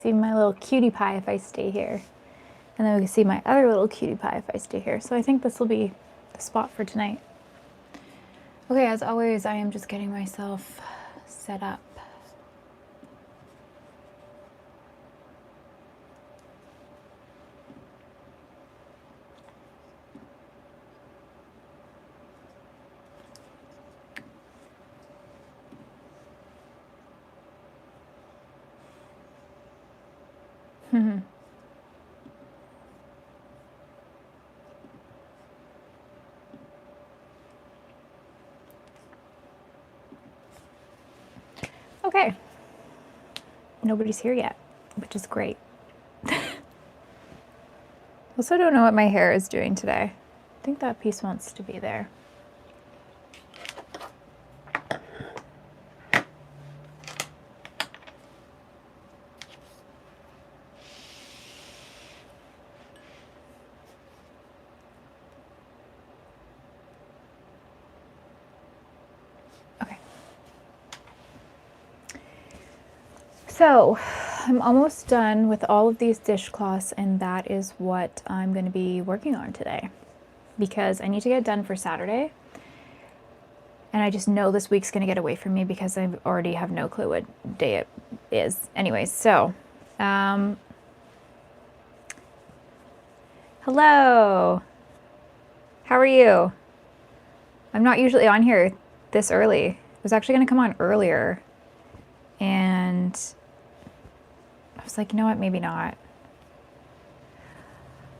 See my little cutie pie if I stay here. And then we can see my other little cutie pie if I stay here. So I think this will be the spot for tonight. Okay, as always, I am just getting myself set up. Okay, nobody's here yet, which is great. Also don't know what my hair is doing today. I think that piece wants to be there. So I'm almost done with all of these dishcloths, and that is what I'm going to be working on today because I need to get it done for Saturday. And I just know this week's going to get away from me because I already have no clue what day it is. Anyways, so hello. How are you? I'm not usually on here this early. I was actually going to come on earlier, and I was like, you know what, maybe not.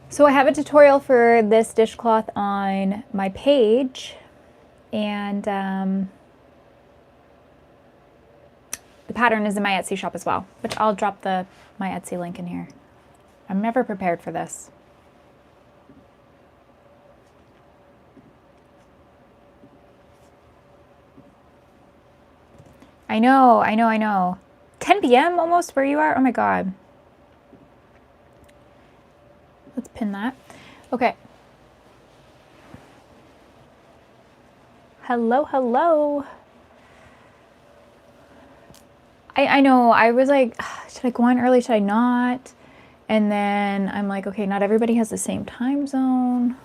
So I have a tutorial for this dishcloth on my page, and the pattern is in my Etsy shop as well, which I'll drop my Etsy link in here. I'm never prepared for this. I know. 10 p.m. almost where you are? Oh my God. Let's pin that. Okay. Hello. I know, I was like, should I go on early? Should I not? And then I'm like, okay, not everybody has the same time zone.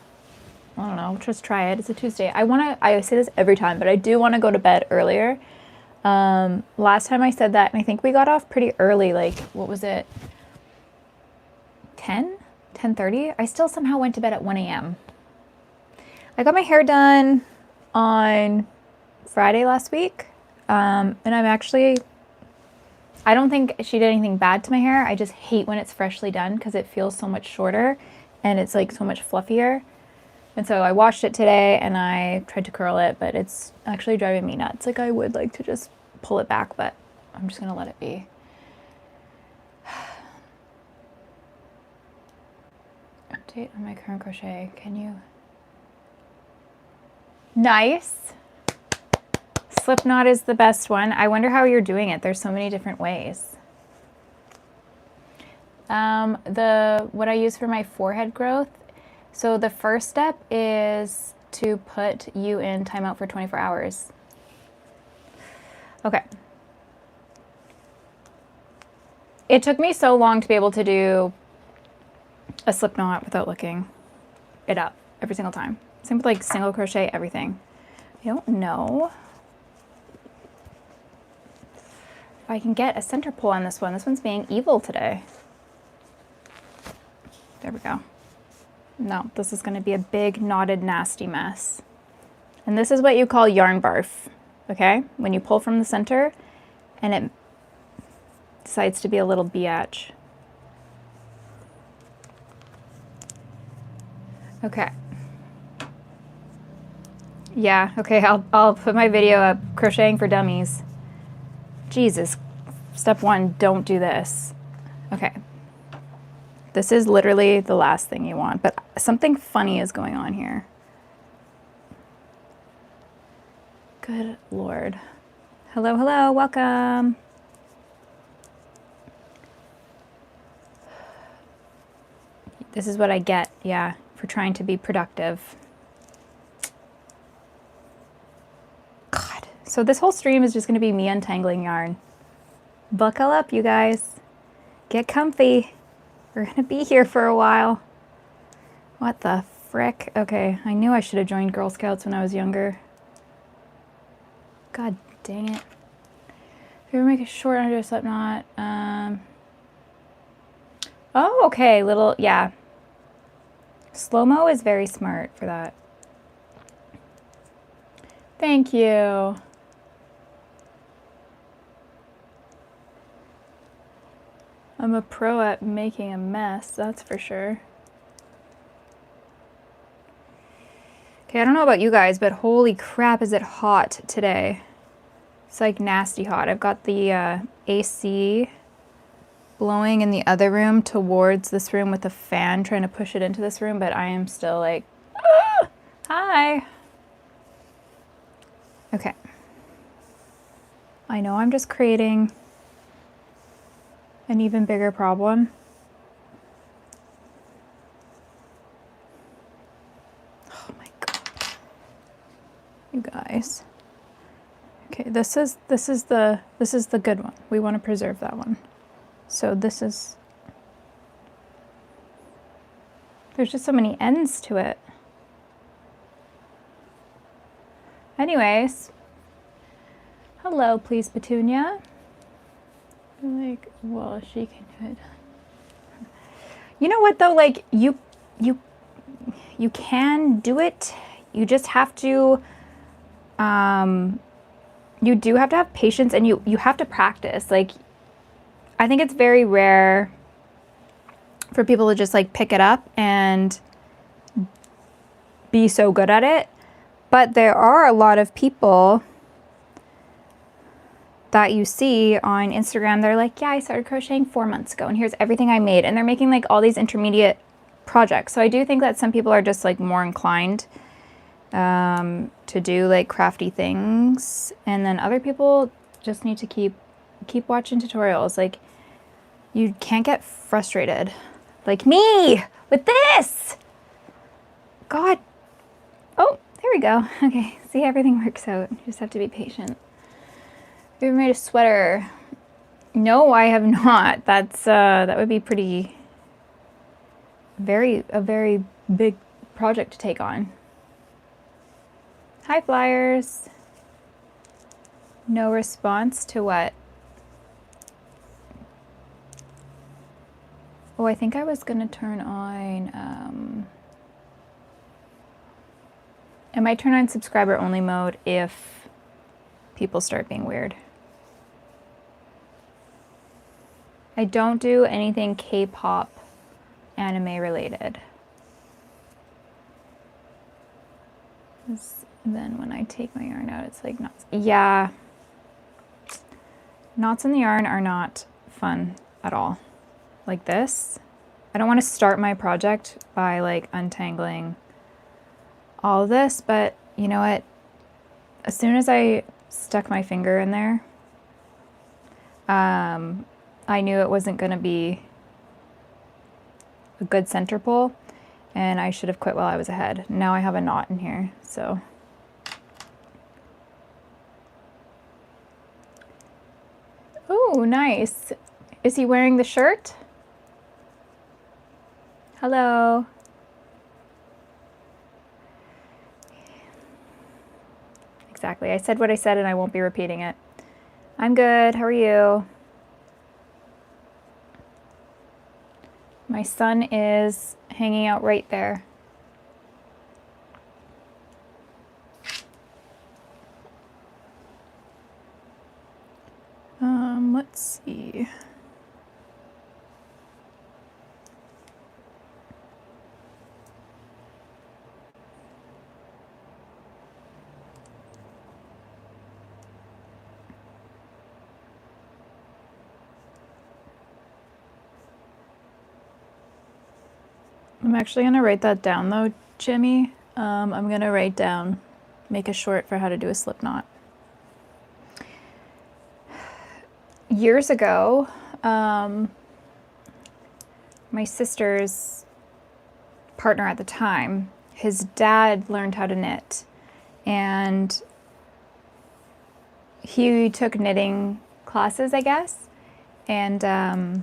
I don't know, just try it. It's a Tuesday. I say this every time, but I do want to go to bed earlier. Last time I said that, and I think we got off pretty early, like, what was it? 10:30? I still somehow went to bed at 1 a.m. I got my hair done on Friday last week. And I don't think she did anything bad to my hair. I just hate when it's freshly done because it feels so much shorter and it's like so much fluffier. And so I washed it today and I tried to curl it, but it's actually driving me nuts. Like, I would like to just pull it back, but I'm just gonna let it be. Update on my current crochet. Can you? Nice. Slip knot is the best one. I wonder how you're doing it. There's so many different ways. What I use for my forehead growth. So the first step is to put you in timeout for 24 hours. Okay. It took me so long to be able to do a slip knot without looking it up every single time. Same with like single crochet, everything. I don't know if I can get a center pull on this one. This one's being evil today. There we go. No, this is going to be a big knotted nasty mess. And this is what you call yarn barf, okay? When you pull from the center and it decides to be a little biatch. Okay. Yeah, okay, I'll put my video up, crocheting for dummies. Jesus, step 1, don't do this. Okay. This is literally the last thing you want, but something funny is going on here. Good Lord. Hello, welcome. This is what I get, yeah, for trying to be productive. God. So this whole stream is just going to be me untangling yarn. Buckle up, you guys. Get comfy. We're gonna be here for a while. What the frick? Okay, I knew I should have joined Girl Scouts when I was younger. God dang it. If you ever make a short under a slip knot, oh, okay, yeah. Slow-mo is very smart for that. Thank you. I'm a pro at making a mess, that's for sure. Okay, I don't know about you guys, but holy crap, is it hot today. It's like nasty hot. I've got the AC blowing in the other room towards this room with a fan trying to push it into this room, but I am still like, ah! Hi. Okay. I know I'm just creating an even bigger problem. Oh my God. You guys. Okay, this is the good one. We want to preserve that one. So this is, there's just so many ends to it. Anyways, hello, please, Petunia. Like, well, she can do it. You know what though? Like, you can do it. You just have to, you do have to have patience, and you have to practice. Like, I think it's very rare for people to just like pick it up and be so good at it. But there are a lot of people that you see on Instagram. They're like, yeah, I started crocheting 4 months ago and here's everything I made. And they're making like all these intermediate projects. So I do think that some people are just like more inclined to do like crafty things. And then other people just need to keep watching tutorials. Like, you can't get frustrated. Like me with this. God. Oh, there we go. Okay, see, everything works out. You just have to be patient. Have you ever made a sweater? No, I have not. That's that would be pretty a very big project to take on. Hi, Flyers. No response to what? Oh, I think I was gonna turn on I might turn on subscriber only mode if people start being weird. I don't do anything K-pop anime related. Then when I take my yarn out, it's like knots. Yeah. Knots in the yarn are not fun at all. Like this. I don't want to start my project by like untangling all of this, but you know what? As soon as I stuck my finger in there, I knew it wasn't going to be a good center pull, and I should have quit while I was ahead. Now I have a knot in here, so. Oh, nice. Is he wearing the shirt? Hello. Exactly. I said what I said and I won't be repeating it. I'm good. How are you? My son is hanging out right there. Let's see. I'm actually going to write that down though, Jimmy. I'm going to write down, make a short for how to do a slip knot. Years ago, my sister's partner at the time, his dad learned how to knit, and he took knitting classes, I guess, and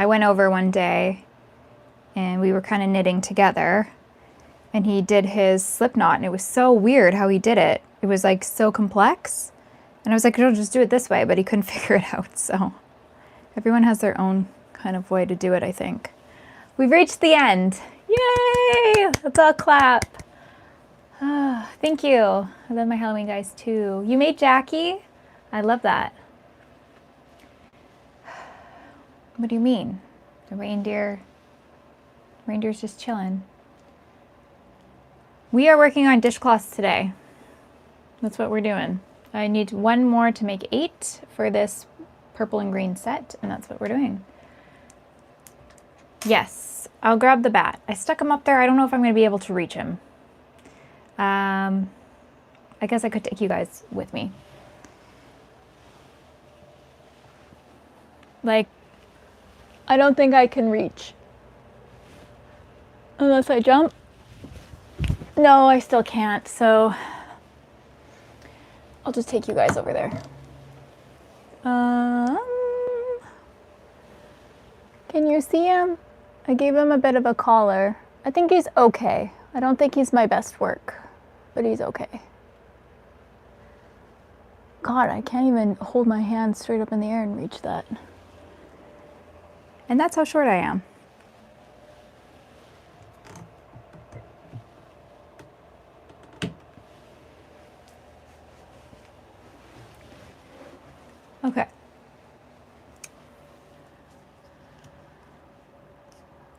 I went over one day and we were kind of knitting together, and he did his slip knot, and it was so weird how he did it. It was like so complex. And I was like, "I'll just do it this way," but he couldn't figure it out. So everyone has their own kind of way to do it, I think. We've reached the end. Yay! Let's all clap. Thank you. I love my Halloween guys too. You made Jackie? I love that. What do you mean? The reindeer's just chilling. We are working on dishcloths today. That's what we're doing. I need one more to make 8 for this purple and green set, and that's what we're doing. Yes, I'll grab the bat. I stuck him up there. I don't know if I'm going to be able to reach him. I guess I could take you guys with me. Like, I don't think I can reach. Unless I jump. No, I still can't, so I'll just take you guys over there. Can you see him? I gave him a bit of a collar. I think he's okay. I don't think he's my best work, but he's okay. God, I can't even hold my hand straight up in the air and reach that. And that's how short I am. Okay.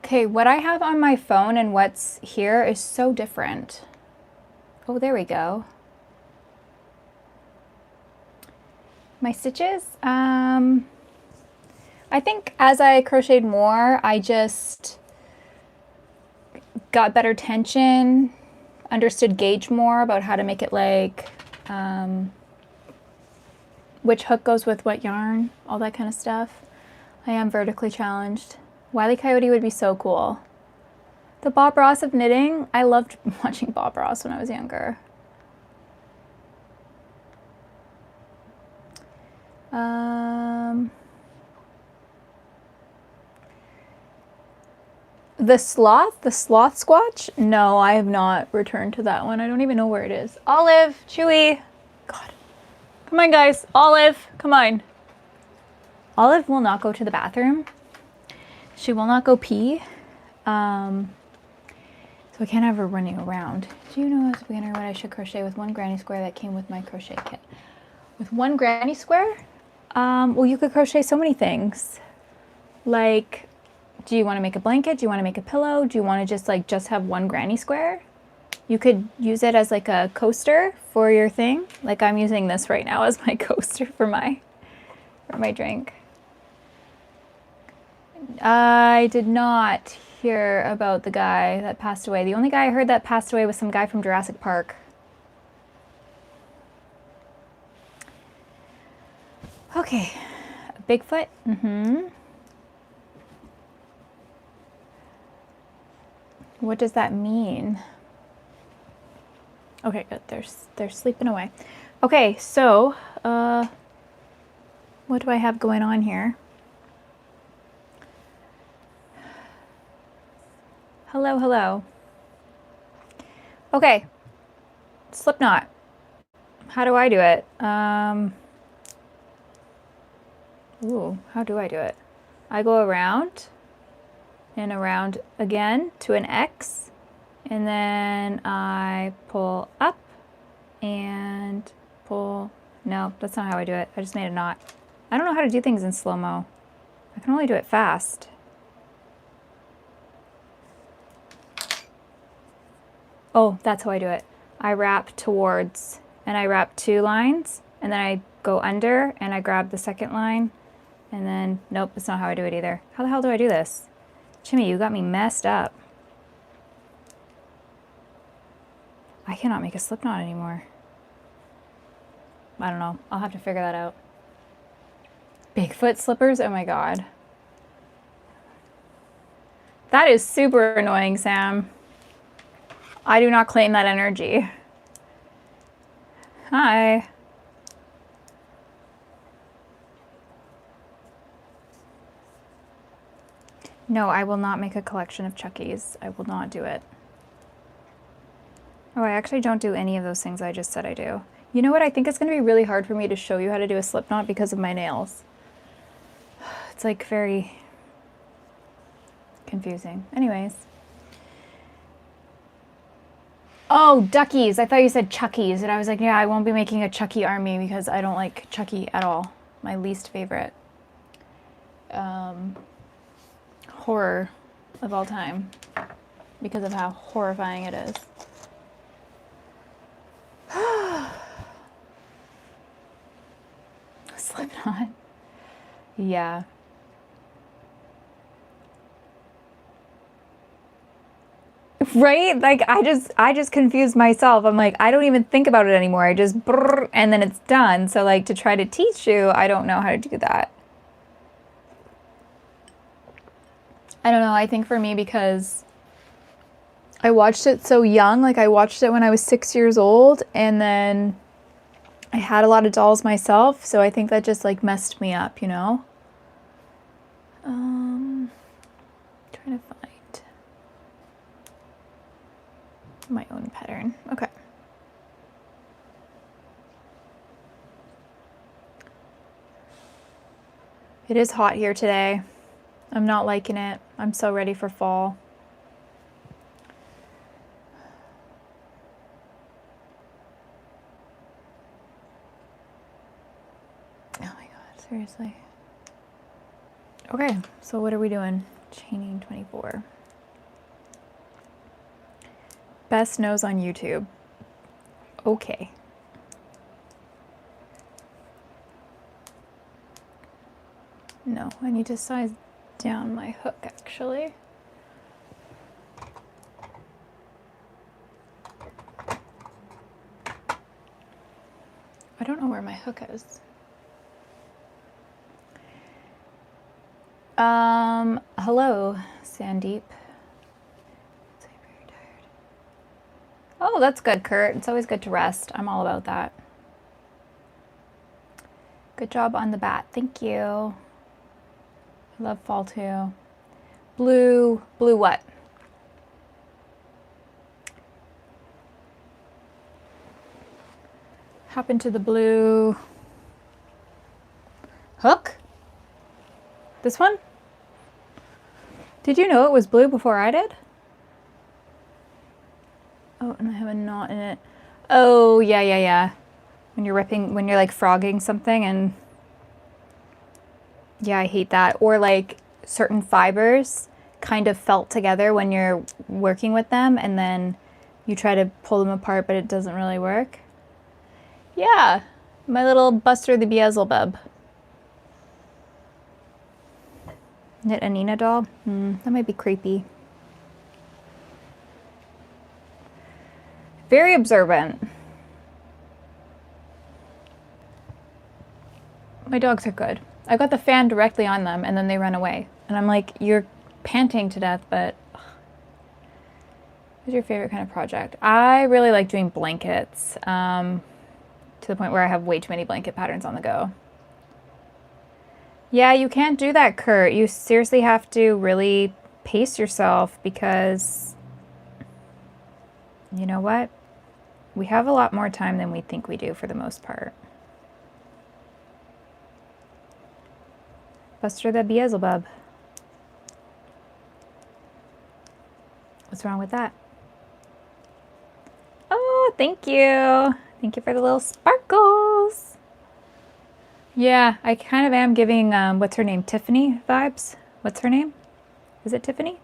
Okay, what I have on my phone and what's here is so different. Oh, there we go. My stitches, I think as I crocheted more, I just got better tension, understood gauge more about how to make it like, which hook goes with what yarn, all that kind of stuff. I am vertically challenged. Wile E. Coyote would be so cool. The Bob Ross of knitting, I loved watching Bob Ross when I was younger. The sloth squatch? No, I have not returned to that one. I don't even know where it is. Olive, Chewy. God. Come on, guys. Olive, come on. Olive will not go to the bathroom. She will not go pee. So I can't have her running around. Do you know as a beginner what I should crochet with one granny square that came with my crochet kit? With one granny square? Well, you could crochet so many things. Like, do you want to make a blanket? Do you want to make a pillow? Do you want to just have one granny square? You could use it as like a coaster for your thing. Like I'm using this right now as my coaster for my drink. I did not hear about the guy that passed away. The only guy I heard that passed away was some guy from Jurassic Park. Okay, Bigfoot. What does that mean? Okay, good. They're sleeping away. Okay, so what do I have going on here? Hello, hello. Okay, slip knot. How do I do it? Ooh, how do I do it? I go around and around again to an X, and then I pull up and pull. No, that's not how I do it. I just made a knot. I don't know how to do things in slow-mo. I can only do it fast. Oh, that's how I do it. I wrap towards, and I wrap 2 lines, and then I go under, and I grab the second line, and then, nope, that's not how I do it either. How the hell do I do this? Jimmy, you got me messed up. I cannot make a slip knot anymore. I don't know. I'll have to figure that out. Bigfoot slippers? Oh my god. That is super annoying, Sam. I do not claim that energy. Hi. No, I will not make a collection of Chuckies. I will not do it. Oh, I actually don't do any of those things I just said I do. You know what? I think it's going to be really hard for me to show you how to do a slip knot because of my nails. It's like very confusing. Anyways. Oh, duckies. I thought you said Chuckies. And I was like, yeah, I won't be making a Chucky army because I don't like Chucky at all. My least favorite horror of all time because of how horrifying it is. Slip knot. Yeah. Right? Like I just confused myself. I'm like, I don't even think about it anymore. I just brrr, and then it's done. So like to try to teach you, I don't know how to do that. I don't know. I think for me, because I watched it so young, like I watched it when I was 6 years old, and then I had a lot of dolls myself. So I think that just like messed me up, you know? Trying to find my own pattern. Okay. It is hot here today. I'm not liking it. I'm so ready for fall. Oh my God, seriously. Okay, so what are we doing? Chaining 24. Best nose on YouTube. Okay. No, I need to size down my hook actually. I don't know where my hook is. Hello, Sandeep. Very tired. Oh, that's good, Kurt. It's always good to rest. I'm all about that. Good job on the bat. Thank you. I love fall too. Blue what? Happened to the blue hook? This one? Did you know it was blue before I did? Oh, and I have a knot in it. Oh, yeah. When you're ripping, when you're like frogging something, and yeah, I hate that. Or like certain fibers kind of felt together when you're working with them, and then you try to pull them apart, but it doesn't really work. Yeah, my little Buster the Beelzebub. Knit a Nina doll? That might be creepy. Very observant. My dogs are good. I got the fan directly on them and then they run away. And I'm like, you're panting to death, but what's your favorite kind of project? I really like doing blankets to the point where I have way too many blanket patterns on the go. Yeah, you can't do that, Kurt. You seriously have to really pace yourself because you know what? We have a lot more time than we think we do for the most part. Buster the Beelzebub. What's wrong with that? Oh, thank you. Thank you for the little sparkles. Yeah, I kind of am giving, what's her name, Tiffany vibes. What's her name? Is it Tiffany?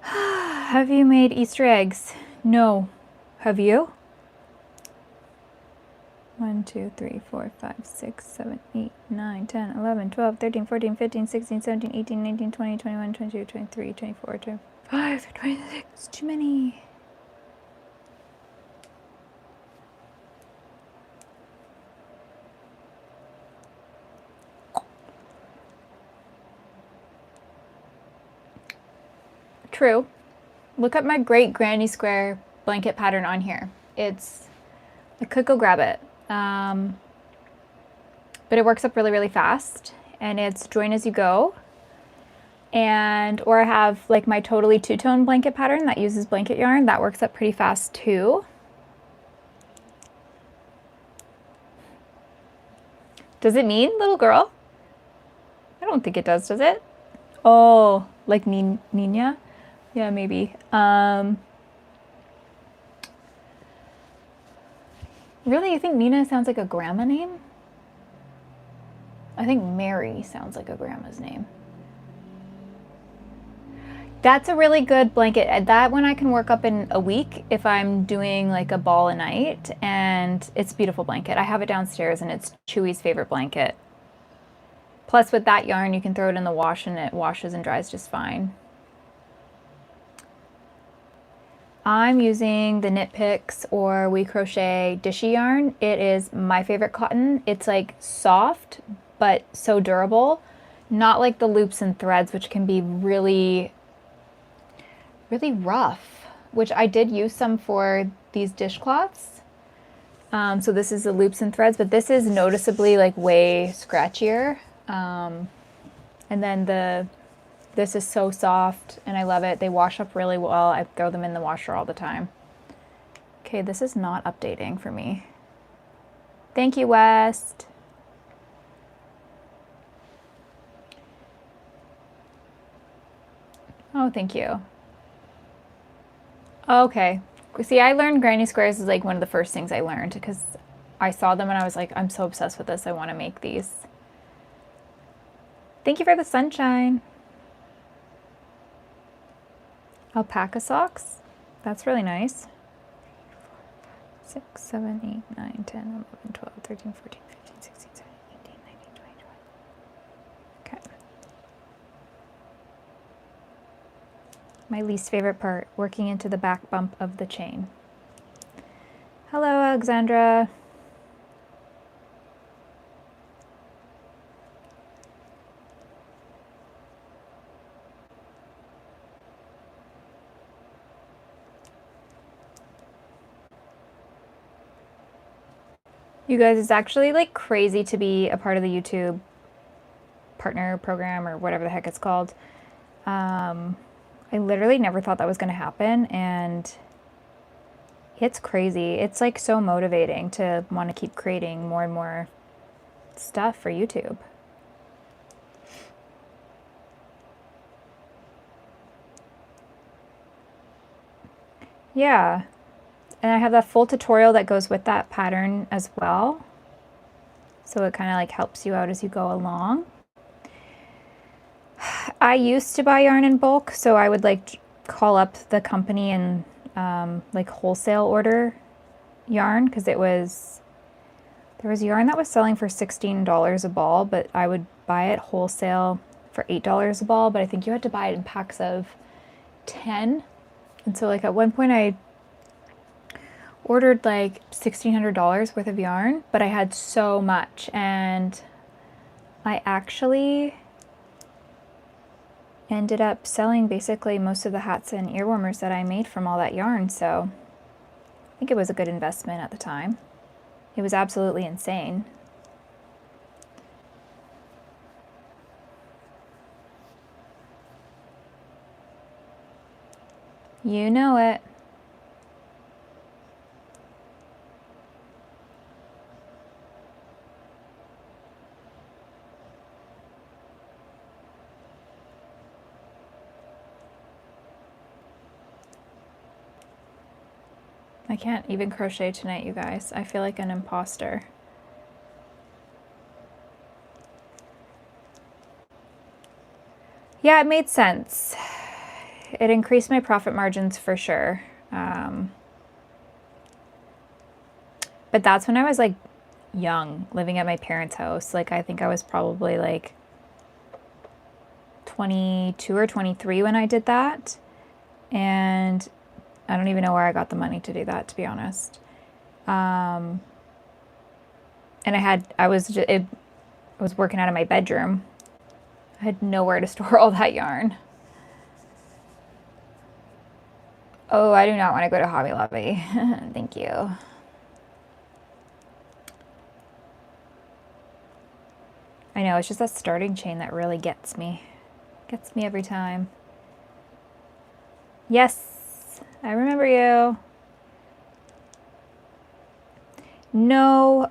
Have you made Easter eggs? No. Have you? 1, 2, 3, 4, 5, 6, 7, 8, 9, 10, 11, 12, 13, 14, 15, 16, 17, 18, 19, 20, 21, 22, 23, 24, 25, 26. It's too many. True. Look up my great granny square blanket pattern on here. I could go grab it. but it works up really, really fast, and it's join as you go. And, or I have like my totally two-tone blanket pattern that uses blanket yarn. That works up pretty fast too. Does it mean little girl? I don't think it does it? Oh, like Nina? Yeah, maybe. Really, you think Nina sounds like a grandma name? I think Mary sounds like a grandma's name. That's a really good blanket. That one I can work up in a week if I'm doing like a ball a night, and it's a beautiful blanket. I have it downstairs and it's Chewy's favorite blanket. Plus with that yarn, you can throw it in the wash and it washes and dries just fine. I'm using the Knit Picks or We Crochet Dishy yarn. It is my favorite cotton. It's like soft, but so durable. Not like the loops and threads, which can be really rough, which I did use some for these dishcloths. So this is the loops and threads, but this is noticeably like way scratchier. And then this is so soft and I love it. They wash up really well. I throw them in the washer all the time. Okay, this is not updating for me. Thank you, West. Oh, thank you. Okay. See, I learned granny squares is like one of the first things I learned because I saw them and I was like, I'm so obsessed with this. I want to make these. Thank you for the sunshine. Alpaca socks. That's really nice. 6, 7, 8, 9, 10, 11, 12, 13, 14, 15, 16, 17, 18, 19, 20, 21. Okay. My least favorite part, working into the back bump of the chain. Hello, Alexandra. You guys, it's actually like crazy to be a part of the YouTube partner program or whatever the heck it's called. I literally never thought that was going to happen, and it's crazy. It's like so motivating to want to keep creating more and more stuff for YouTube. Yeah. And I have that full tutorial that goes with that pattern as well. So it kind of like helps you out as you go along. I used to buy yarn in bulk, so I would like call up the company and like wholesale order yarn, because there was yarn that was selling for $16 a ball, but I would buy it wholesale for $8 a ball, but I think you had to buy it in packs of 10. And so like at one point I ordered like $1,600 worth of yarn, but I had so much, and I actually ended up selling basically most of the hats and ear warmers that I made from all that yarn, so I think it was a good investment at the time. It was absolutely insane. You know it. I can't even crochet tonight, you guys. I feel like an imposter. Yeah, it made sense. It increased my profit margins for sure. But that's when I was like young, living at my parents' house. Like I think I was probably like 22 or 23 when I did that. And I don't even know where I got the money to do that, to be honest. And I was working out of my bedroom. I had nowhere to store all that yarn. Oh, I do not want to go to Hobby Lobby. Thank you. I know, it's just that starting chain that really gets me. Gets me every time. Yes, I remember you. No,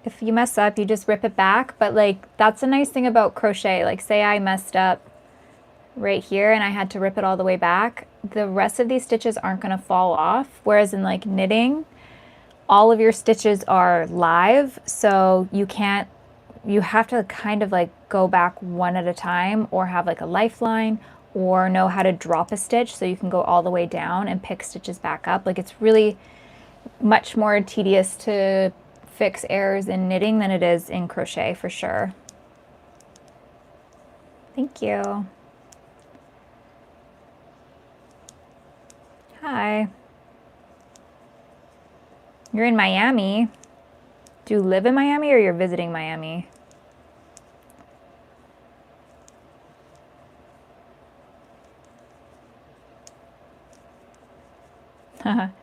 if you mess up, you just rip it back. But like, that's the nice thing about crochet. Like, say I messed up right here and I had to rip it all the way back. The rest of these stitches aren't gonna fall off. Whereas in like knitting, all of your stitches are live. So you can't, you have to kind of like go back one at a time or have like a lifeline or know how to drop a stitch so you can go all the way down and pick stitches back up. Like it's really much more tedious to fix errors in knitting than it is in crochet for sure. Thank you. Hi. You're in Miami. Do you live in Miami or you're visiting Miami?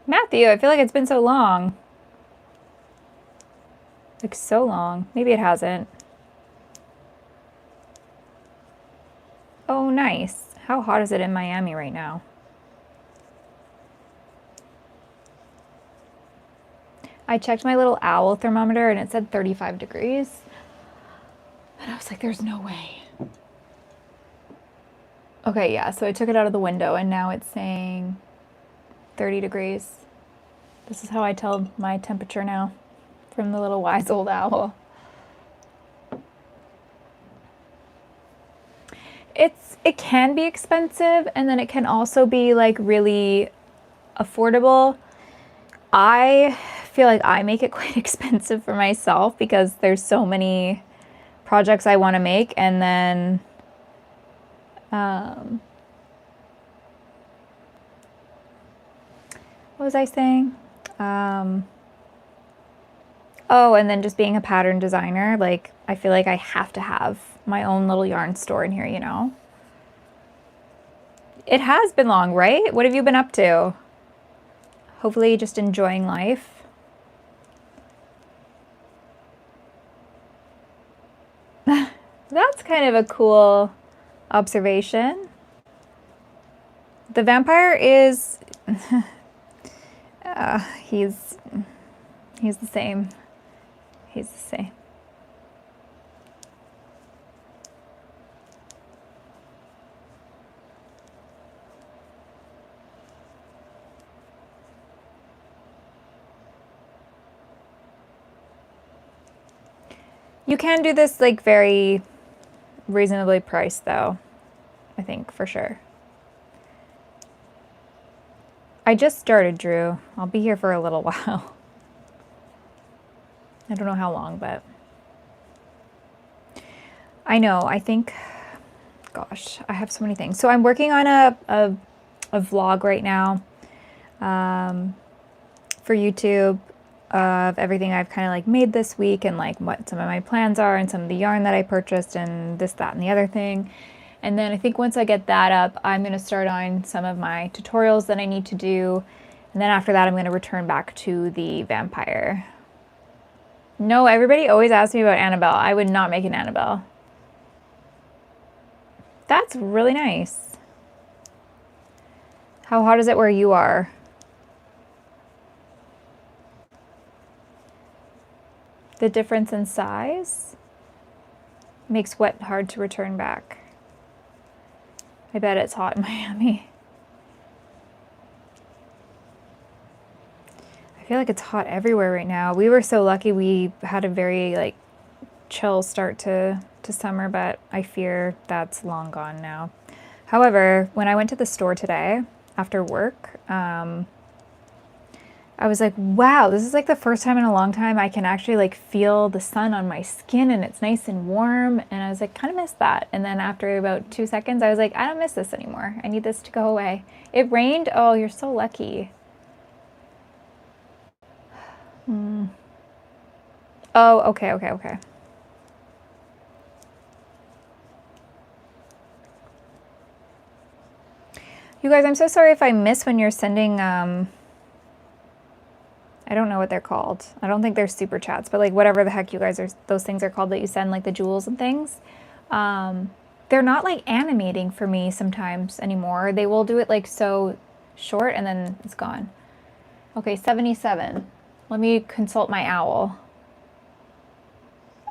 Matthew, I feel like it's been so long. Like so long. Maybe it hasn't. Oh, nice. How hot is it in Miami right now? I checked my little owl thermometer and it said 35 degrees. And I was like, there's no way. Okay, yeah, so I took it out of the window and now it's saying 30 degrees. This is how I tell my temperature now from the little wise old owl. It can be expensive and then it can also be like really affordable. I feel like I make it quite expensive for myself because there's so many projects I want to make and then what was I saying? Oh, and then just being a pattern designer, like I feel like I have to have my own little yarn store in here, you know? It has been long, right? What have you been up to? Hopefully just enjoying life. That's kind of a cool observation. The vampire is, he's the same. He's the same. You can do this like very reasonably priced though, I think for sure. I just started, Drew. I'll be here for a little while. I don't know how long, but I know, I think, gosh, I have so many things. So I'm working on a vlog right now for YouTube of everything I've kind of like made this week and like what some of my plans are and some of the yarn that I purchased and this, that, and the other thing. And then I think once I get that up, I'm going to start on some of my tutorials that I need to do. And then after that, I'm going to return back to the vampire. No, everybody always asks me about Annabelle. I would not make an Annabelle. That's really nice. How hot is it where you are? The difference in size makes what hard to return back. I bet it's hot in Miami. I feel like it's hot everywhere right now. We were so lucky we had a very like chill start to summer, but I fear that's long gone now. However, when I went to the store today after work, I was like, wow, this is like the first time in a long time I can actually like feel the sun on my skin and it's nice and warm. And I was like, kind of miss that. And then after about 2 seconds, I was like, I don't miss this anymore. I need this to go away. It rained. Oh, you're so lucky. Oh, okay. You guys, I'm so sorry if I miss when you're sending I don't know what they're called. I don't think they're super chats, but like whatever the heck you guys are, those things are called that you send like the jewels and things. They're not like animating for me sometimes anymore. They will do it like so short and then it's gone. Okay, 77. Let me consult my owl.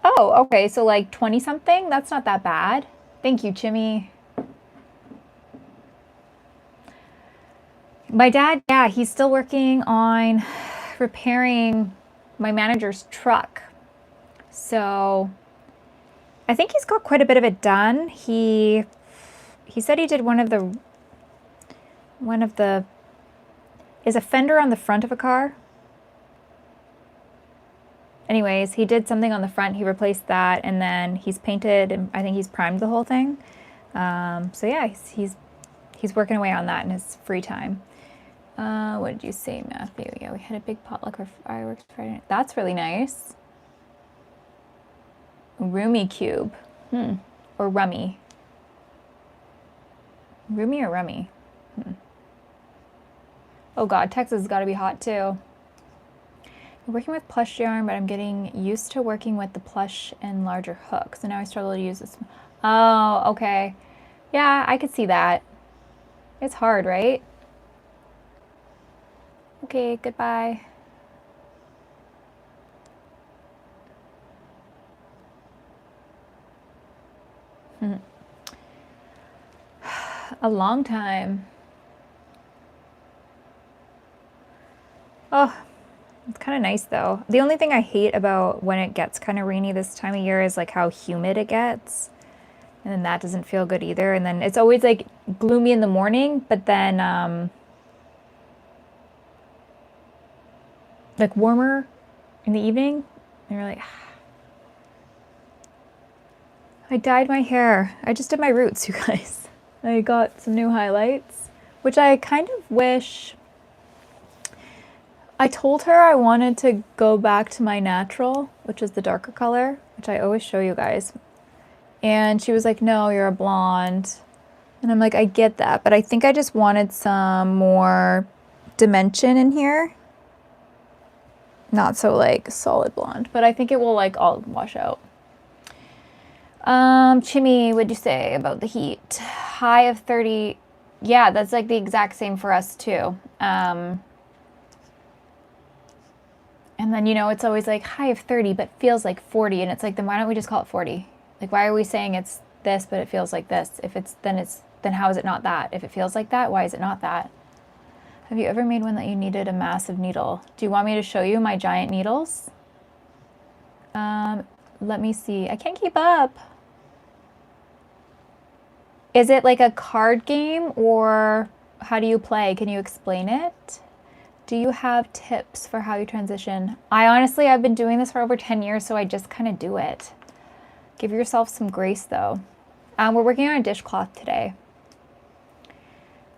Oh, okay, so like 20 something? That's not that bad. Thank you, Chimmy. My dad, yeah, he's still working on repairing my manager's truck. So I think he's got quite a bit of it done. He said he did one of the is a fender on the front of a car. Anyways, he did something on the front. He replaced that, and then he's painted, and I think he's primed the whole thing. So yeah, he's working away on that in his free time. What did you say, Matthew? Yeah, we had a big potluck or fireworks Friday night. That's really nice. Roomy cube. Or rummy. Roomy or rummy? Oh god, Texas has got to be hot too. I'm working with plush yarn, but I'm getting used to working with the plush and larger hooks. So now I struggle to use this. Oh, okay. Yeah, I could see that. It's hard, right? Okay, goodbye. A long time. Oh, it's kind of nice though. The only thing I hate about when it gets kind of rainy this time of year is like how humid it gets. And then that doesn't feel good either. And then it's always like gloomy in the morning, but then like warmer in the evening. And you're like, I dyed my hair. I just did my roots, you guys. I got some new highlights, which I kind of wish. I told her I wanted to go back to my natural, which is the darker color, which I always show you guys. And she was like, no, you're a blonde. And I'm like, I get that, but I think I just wanted some more dimension in here. Not so like solid blonde, but I think it will like all wash out. Chimmy, what'd you say about the heat? High of 30. Yeah, that's like the exact same for us too. And then, you know, it's always like high of 30, but feels like 40. And it's like, then why don't we just call it 40? Like, why are we saying it's this, but it feels like this? If it's, then how is it not that? If it feels like that, why is it not that? Have you ever made one that you needed a massive needle? Do you want me to show you my giant needles? Let me see. I can't keep up. Is it like a card game or how do you play? Can you explain it? Do you have tips for how you transition? I've been doing this for over 10 years, so I just kind of do it. Give yourself some grace though. We're working on a dishcloth today.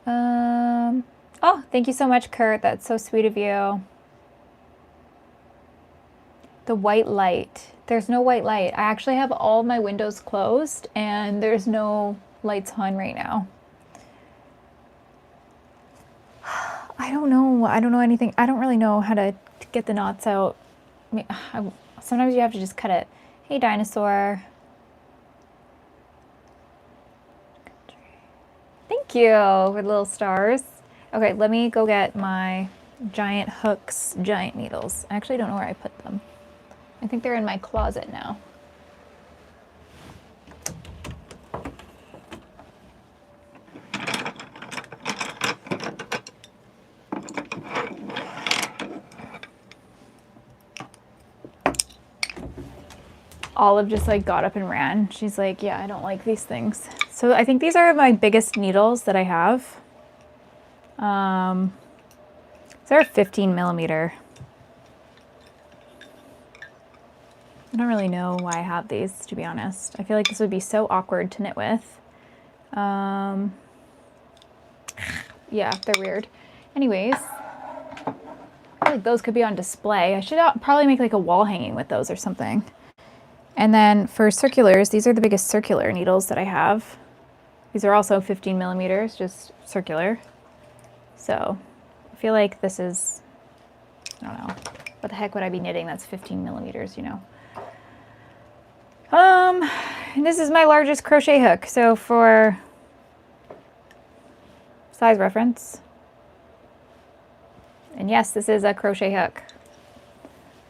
Oh, thank you so much, Kurt. That's so sweet of you. The white light. There's no white light. I actually have all my windows closed and there's no lights on right now. I don't know. I don't know anything. I don't really know how to get the knots out. I mean, sometimes you have to just cut it. Hey, dinosaur. Thank you for the little stars. Okay, let me go get my giant hooks, giant needles. I actually don't know where I put them. I think they're in my closet now. Olive just like got up and ran. She's like, yeah, I don't like these things. So I think these are my biggest needles that I have. They're 15 millimeter. I don't really know why I have these, to be honest. I feel like this would be so awkward to knit with. Yeah, they're weird. Anyways, I feel like those could be on display. I should probably make like a wall hanging with those or something. And then for circulars, these are the biggest circular needles that I have. These are also 15 millimeters, just circular. So I feel like this is I don't know. What the heck would I be knitting? That's 15 millimeters, you know. This is my largest crochet hook. So for size reference, and yes, this is a crochet hook.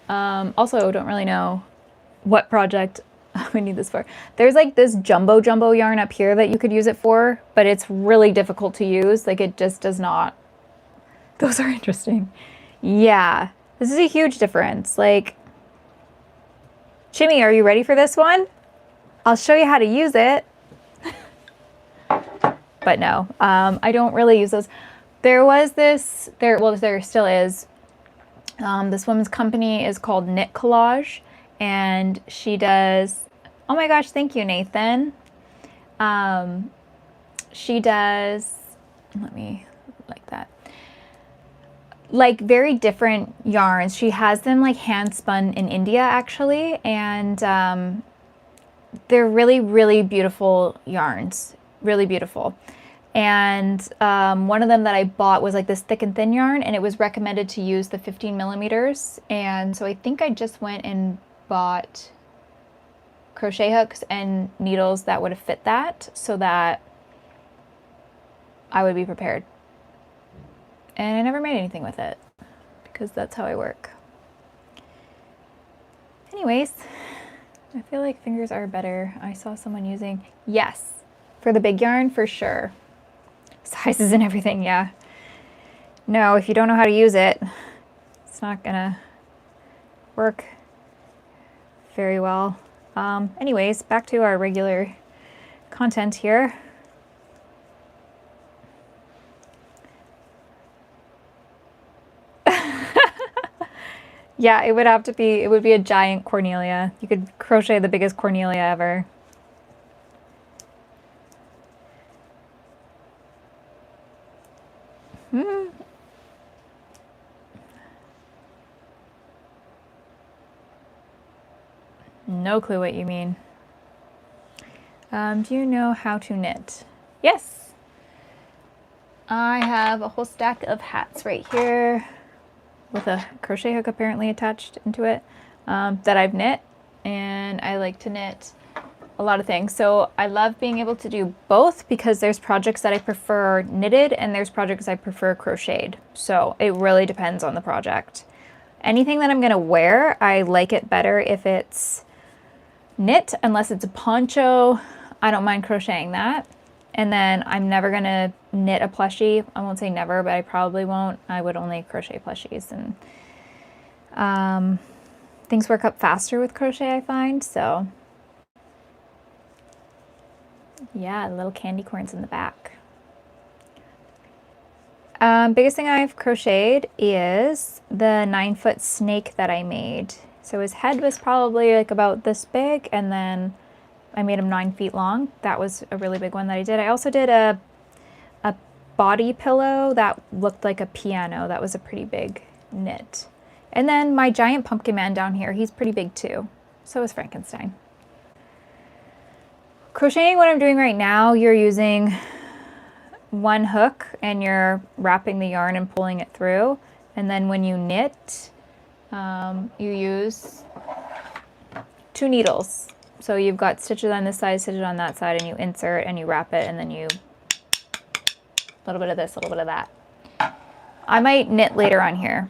Also, don't really know what project we need this for. There's like this jumbo yarn up here that you could use it for, but it's really difficult to use. Like it just does not. Those are interesting. Yeah, this is a huge difference. Like, Shimmy, are you ready for this one? I'll show you how to use it. But no, I don't really use those. There was this, well, there still is. This woman's company is called Knit Collage, and she does, oh my gosh, thank you, Nathan. She does, let me, like that. Like very different yarns. She has them like hand spun in India actually, and they're really, really beautiful yarns, really beautiful. And one of them that I bought was like this thick and thin yarn, and it was recommended to use the 15 millimeters. And so I think I just went and bought crochet hooks and needles that would have fit that, so that I would be prepared. And I never made anything with it because that's how I work. Anyways, I feel like fingers are better. I saw someone using, yes, for the big yarn, for sure. Sizes and everything, yeah. No, if you don't know how to use it, it's not gonna work very well. Anyways, back to our regular content here. Yeah, it would have to be, it would be a giant Cornelia. You could crochet the biggest Cornelia ever. No clue what you mean. Do you know how to knit? Yes. I have a whole stack of hats right here with a crochet hook apparently attached into it that I've knit, and I like to knit a lot of things. So I love being able to do both because there's projects that I prefer knitted and there's projects I prefer crocheted. So it really depends on the project. Anything that I'm gonna wear, I like it better if it's knit, unless it's a poncho. I don't mind crocheting that. And then I'm never gonna knit a plushie. I won't say never, but I probably won't. I would only crochet plushies, and things work up faster with crochet, I find. So yeah, little candy corns in the back. Biggest thing I've crocheted is the 9-foot snake that I made. So his head was probably like about this big, and then I made him 9 feet long. That was a really big one that I did. I also did a body pillow that looked like a piano. That was a pretty big knit. And then my giant pumpkin man down here, he's pretty big too. So is Frankenstein. Crocheting, what I'm doing right now, you're using one hook and you're wrapping the yarn and pulling it through. And then when you knit, you use 2 needles. So you've got stitches on this side, stitches on that side, and you insert and you wrap it, and then you, a little bit of this, a little bit of that. I might knit later on here.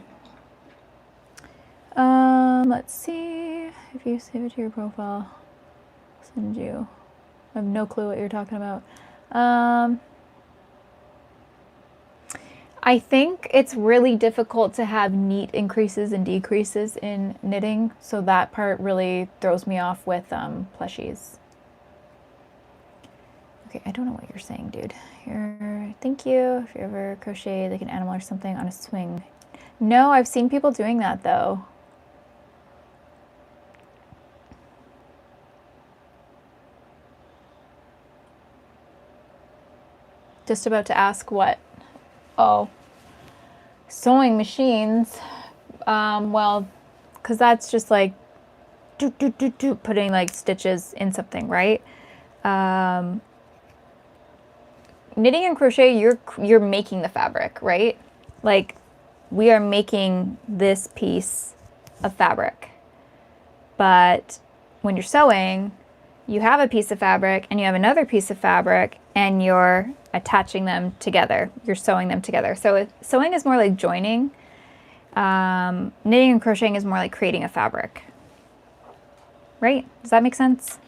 Let's see, if you save it to your profile, I'll send you. I have no clue what you're talking about. I think it's really difficult to have neat increases and decreases in knitting, so that part really throws me off with plushies. Okay, I don't know what you're saying, dude. Here, thank you. If you ever crochet like an animal or something on a swing. No, I've seen people doing that though. Just about to ask what? Oh, sewing machines. Well, because that's just like putting like stitches in something, right? Knitting and crochet, you're making the fabric, right? Like we are making this piece of fabric. But when you're sewing, you have a piece of fabric and you have another piece of fabric and you're attaching them together. You're sewing them together. So sewing is more like joining. Knitting and crocheting is more like creating a fabric. Right? Does that make sense?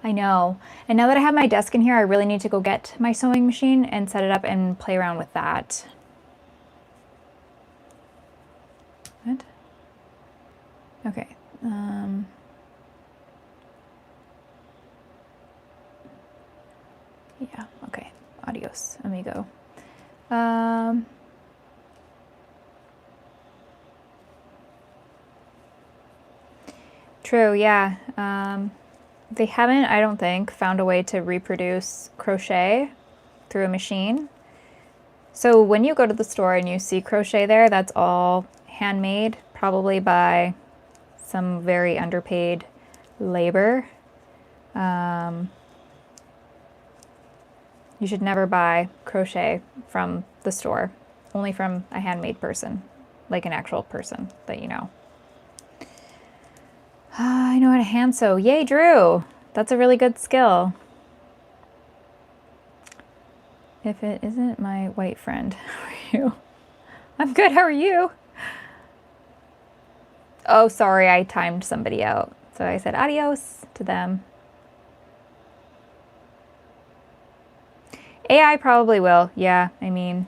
I know. And now that I have my desk in here, I really need to go get my sewing machine and set it up and play around with that. What? Okay. Yeah, okay. Adios, amigo. True, yeah. They haven't, I don't think, found a way to reproduce crochet through a machine. So when you go to the store and you see crochet there, that's all handmade, probably by some very underpaid labor. You should never buy crochet from the store, only from a handmade person, like an actual person that you know. I know how to hand sew. Yay, Drew! That's a really good skill. If it isn't my white friend, how are you? I'm good, how are you? Oh, sorry, I timed somebody out. So I said adios to them. AI probably will, yeah, I mean.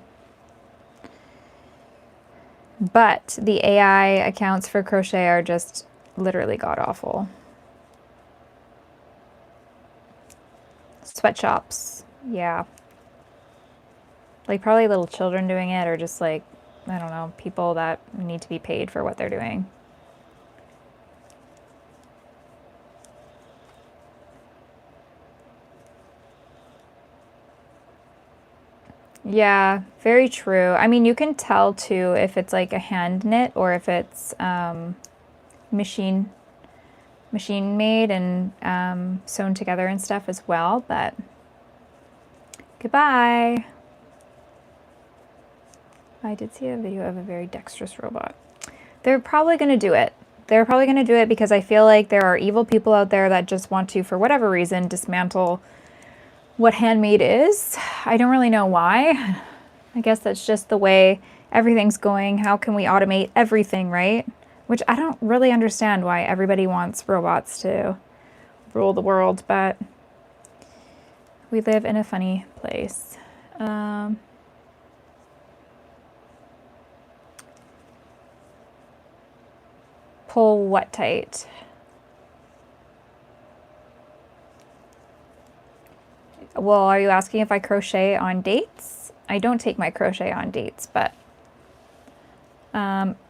But the AI accounts for crochet are just literally god-awful. Sweatshops, yeah. Like probably little children doing it, or just like, I don't know, people that need to be paid for what they're doing. Yeah, very true. I mean, you can tell too if it's like a hand knit or if it's machine made and sewn together and stuff as well, but goodbye. I did see a video of a very dexterous robot. They're probably going to do it. They're probably going to do it because I feel like there are evil people out there that just want to, for whatever reason, dismantle what handmade is. I don't really know why. I guess that's just the way everything's going. How can we automate everything, right? Which I don't really understand why everybody wants robots to rule the world, but we live in a funny place. Pull what tight? Well, are you asking if I crochet on dates? I don't take my crochet on dates, but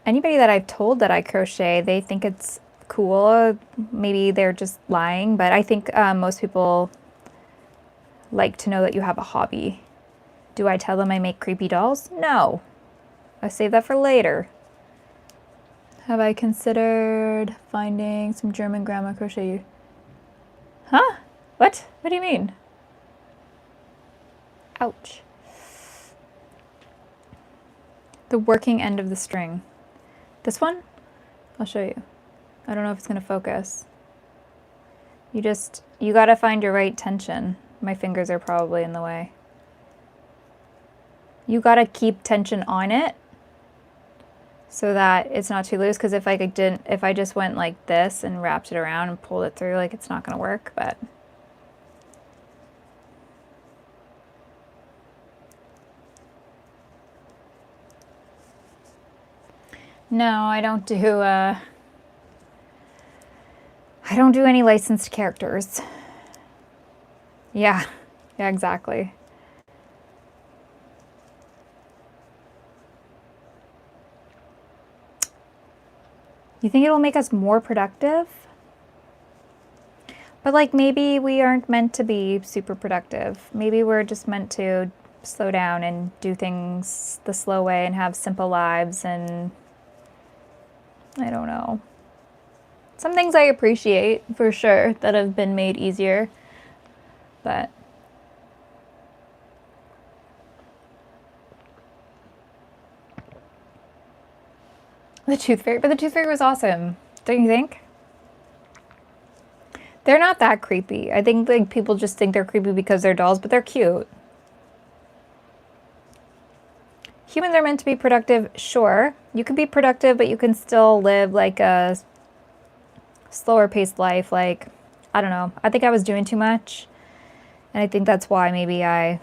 anybody that I've told that I crochet, they think it's cool. Maybe they're just lying, but I think most people like to know that you have a hobby. Do I tell them I make creepy dolls? No. I save that for later. Have I considered finding some German grandma crochet? Huh? What? What do you mean? Ouch. The working end of the string. This one? I'll show you. I don't know if it's going to focus. You gotta find your right tension. My fingers are probably in the way. You gotta keep tension on it so that it's not too loose, because if I just went like this and wrapped it around and pulled it through, like, it's not gonna work, but no, I don't do any licensed characters. Yeah, exactly. You think it will make us more productive? But like, maybe we aren't meant to be super productive. Maybe we're just meant to slow down and do things the slow way and have simple lives, and I don't know. Some things I appreciate for sure that have been made easier, but The Tooth Fairy, but the Tooth Fairy was awesome. Don't you think? They're not that creepy. I think like people just think they're creepy because they're dolls, but they're cute. Humans are meant to be productive, sure. You can be productive, but you can still live like a slower paced life. Like, I don't know. I think I was doing too much. And I think that's why maybe I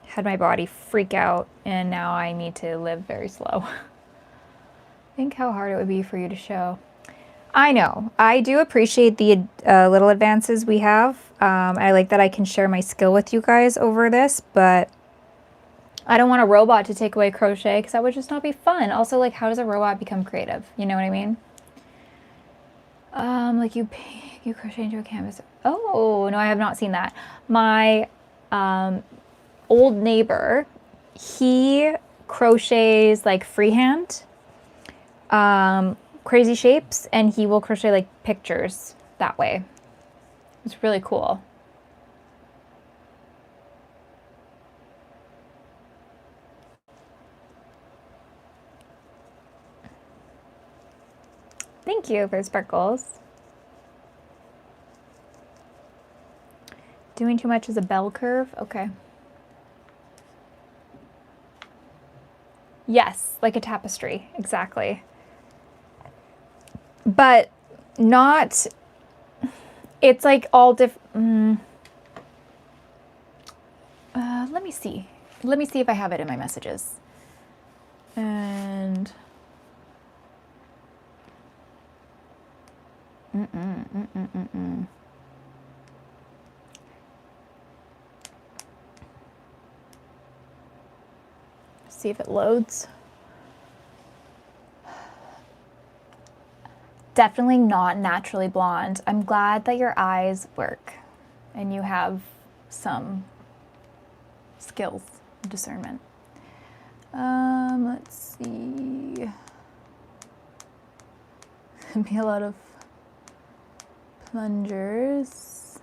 had my body freak out and now I need to live very slow. Think how hard it would be for you to show. I know. I do appreciate the little advances we have. I like that I can share my skill with you guys over this, but I don't want a robot to take away crochet because that would just not be fun. Also, like, how does a robot become creative? You know what I mean? Like you crochet into a canvas. Oh, no, I have not seen that. My old neighbor, he crochets like freehand, crazy shapes, and he will crochet like pictures that way. It's really cool. Thank you for sparkles. Doing too much is a bell curve? Okay. Yes, like a tapestry, exactly. But not, it's like all different. Let me see. Let me see if I have it in my messages. And see if it loads. Definitely not naturally blonde. I'm glad that your eyes work and you have some skills, discernment. Let's see. Be a lot of plungers.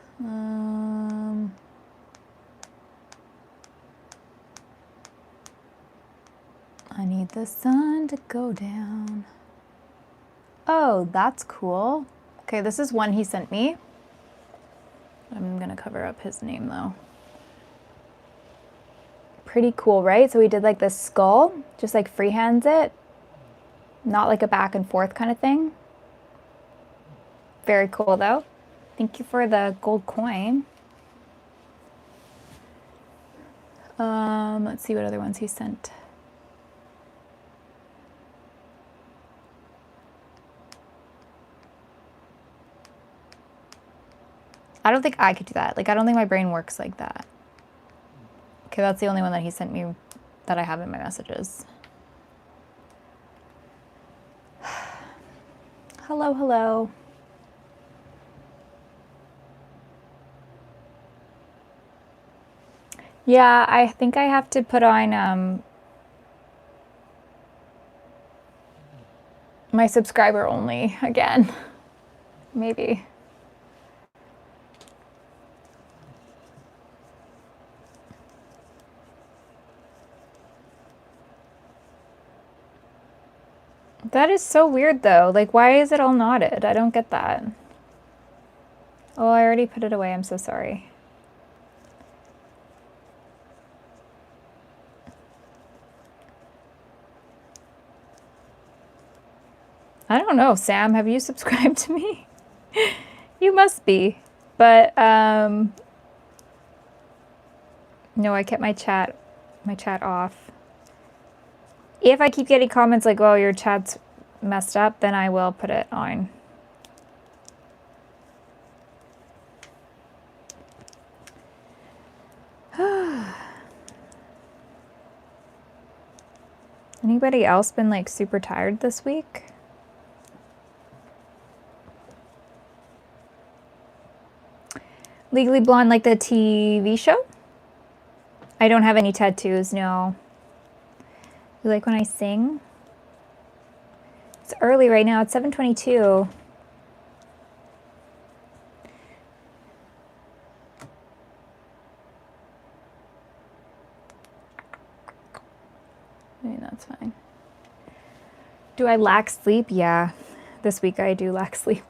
I need the sun to go down. Oh, that's cool. Okay, this is one he sent me. I'm gonna cover up his name though. Pretty cool, right? So we did like this skull, just like freehands it. Not like a back and forth kind of thing. Very cool though. Thank you for the gold coin. Let's see what other ones he sent. I don't think I could do that. Like, I don't think my brain works like that. Okay, that's the only one that he sent me that I have in my messages. Hello, hello. Yeah, I think I have to put on my subscriber only again. Maybe. That is so weird though. Like, why is it all knotted? I don't get that. Oh, I already put it away. I'm so sorry. I don't know, Sam, have you subscribed to me? You must be. But no, I kept my chat off. If I keep getting comments like, "Oh, your chat's messed up," then I will put it on. Anybody else been like super tired this week? Legally Blonde, like the TV show? I don't have any tattoos, no. You like when I sing? It's early right now. It's 7:22. I mean, that's fine. Do I lack sleep? Yeah, this week I do lack sleep.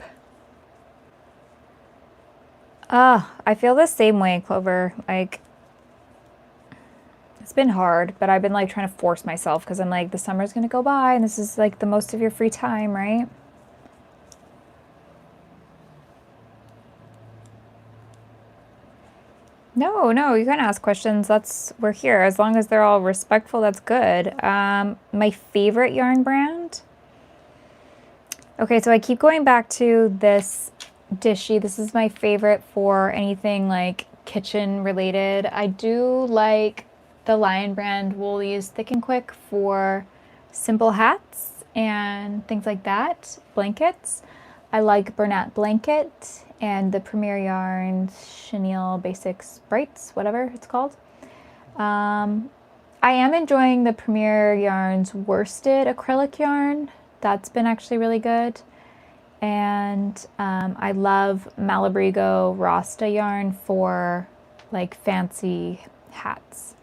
I feel the same way, Clover. Like, it's been hard, but I've been like trying to force myself because I'm like, the summer's gonna go by and this is like the most of your free time, right? No, no, you can ask questions. We're here. As long as they're all respectful, that's good. My favorite yarn brand. Okay, so I keep going back to this Dishy. This is my favorite for anything like kitchen related. I do like the Lion brand Woolies Thick and Quick for simple hats and things like that, blankets. I like Bernat Blanket and the Premier Yarn Chenille Basics Brights, whatever it's called. I am enjoying the Premier Yarn's worsted acrylic yarn. That's been actually really good. And I love Malabrigo Rasta yarn for like fancy hats.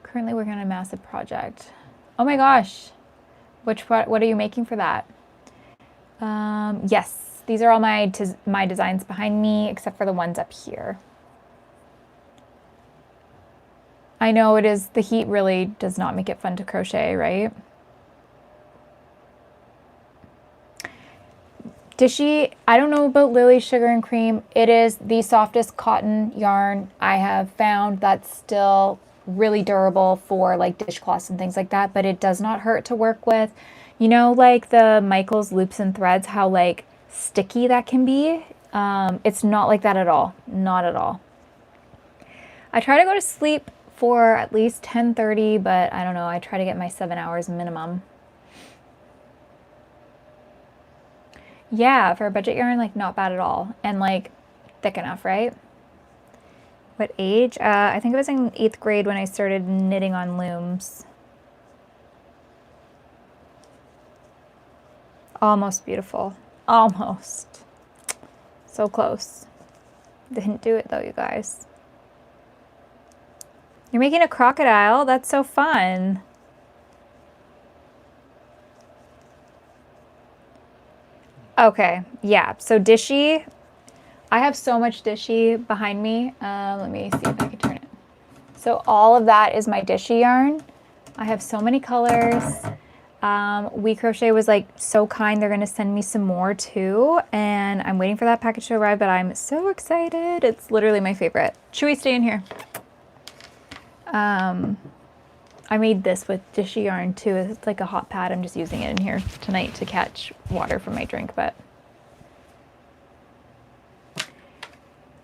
Currently working on a massive project. Oh my gosh. What are you making for that? Yes, these are all my designs behind me, except for the ones up here. I know it is, the heat really does not make it fun to crochet, right? Dishy, I don't know about Lily Sugar and Cream. It is the softest cotton yarn I have found that's still really durable for like dishcloths and things like that, but it does not hurt to work with. You know, like the Michaels loops and threads, how like sticky that can be. It's not like that at all. Not at all. I try to go to sleep for at least 10:30, but I don't know. I try to get my 7 hours minimum. Yeah, for a budget yarn, like not bad at all. And like thick enough, right? What age? I think I was in 8th grade when I started knitting on looms. Almost beautiful. Almost. So close. Didn't do it though, you guys. You're making a crocodile? That's so fun. Okay, yeah. So Dishy, I have so much Dishy behind me. Let me see if I can turn it. So all of that is my Dishy yarn. I have so many colors. We Crochet was like so kind. They're going to send me some more too. And I'm waiting for that package to arrive, but I'm so excited. It's literally my favorite. Chewy, stay in here. I made this with Dishy yarn too. It's like a hot pad. I'm just using it in here tonight to catch water from my drink, but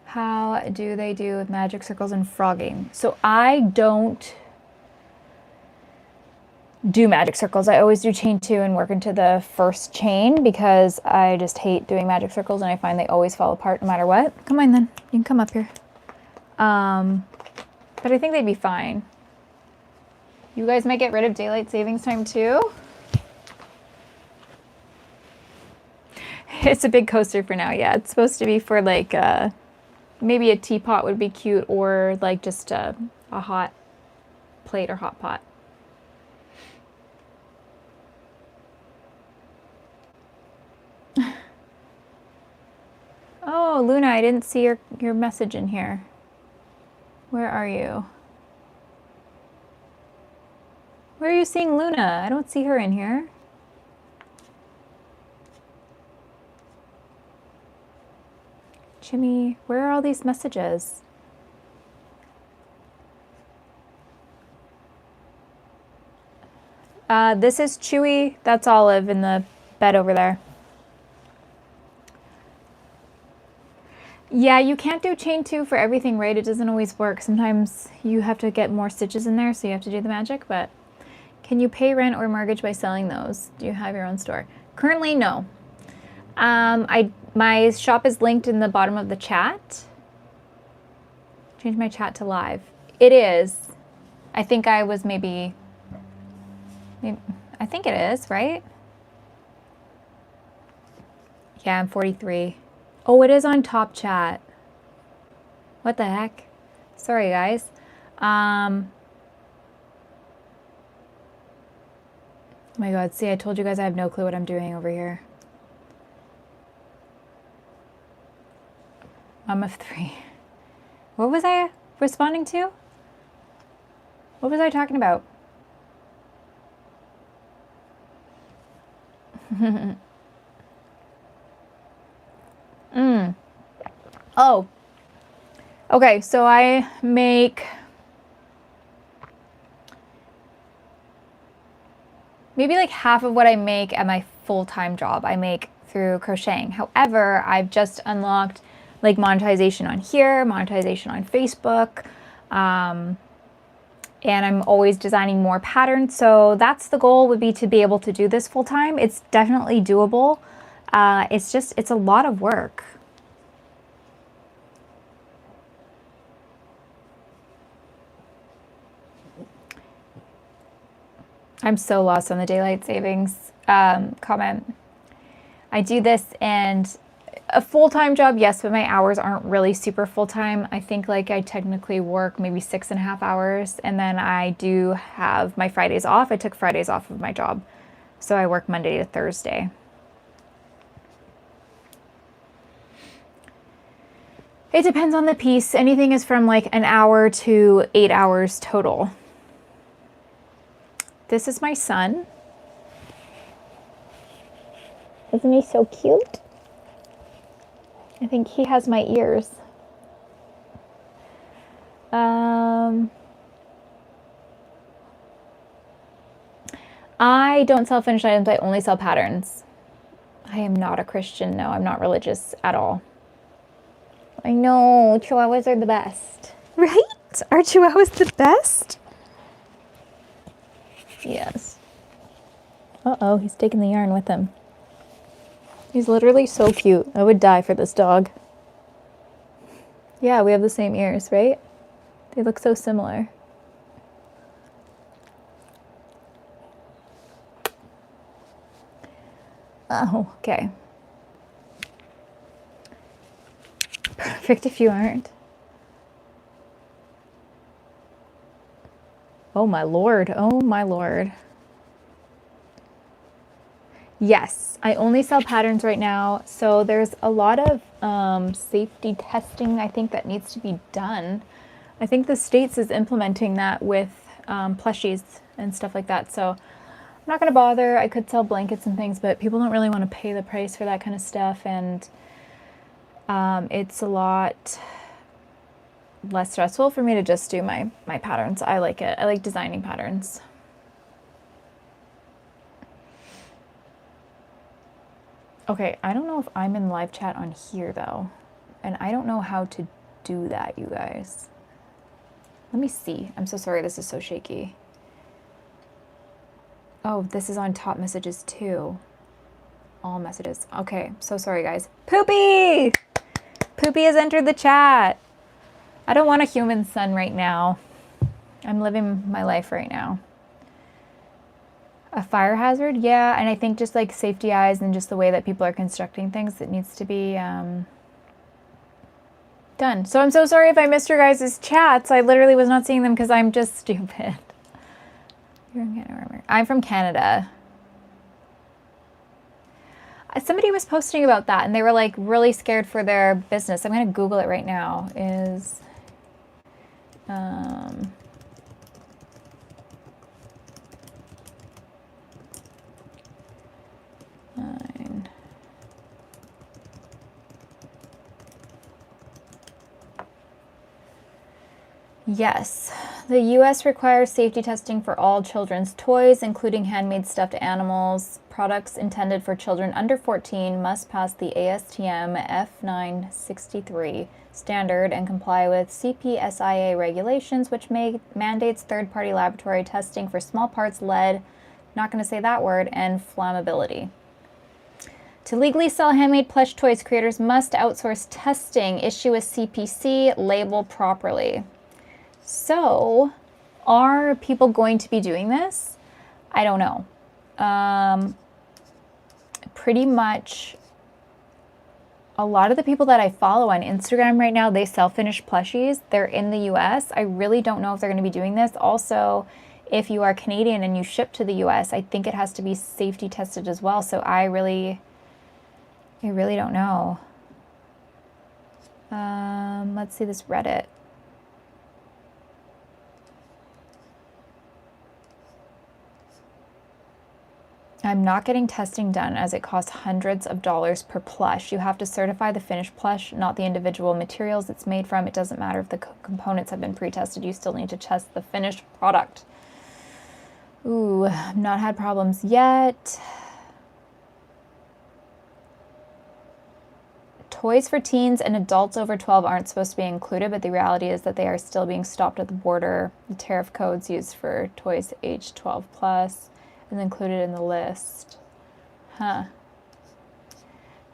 how do they do with magic circles and frogging? So I don't do magic circles. I always do chain 2 and work into the first chain because I just hate doing magic circles and I find they always fall apart no matter what. Come on then, you can come up here. But I think they'd be fine. You guys might get rid of daylight savings time too. It's a big coaster for now. Yeah, it's supposed to be for like maybe a teapot would be cute, or like just a hot plate or hot pot. Oh, Luna, I didn't see your message in here. Where are you? Where are you seeing Luna? I don't see her in here. Jimmy, where are all these messages? This is Chewy. That's Olive in the bed over there. Yeah, you can't do chain 2 for everything, right? It doesn't always work. Sometimes you have to get more stitches in there, so you have to do the magic, but can you pay rent or mortgage by selling those? Do you have your own store? Currently, no. My shop is linked in the bottom of the chat. Change my chat to live. It is. I think I was maybe I think it is, right? Yeah, I'm 43. Oh, it is on top chat. What the heck? Sorry, guys. Oh my God, see, I told you guys I have no clue what I'm doing over here. Mom of 3. What was I responding to? What was I talking about? Oh. Okay, so I make maybe like half of what I make at my full-time job I make through crocheting. However, I've just unlocked like monetization on here, monetization on Facebook, and I'm always designing more patterns. So that's the goal, would be to be able to do this full-time. It's definitely doable. It's a lot of work. I'm so lost on the daylight savings comment. I do this and a full-time job, yes, but my hours aren't really super full-time. I think like I technically work maybe 6.5 hours, and then I do have my Fridays off. I took Fridays off of my job. So I work Monday to Thursday. It depends on the piece. Anything is from like an hour to 8 hours total. This is my son. Isn't he so cute? I think he has my ears. I don't sell finished items. I only sell patterns. I am not a Christian. No, I'm not religious at all. I know, Chihuahuas are the best. Right? Are Chihuahuas the best? Yes. Uh-oh, he's taking the yarn with him. He's literally so cute. I would die for this dog. Yeah, we have the same ears, right? They look so similar. Oh, okay. Perfect if you aren't. Oh my Lord, oh my Lord. Yes, I only sell patterns right now, so there's a lot of safety testing I think that needs to be done. I think the States is implementing that with plushies and stuff like that, so I'm not going to bother. I could sell blankets and things, but people don't really want to pay the price for that kind of stuff, and it's a lot less stressful for me to just do my patterns. I like it. I like designing patterns. Okay, I don't know if I'm in live chat on here though, and I don't know how to do that, you guys. Let me see. I'm so sorry, this is so shaky. Oh, this is on top messages too. All messages. Okay, so sorry guys. Poopy! Poopy has entered the chat. I don't want a human son right now. I'm living my life right now. A fire hazard? Yeah, and I think just like safety eyes and just the way that people are constructing things, it needs to be done. So I'm so sorry if I missed your guys' chats. I literally was not seeing them because I'm just stupid. You're in Canada. I'm from Canada. Somebody was posting about that and they were like really scared for their business. I'm going to Google it right now. Is fine. Yes, the U.S. requires safety testing for all children's toys, including handmade stuffed animals. Products intended for children under 14 must pass the ASTM F963 standard and comply with CPSIA regulations, which mandates third-party laboratory testing for small parts, lead, not going to say that word, and flammability. To legally sell handmade plush toys, creators must outsource testing, issue a CPC, label properly. So, are people going to be doing this? I don't know. Pretty much a lot of the people that I follow on Instagram right now, they sell finished plushies. They're in the US. I really don't know if they're going to be doing this. Also, if you are Canadian and you ship to the US, I think it has to be safety tested as well. So I really don't know. Let's see this Reddit. I'm not getting testing done as it costs hundreds of dollars per plush. You have to certify the finished plush, not the individual materials it's made from. It doesn't matter if the components have been pre-tested. You still need to test the finished product. Ooh, I've not had problems yet. Toys for teens and adults over 12 aren't supposed to be included, but the reality is that they are still being stopped at the border. The tariff codes used for toys age 12 plus is included in the list. Huh.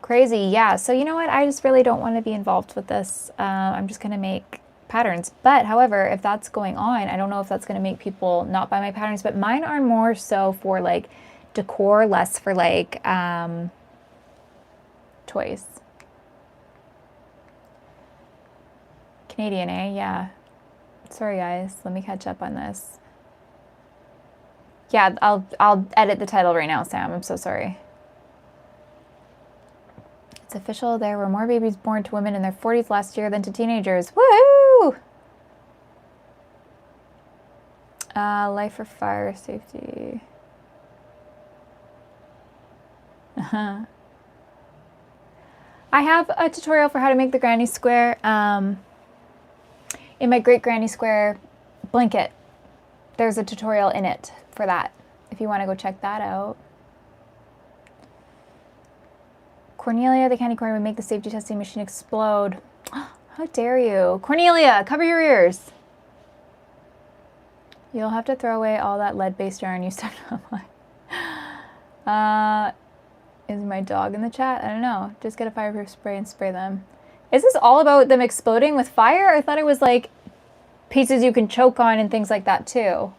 Crazy, yeah. So you know what? I just really don't want to be involved with this. I'm just going to make patterns. But however, if that's going on, I don't know if that's going to make people not buy my patterns, but mine are more so for like decor, less for like toys. Canadian, eh? Yeah. Sorry guys, let me catch up on this. Yeah, I'll edit the title right now, Sam. I'm so sorry. It's official. There were more babies born to women in their 40s last year than to teenagers. Woohoo! Life for fire safety. I have a tutorial for how to make the granny square in my Great Granny Square blanket. There's a tutorial in it for that, if you want to go check that out. Cornelia, the candy corn would make the safety testing machine explode. How dare you? Cornelia, cover your ears. You'll have to throw away all that lead-based yarn you started online. Is my dog in the chat? I don't know. Just get a fireproof spray and spray them. Is this all about them exploding with fire? I thought it was like pieces you can choke on and things like that too.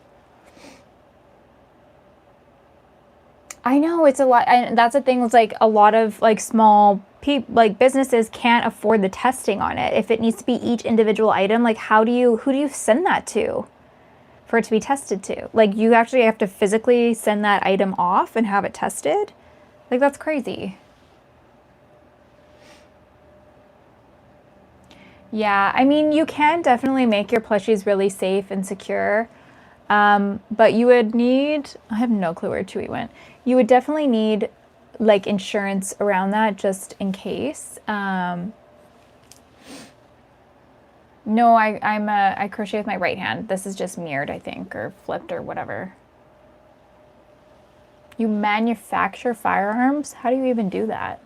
I know it's a lot, and that's the thing. It's like a lot of like small like businesses can't afford the testing on it. If it needs to be each individual item, like who do you send that to for it to be tested to? Like you actually have to physically send that item off and have it tested. Like that's crazy. Yeah, I mean, you can definitely make your plushies really safe and secure, but you would need, I have no clue where Chewy went. You would definitely need like insurance around that just in case. No, I crochet with my right hand. This is just mirrored, I think, or flipped or whatever. You manufacture firearms? How do you even do that?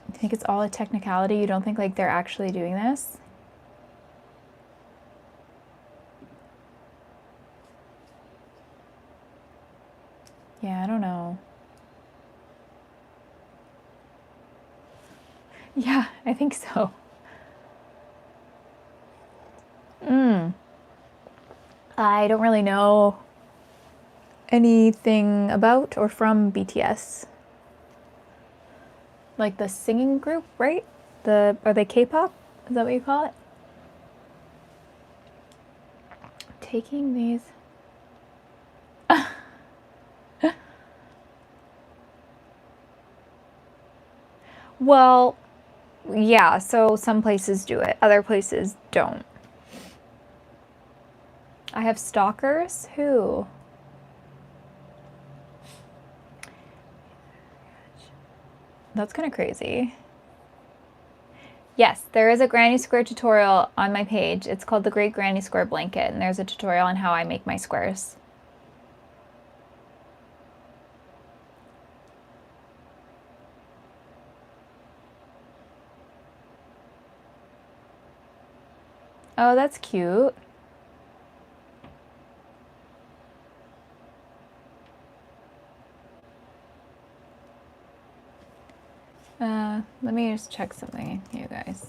I think it's all a technicality. You don't think like they're actually doing this? Yeah, I don't know. Yeah, I think so. I don't really know anything about or from BTS. Like the singing group, right? Are they K-pop? Is that what you call it? Taking these. Well, yeah, so some places do it, other places don't. I have stalkers? Who? That's kind of crazy. Yes, there is a Granny Square tutorial on my page. It's called the Great Granny Square Blanket, and there's a tutorial on how I make my squares. Oh, that's cute. Let me just check something, you guys.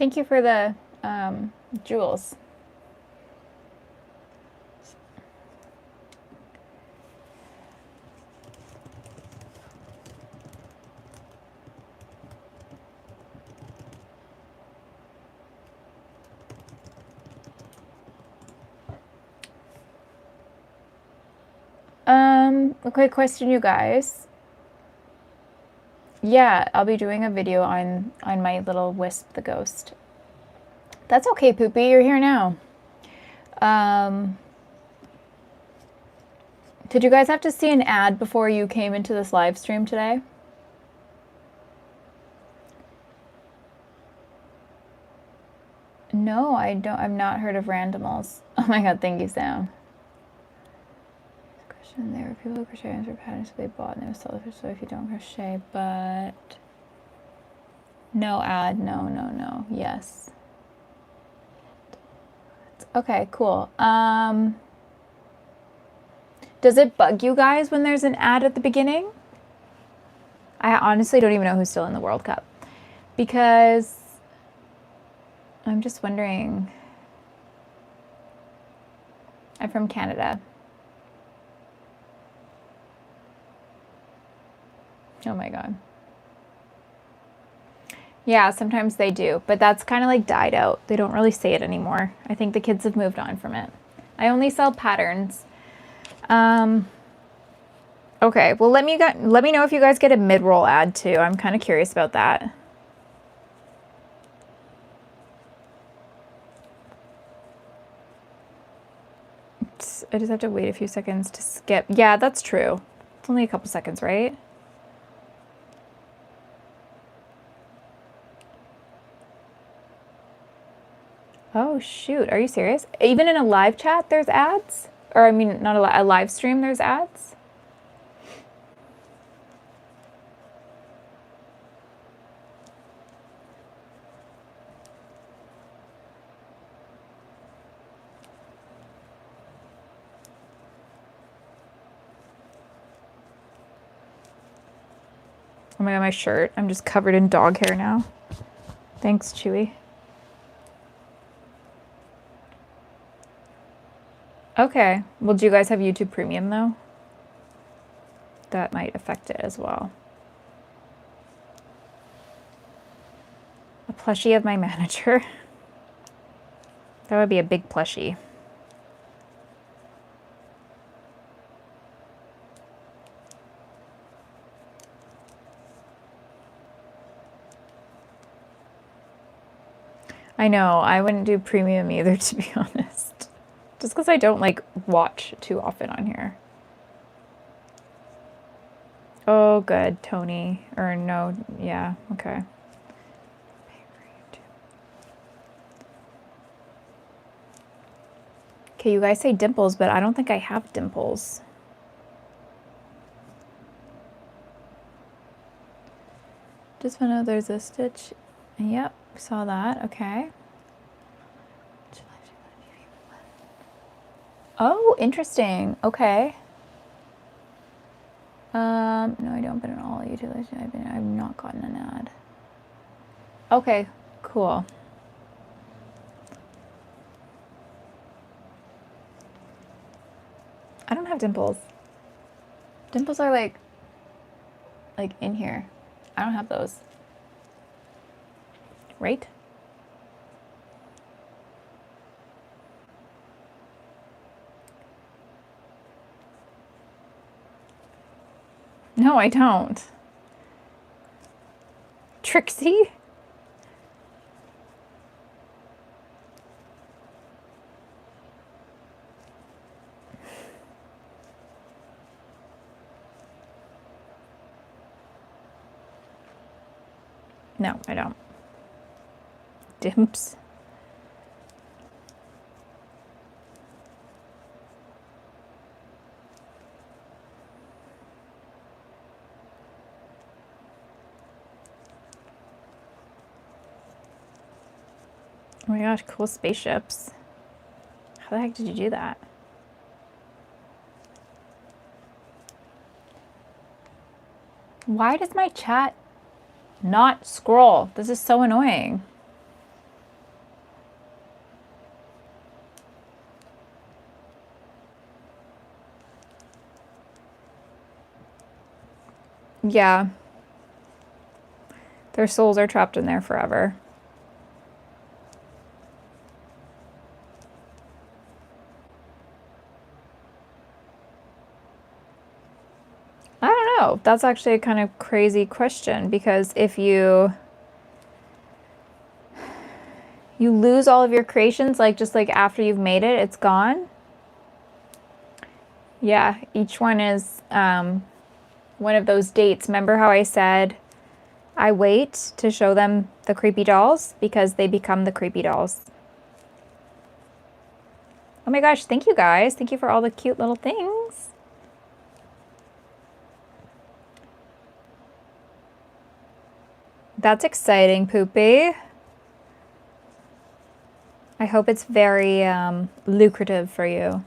Thank you for the jewels. Okay, question, you guys. Yeah, I'll be doing a video on my little Wisp the ghost. That's okay, Poopy, you're here now. Did you guys have to see an ad before you came into this live stream today? No, I don't. I've not heard of Randomals. Oh my god, thank you, Sam. Question: there are people who crochet and for patterns they bought and they were sold so if you don't crochet, but no ad, no. Yes. Okay, cool. Does it bug you guys when there's an ad at the beginning? I honestly don't even know who's still in the World Cup because I'm just wondering. I'm from Canada. Oh my god. Yeah, sometimes they do, but that's kind of like died out. They don't really say it anymore. I think the kids have moved on from it. I only sell patterns. Okay, well let me know if you guys get a mid-roll ad too. I'm kind of curious about that. I just have to wait a few seconds to skip. Yeah, that's true. It's only a couple seconds, right? Oh shoot, are you serious? Even in a live chat there's ads? Or I mean, not a live stream, there's ads? Oh my god, my shirt. I'm just covered in dog hair now. Thanks, Chewy. Okay. Well, do you guys have YouTube Premium though? That might affect it as well. A plushie of my manager. That would be a big plushie. I know, I wouldn't do premium either, to be honest. Just because I don't like watch too often on here. Oh, good, Tony. Or no, yeah, okay. Okay, you guys say dimples, but I don't think I have dimples. Just found out there's a stitch. Yep, saw that, okay. Oh, interesting, okay. No, I don't, but in all utilities, I've not gotten an ad. Okay, cool. I don't have dimples. Dimples are like in here. I don't have those. Right? No, I don't. Trixie? No, I don't. Dimps. Oh my gosh, cool spaceships. How the heck did you do that? Why does my chat not scroll? This is so annoying. Yeah. Their souls are trapped in there forever. I don't know. That's actually a kind of crazy question, because if you lose all of your creations, like just like after you've made it, it's gone. Yeah, each one is one of those dates. Remember how I said I wait to show them the creepy dolls because they become the creepy dolls. Oh my gosh, thank you guys. Thank you for all the cute little things. That's exciting, Poopy. I hope it's very lucrative for you.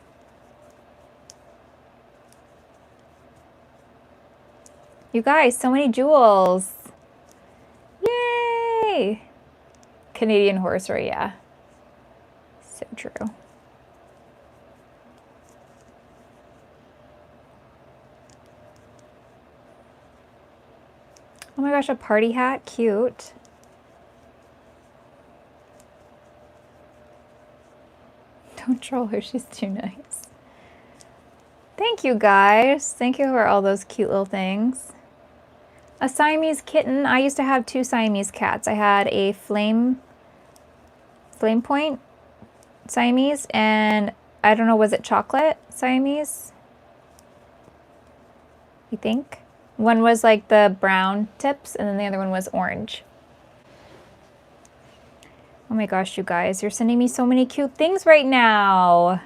You guys, so many jewels. Yay! Canadian horror story, yeah. So true. Oh my gosh, a party hat, cute. Don't troll her, she's too nice. Thank you guys. Thank you for all those cute little things. A Siamese kitten. I used to have 2 Siamese cats. I had a flame point Siamese, and I don't know, was it chocolate Siamese? I think. One was like the brown tips, and then the other one was orange. Oh my gosh, you guys, you're sending me so many cute things right now.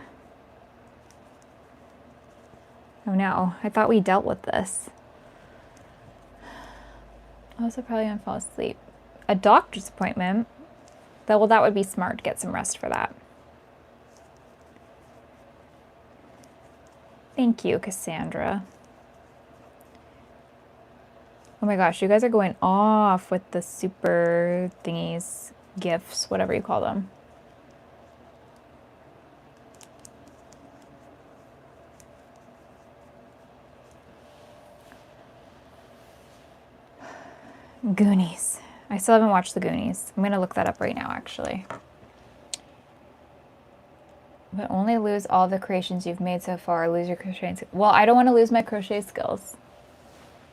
Oh no, I thought we dealt with this. I also probably gonna fall asleep. A doctor's appointment? Well, that would be smart to get some rest for that. Thank you, Cassandra. Oh my gosh, you guys are going off with the super thingies, gifts, whatever you call them. Goonies. I still haven't watched the Goonies. I'm going to look that up right now, actually. But only lose all the creations you've made so far. Lose your crochet skills. Well, I don't want to lose my crochet skills.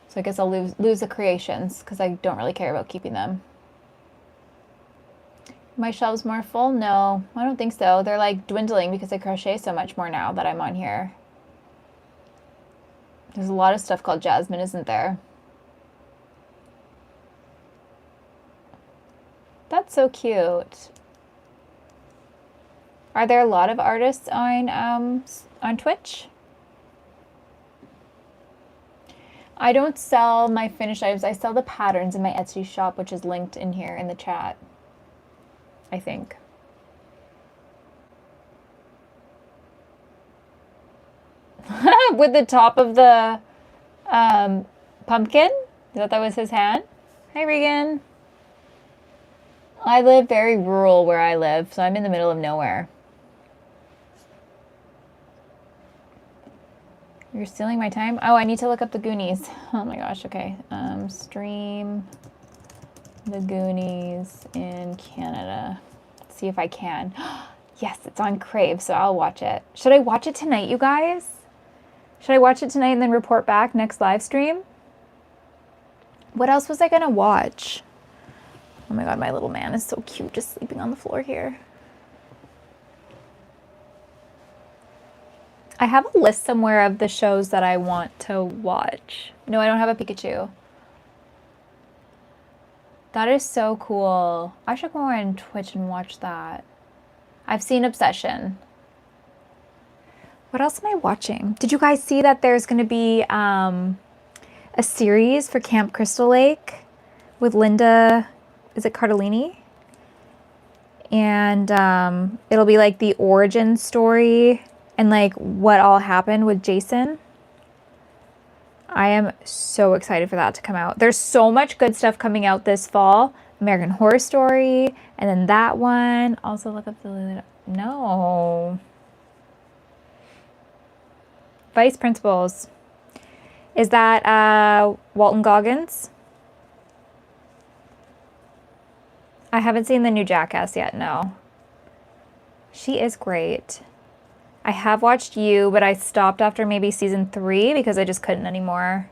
So I guess I'll lose the creations because I don't really care about keeping them. My shelves more full? No, I don't think so. They're like dwindling because I crochet so much more now that I'm on here. There's a lot of stuff called Jasmine, isn't there? That's so cute. Are there a lot of artists on Twitch? I don't sell my finished items. I sell the patterns in my Etsy shop, which is linked in here in the chat, I think. With the top of the pumpkin? I thought that was his hand. Hi, Regan. I live very rural where I live, so I'm in the middle of nowhere. You're stealing my time? Oh, I need to look up the Goonies. Oh my gosh, okay. Stream the Goonies in Canada. Let's see if I can. Yes, it's on Crave, so I'll watch it. Should I watch it tonight, you guys? Should I watch it tonight and then report back next live stream? What else was I gonna watch? Oh my god, my little man is so cute just sleeping on the floor here. I have a list somewhere of the shows that I want to watch. No, I don't have a Pikachu. That is so cool. I should go on Twitch and watch that. I've seen Obsession. What else am I watching? Did you guys see that there's going to be a series for Camp Crystal Lake with Linda, is it Cardellini? And it'll be like the origin story and like what all happened with Jason. I am so excited for that to come out. There's so much good stuff coming out this fall. American Horror Story, and then that one. Also look up the... No. Vice Principals. Is that Walton Goggins? I haven't seen the new Jackass yet, no. She is great. I have watched You, but I stopped after maybe season 3 because I just couldn't anymore.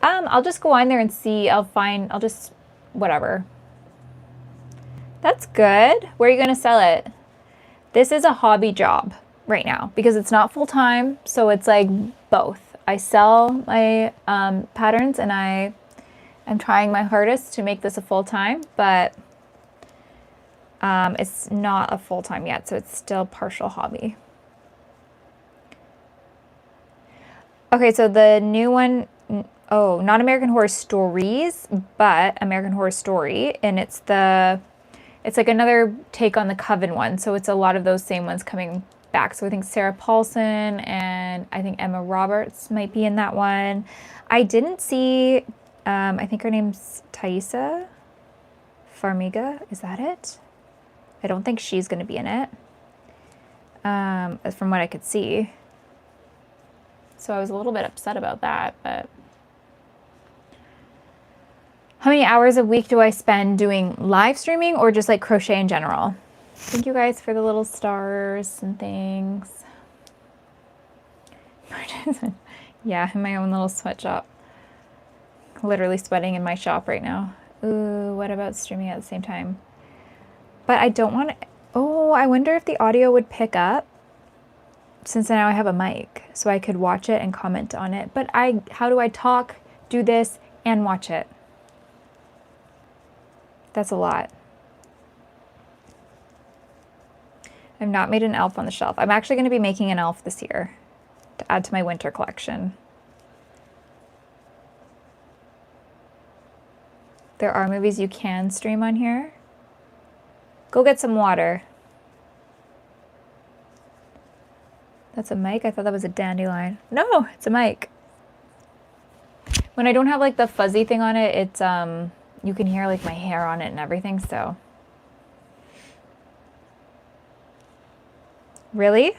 I'll just go on there and see. I'll just, whatever. That's good. Where are you going to sell it? This is a hobby job right now because it's not full time. So it's like both. I sell my patterns and I am trying my hardest to make this a full time, but it's not a full time yet. So it's still partial hobby. Okay, so the new one, oh, not American Horror Stories, but American Horror Story. And it's like another take on the Coven one. So it's a lot of those same ones coming back. So I think Sarah Paulson and I think Emma Roberts might be in that one. I didn't see, I think her name's Thaisa Farmiga. Is that it? I don't think she's going to be in it, from what I could see. So I was a little bit upset about that, but how many hours a week do I spend doing live streaming or just like crochet in general? Thank you guys for the little stars and things. Yeah, in my own little sweatshop. Literally sweating in my shop right now. Ooh, what about streaming at the same time? But I don't want to, oh, I wonder if the audio would pick up since now I have a mic, so I could watch it and comment on it. But how do I talk, do this, and watch it? That's a lot. I've not made an elf on the shelf. I'm actually going to be making an elf this year to add to my winter collection. There are movies you can stream on here. Go get some water. That's a mic? I thought that was a dandelion. No, it's a mic. When I don't have like the fuzzy thing on it, it's you can hear like my hair on it and everything, so. Really?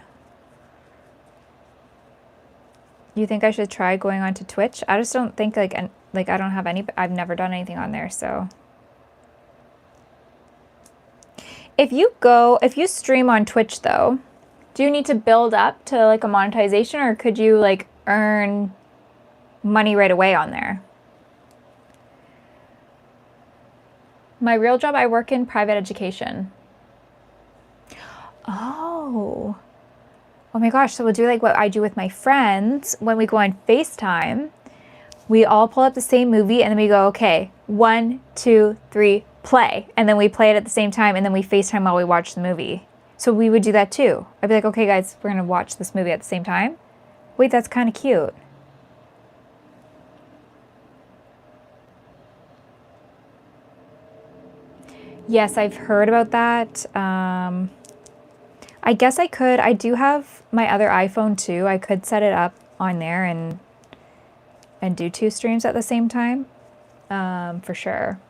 You think I should try going on to Twitch? I just don't think like I don't have any, I've never done anything on there, so. If you stream on Twitch though, do you need to build up to like a monetization or could you like earn money right away on there? My real job, I work in private education. Oh. Oh my gosh, so we'll do like what I do with my friends when we go on FaceTime. We all pull up the same movie and then we go, okay, 1, 2, 3, play. And then we play it at the same time and then we FaceTime while we watch the movie. So we would do that too. I'd be like, okay guys, we're gonna watch this movie at the same time. Wait, that's kind of cute. Yes, I've heard about that. I guess I could. I do have my other iPhone too. I could set it up on there and do 2 streams at the same time, for sure.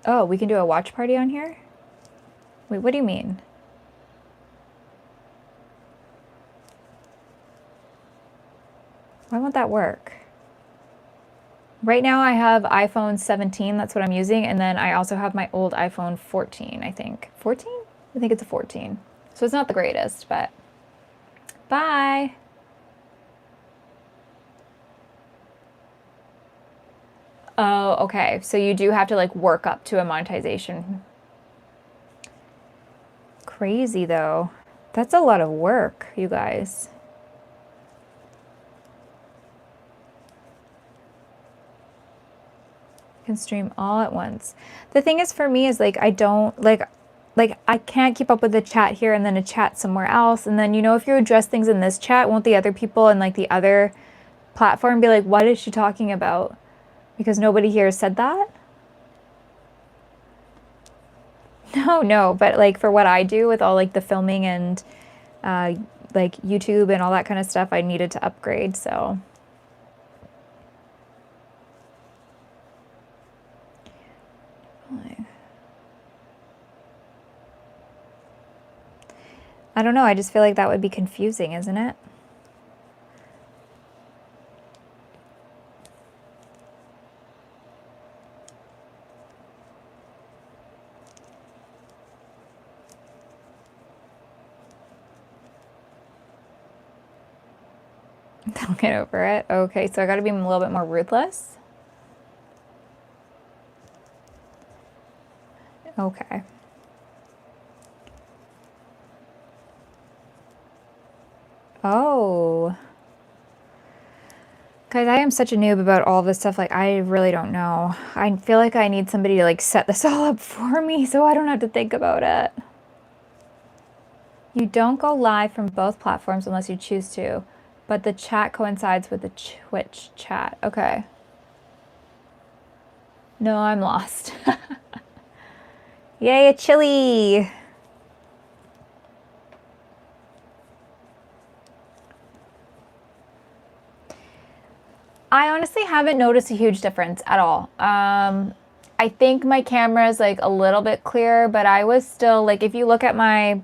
Oh, we can do a watch party on here? Wait, what do you mean? Why won't that work? Right now I have iPhone 17, that's what I'm using, and then I also have my old iPhone 14, I think. 14? I think it's a 14. So it's not the greatest, but bye. Oh, okay. So you do have to like work up to a monetization. Crazy though. That's a lot of work, you guys. Can stream all at once. The thing is for me is like I don't like I can't keep up with the chat here and then a chat somewhere else, and then you know if you address things in this chat, won't the other people in like the other platform be like, what is she talking about? Because nobody here said that? No, but like for what I do with all like the filming and like YouTube and all that kind of stuff, I needed to upgrade, so. I don't know. I just feel like that would be confusing, isn't it? Don't get over it. Okay, so I got to be a little bit more ruthless. Okay. Oh. Guys, I am such a noob about all this stuff. Like, I really don't know. I feel like I need somebody to, like, set this all up for me so I don't have to think about it. You don't go live from both platforms unless you choose to, but the chat coincides with the Twitch chat. Okay. No, I'm lost. Yay, a chili! I honestly haven't noticed a huge difference at all. I think my camera is like a little bit clearer, but I was still like, if you look at my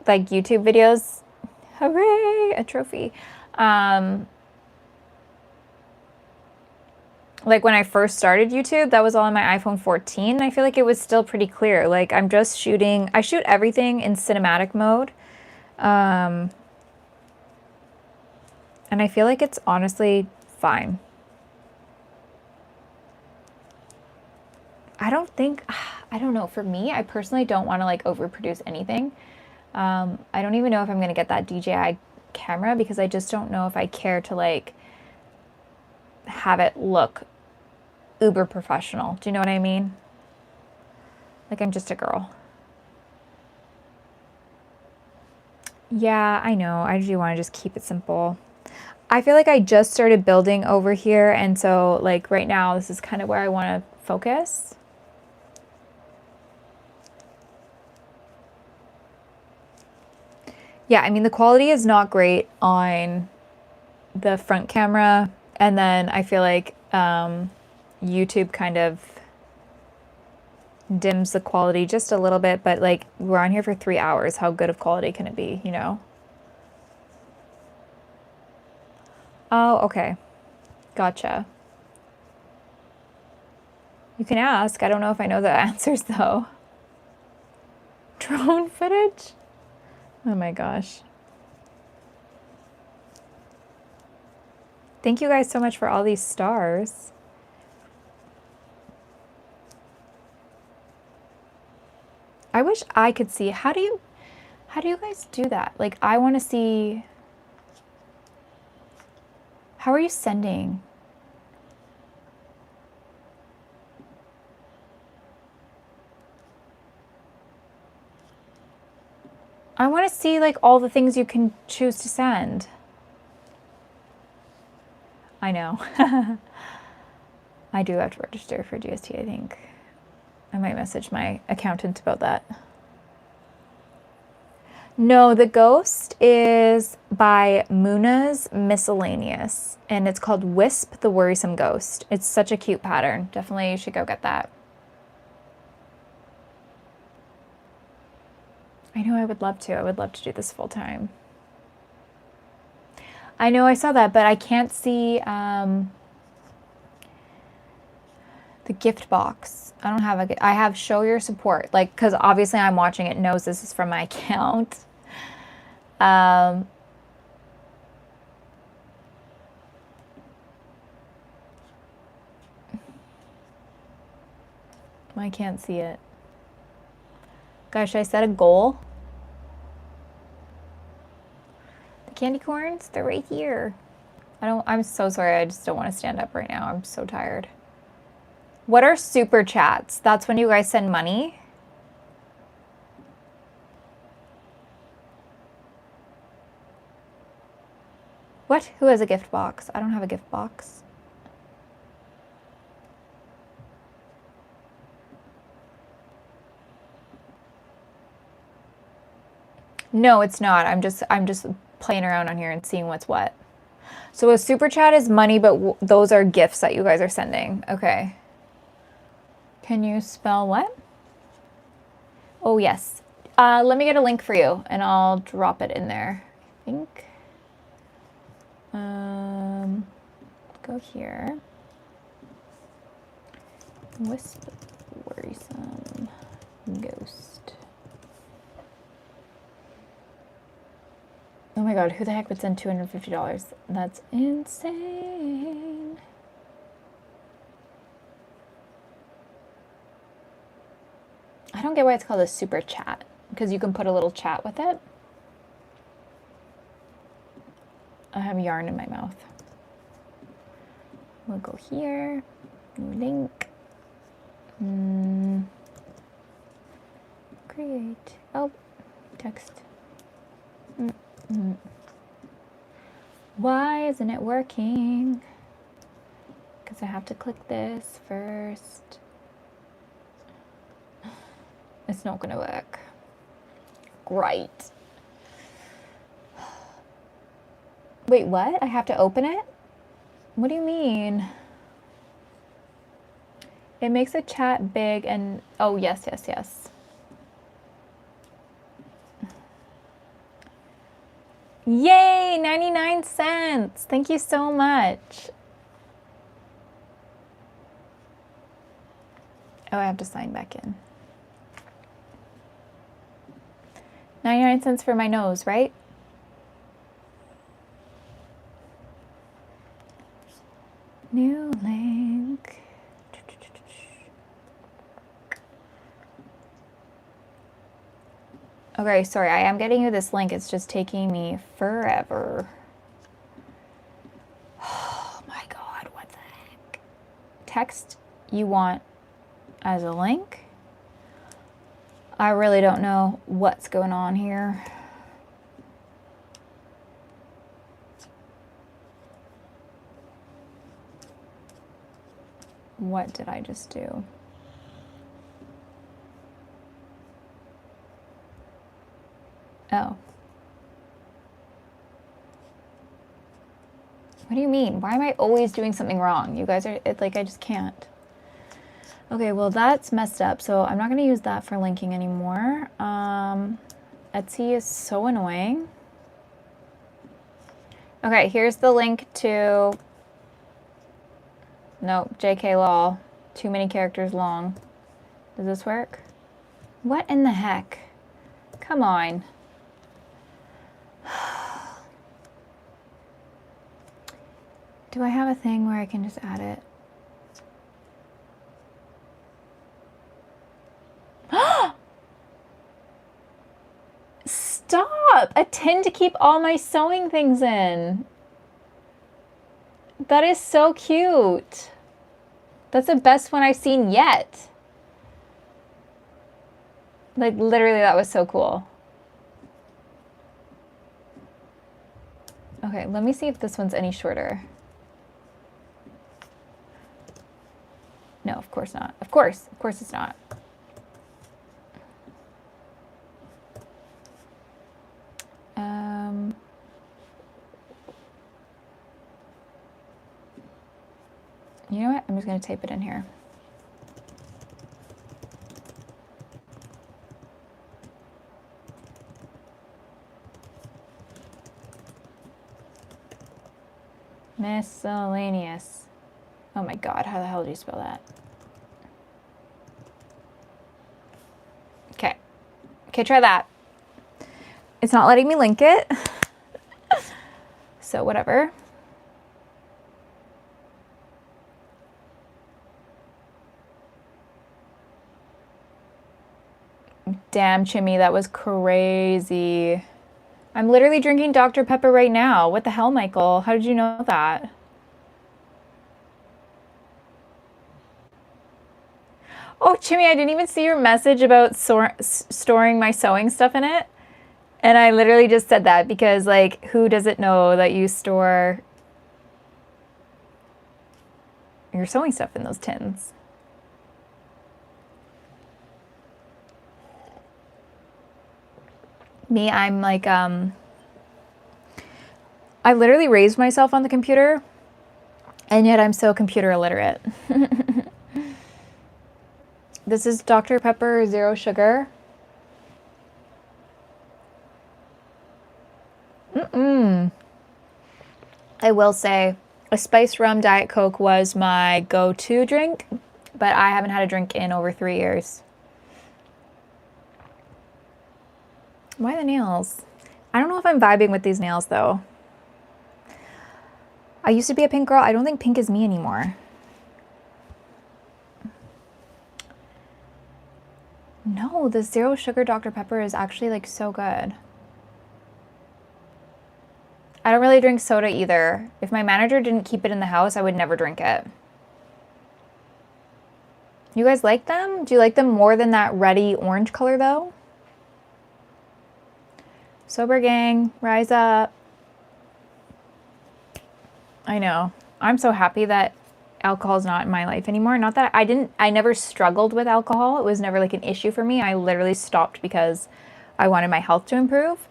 like YouTube videos, hooray, a trophy. Like when I first started YouTube, that was all on my iPhone 14. I feel like it was still pretty clear. Like I'm just shooting, I shoot everything in cinematic mode. And I feel like it's honestly fine. I don't know. For me, I personally don't want to like overproduce anything. I don't even know if I'm going to get that DJI camera because I just don't know if I care to like have it look uber professional. Do you know what I mean? Like I'm just a girl. Yeah, I know. I do want to just keep it simple. I feel like I just started building over here, and so like right now this is kind of where I want to focus. Yeah, I mean the quality is not great on the front camera, and then I feel like YouTube kind of dims the quality just a little bit, but like we're on here for 3 hours. How good of quality can it be, you know? Oh, okay. Gotcha. You can ask. I don't know if I know the answers though. Drone footage? Oh my gosh. Thank you guys so much for all these stars. I wish I could see. How do you guys do that? Like I want to see. How are you sending? I want to see like all the things you can choose to send. I know. I do have to register for GST, I think. I might message my accountant about that. No, The Ghost is by Muna's Miscellaneous, and it's called Wisp the Worrisome Ghost. It's such a cute pattern. Definitely you should go get that. I know I would love to. I would love to do this full time. I know I saw that, but I can't see the gift box. I don't have I have show your support, like, because obviously I'm watching it, knows this is from my account. I can't see it. Gosh, I set a goal. The candy corns, they're right here. I'm so sorry. I just don't want to stand up right now. I'm so tired. What are super chats? That's when you guys send money? What? Who has a gift box? I don't have a gift box. No, it's not. I'm just playing around on here and seeing what's what. So a super chat is money, but those are gifts that you guys are sending. Okay. Can you spell what? Oh, yes. Let me get a link for you and I'll drop it in there, I think. Go here. Wisp Worrisome Ghost. Oh my god, who the heck would send $250? That's insane. I don't get why it's called a super chat, because you can put a little chat with it. I have yarn in my mouth. We'll go here, new link. Create, oh, text. Why isn't it working? Because I have to click this first. It's not gonna work. Great. Wait, what? I have to open it? What do you mean? It makes a chat big and, oh, yes, yes, yes. Yay, 99 cents. Thank you so much. Oh, I have to sign back in. 99 cents for my nose, right? New link. Okay, sorry, I am getting you this link. It's just taking me forever. Oh my god, what the heck? Text you want as a link? I really don't know what's going on here. What did I just do? Oh. What do you mean? Why am I always doing something wrong? You guys are, it's like I just can't. Okay, well that's messed up, so I'm not going to use that for linking anymore. Etsy is so annoying. Okay, here's the link to... Nope, JK Law. Too many characters long. Does this work? What in the heck? Come on. Do I have a thing where I can just add it? Stop! A tin to keep all my sewing things in. That is so cute. That's the best one I've seen yet. Like, literally, that was so cool. Okay, let me see if this one's any shorter. No, of course not. Of course it's not. You know what? I'm just going to tape it in here. Miscellaneous. Oh my god, how the hell do you spell that? Okay. Okay, try that. It's not letting me link it. So whatever. Damn, Chimmy, that was crazy. I'm literally drinking Dr. Pepper right now. What the hell, Michael? How did you know that? Oh, Chimmy, I didn't even see your message about storing my sewing stuff in it. And I literally just said that because, like, who doesn't know that you store your sewing stuff in those tins? Me, I'm like, I literally raised myself on the computer, and yet I'm so computer illiterate. This is Dr. Pepper Zero Sugar. I will say a spiced rum Diet Coke was my go-to drink, but I haven't had a drink in over 3 years. Why the nails? I don't know if I'm vibing with these nails though. I used to be a pink girl. I don't think pink is me anymore. No, the zero sugar Dr. Pepper is actually like so good. I don't really drink soda either. If my manager didn't keep it in the house, I would never drink it. You guys like them? Do you like them more than that reddy orange color though? Sober gang, rise up. I know. I'm so happy that alcohol is not in my life anymore. Not that I never struggled with alcohol. It was never like an issue for me. I literally stopped because I wanted my health to improve.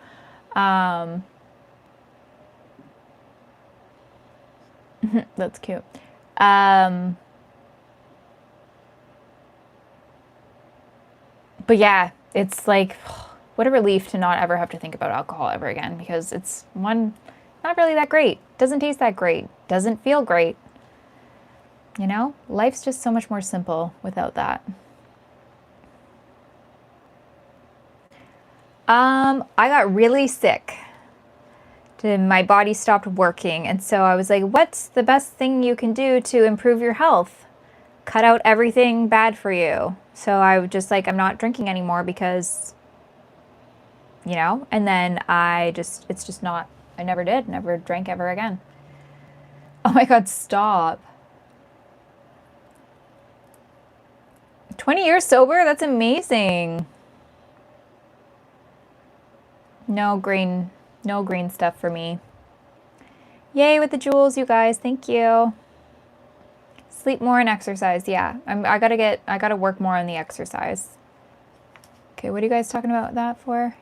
That's cute. But yeah, it's like, what a relief to not ever have to think about alcohol ever again, because it's not really that great. Doesn't taste that great. Doesn't feel great. You know, life's just so much more simple without that. I got really sick. My body stopped working. And so I was like, what's the best thing you can do to improve your health? Cut out everything bad for you. So I was just like, I'm not drinking anymore because, you know, and then it's just not, I never drank ever again. Oh my God, stop. 20 years sober? That's amazing. No green stuff for me. Yay with the jewels, you guys. Thank you. Sleep more and exercise. Yeah, I gotta work more on the exercise. Okay, what are you guys talking about that for?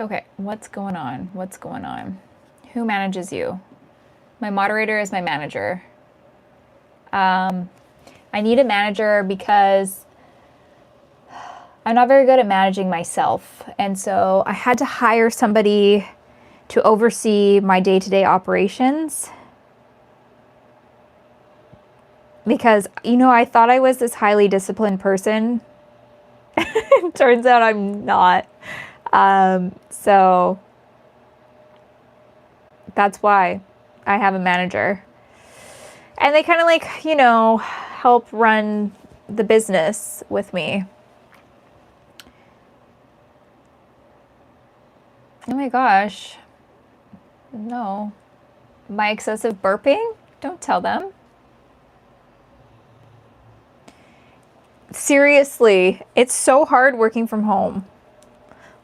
Okay, what's going on? What's going on? Who manages you? My moderator is my manager. I need a manager because I'm not very good at managing myself. And so I had to hire somebody to oversee my day-to-day operations. Because, you know, I thought I was this highly disciplined person. It turns out I'm not. So that's why I have a manager. And they kind of like, you know, help run the business with me. Oh my gosh. No. My excessive burping? Don't tell them. Seriously, it's so hard working from home.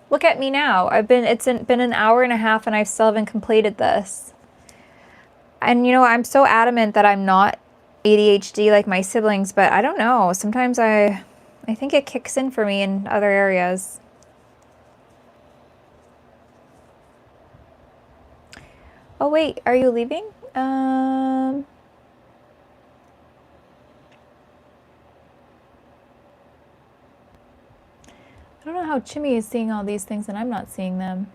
Look at me now. It's been an hour and a half and I still haven't completed this. And you know, I'm so adamant that I'm not ADHD like my siblings, but I don't know. Sometimes I think it kicks in for me in other areas. Oh wait, are you leaving? I don't know how Chimmy is seeing all these things and I'm not seeing them.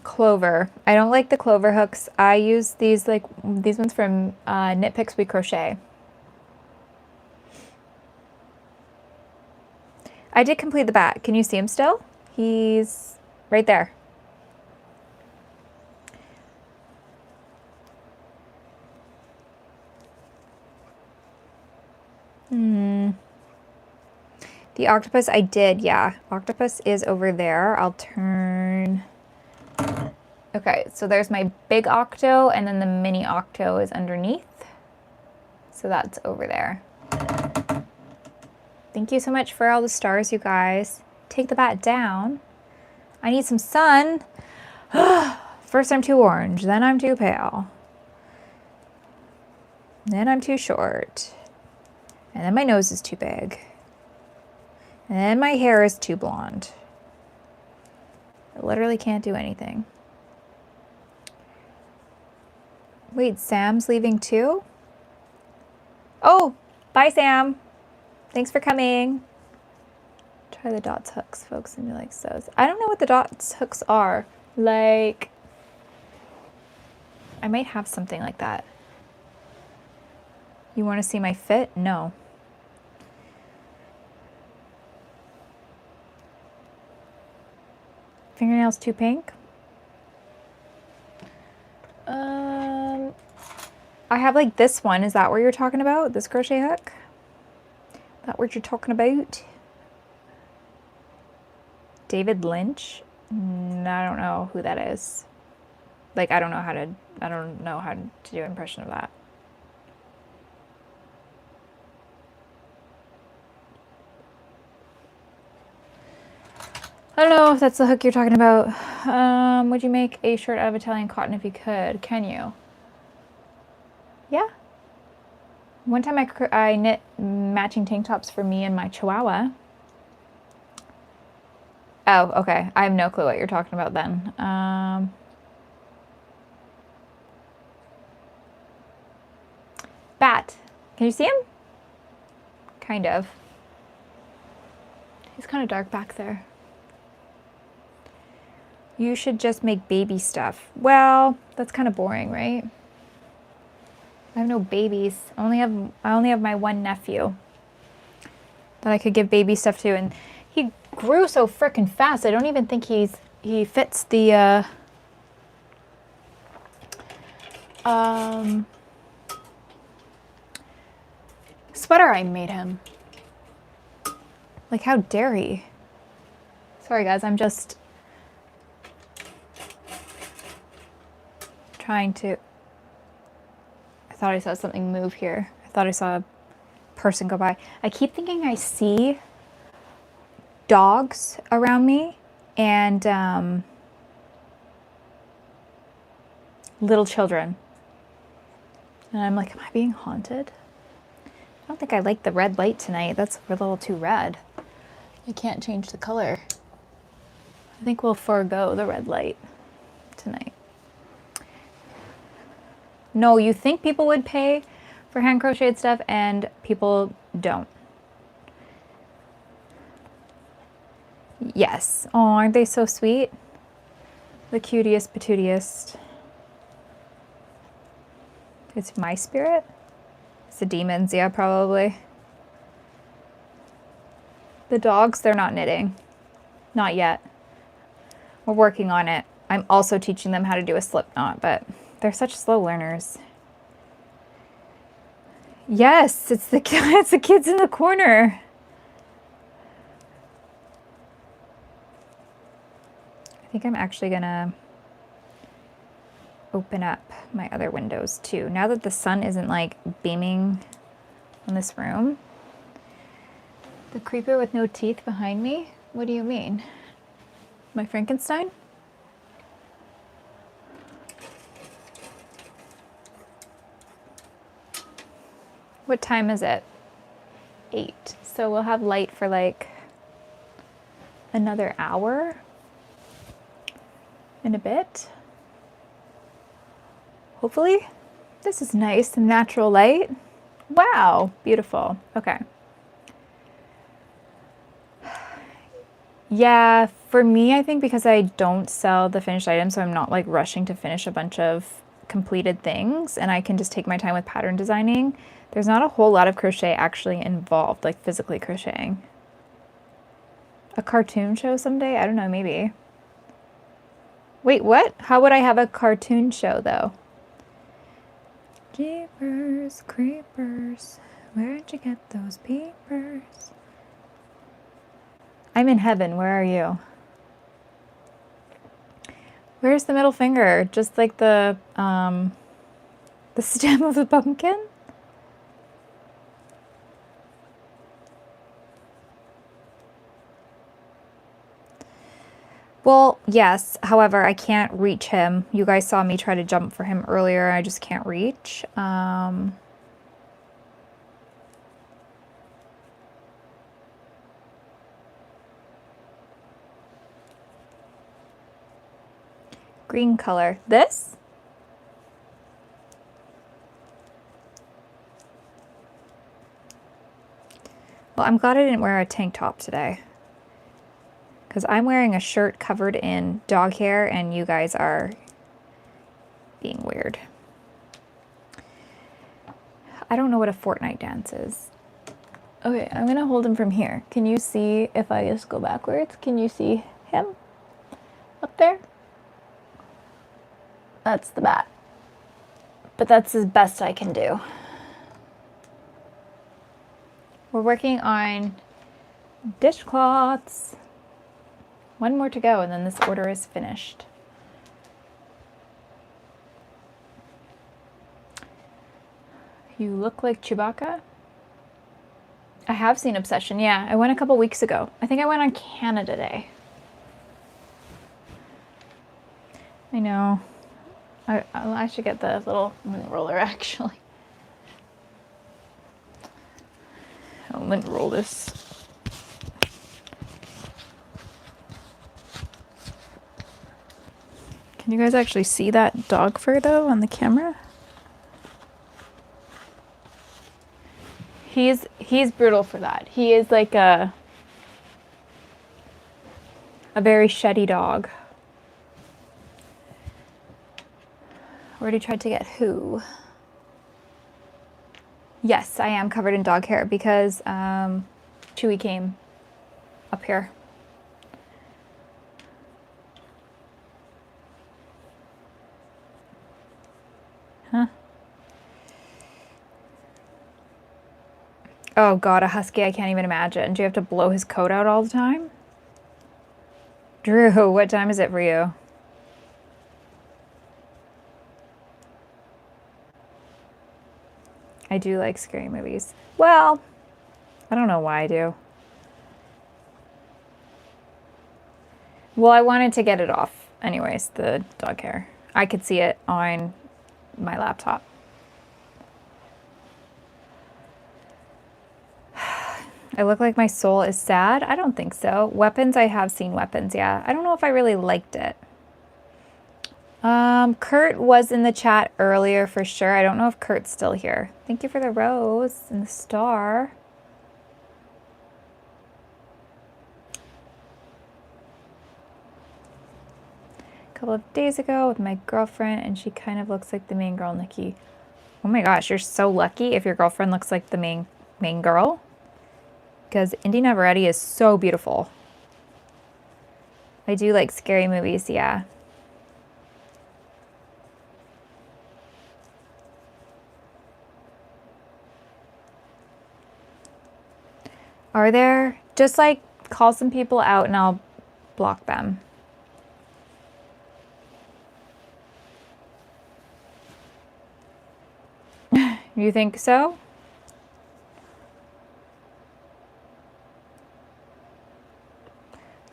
Clover. I don't like the clover hooks. I use these ones from Knit Picks We Crochet. I did complete the bat. Can you see him still? He's right there. The octopus I did, yeah. Octopus is over there. I'll turn. Okay, so there's my big octo and then the mini octo is underneath. So that's over there. Thank you so much for all the stars, you guys. Take the bat down. I need some sun. First I'm too orange, then I'm too pale. Then I'm too short. And then my nose is too big. And then my hair is too blonde. I literally can't do anything. Wait, Sam's leaving too? Oh, bye Sam. Thanks for coming. Try the dots hooks, folks, and you like sews. I don't know what the dots hooks are. Like, I might have something like that. You want to see my fit? No. Fingernails too pink? I have like this one. Is that what you're talking about? This crochet hook? That what you're talking about? David Lynch? I don't know who that is. Like, I don't know how to do an impression of that. I don't know if that's the hook you're talking about. Would you make a shirt out of Italian cotton if you could? Can you? Yeah. One time I knit matching tank tops for me and my Chihuahua. Oh, okay. I have no clue what you're talking about then. Bat. Can you see him? Kind of. He's kind of dark back there. You should just make baby stuff. Well, that's kind of boring, right? I have no babies. I only have my one nephew that I could give baby stuff to, and he grew so frickin' fast. I don't even think he fits the sweater I made him. Like, how dare he? Sorry guys, I'm just trying to... I thought I saw something move here. I thought I saw a person go by. I keep thinking I see dogs around me and little children. And I'm like, am I being haunted? I don't think I like the red light tonight. That's a little too red. I can't change the color. I think we'll forego the red light tonight. No, you think people would pay for hand crocheted stuff and people don't. Yes. Oh, aren't they so sweet? The cutest, patootiest. It's my spirit? It's the demons, yeah, probably. The dogs, they're not knitting. Not yet. We're working on it. I'm also teaching them how to do a slip knot, but they're such slow learners. Yes, it's the kids in the corner. I think I'm actually gonna open up my other windows too. Now that the sun isn't like beaming on this room. The creeper with no teeth behind me? What do you mean? My Frankenstein? What time is it? 8. So we'll have light for like another hour and a bit. Hopefully. This is nice, natural light. Wow, beautiful. Okay. Yeah, for me, I think because I don't sell the finished items, so I'm not like rushing to finish a bunch of completed things, and I can just take my time with pattern designing. There's not a whole lot of crochet actually involved, like physically crocheting. A cartoon show someday? I don't know, maybe. Wait, what? How would I have a cartoon show though? Jeepers, creepers, where'd you get those peepers? I'm in heaven, where are you? Where's the middle finger? Just like the stem of the pumpkin? Well, yes. However, I can't reach him. You guys saw me try to jump for him earlier. I just can't reach. green color. This? Well, I'm glad I didn't wear a tank top today, because I'm wearing a shirt covered in dog hair and you guys are being weird. I don't know what a Fortnite dance is. Okay, I'm gonna hold him from here. Can you see if I just go backwards? Can you see him up there? That's the bat. But that's as best I can do. We're working on dishcloths. One more to go and then this order is finished. You look like Chewbacca? I have seen Obsession, yeah. I went a couple weeks ago. I think I went on Canada Day. I know. I should get the little lint roller actually. I'll lint roll this. Can you guys actually see that dog fur though on the camera? He's brutal for that. He is like a very sheddy dog. Already tried to get who? Yes, I am covered in dog hair because Chewy came up here. Huh? Oh God, a husky, I can't even imagine. Do you have to blow his coat out all the time? Drew, what time is it for you? I do like scary movies. Well, I don't know why I do. Well, I wanted to get it off anyways, the dog hair. I could see it on my laptop. I look like my soul is sad? I don't think so. Weapons, I have seen Weapons, yeah. I don't know if I really liked it. Kurt was in the chat earlier for sure. I don't know if Kurt's still here. Thank you for the rose and the star. A couple of days ago with my girlfriend and she kind of looks like the main girl, Nikki. Oh my gosh, you're so lucky if your girlfriend looks like the main girl. Because Indy Navarrete is so beautiful. I do like scary movies, yeah. Are there? Just like call some people out and I'll block them. You think so?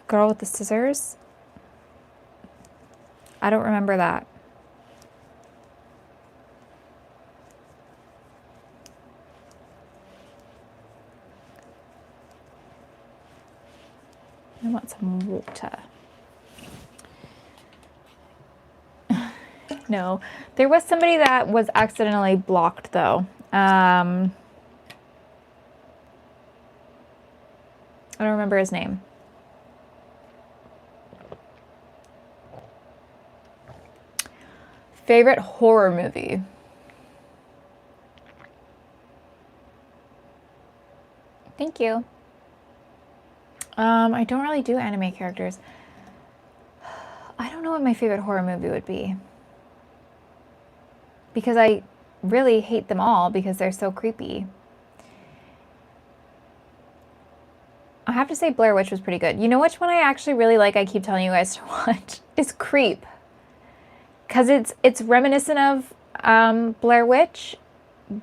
Girl with the scissors? I don't remember that. I want some water. No, there was somebody that was accidentally blocked though. I don't remember his name. Favorite horror movie? Thank you. I don't really do anime characters. I don't know what my favorite horror movie would be. Because I really hate them all because they're so creepy. I have to say Blair Witch was pretty good. You know which one I actually really like, I keep telling you guys to watch? Is Creep. Because it's reminiscent of Blair Witch,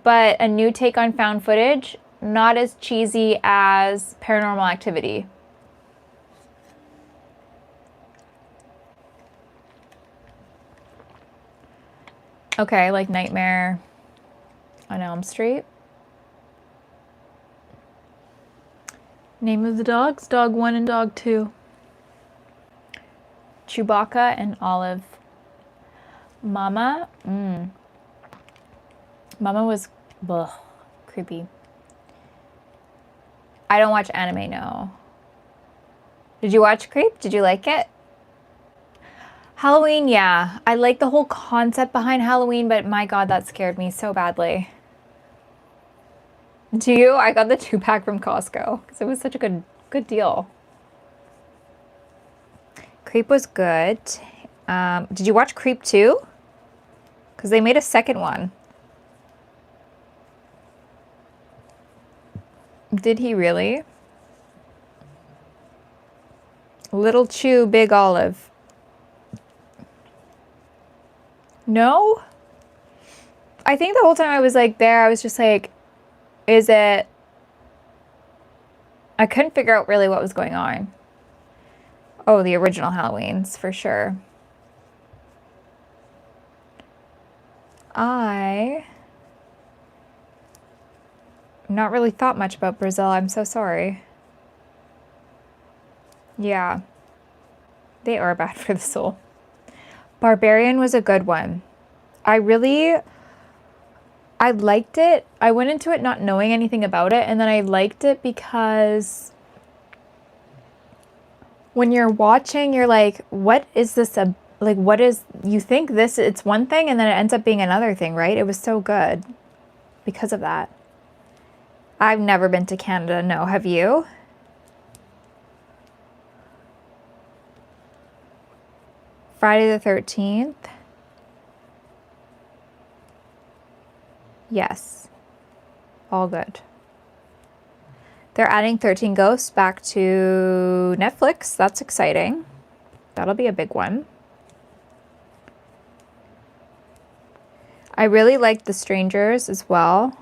but a new take on found footage. Not as cheesy as Paranormal Activity. Okay, like Nightmare on Elm Street. Name of the dogs? Dog 1 and Dog 2. Chewbacca and Olive Mama? Mama was ugh, creepy. I don't watch anime, no. Did you watch Creep? Did you like it? Halloween, yeah. I like the whole concept behind Halloween, but my God, that scared me so badly. Do you? I got the 2-pack from Costco because it was such a good deal. Creep was good. Did you watch Creep 2? Because they made a second one. Did he really? Little Chew, Big Olive. No? I think the whole time I was like there, I was just like, is it? I couldn't figure out really what was going on. Oh, the original Halloweens, for sure. I not really thought much about Brazil. I'm so sorry. Yeah. They are bad for the soul. Barbarian was a good one. I liked it. I went into it not knowing anything about it, and then I liked it because when you're watching, you're like, what is this? You think this, it's one thing, and then it ends up being another thing, right? It was so good because of that. I've never been to Canada, no. Have you? Friday the 13th? Yes. All good. They're adding 13 Ghosts back to Netflix. That's exciting. That'll be a big one. I really liked The Strangers as well.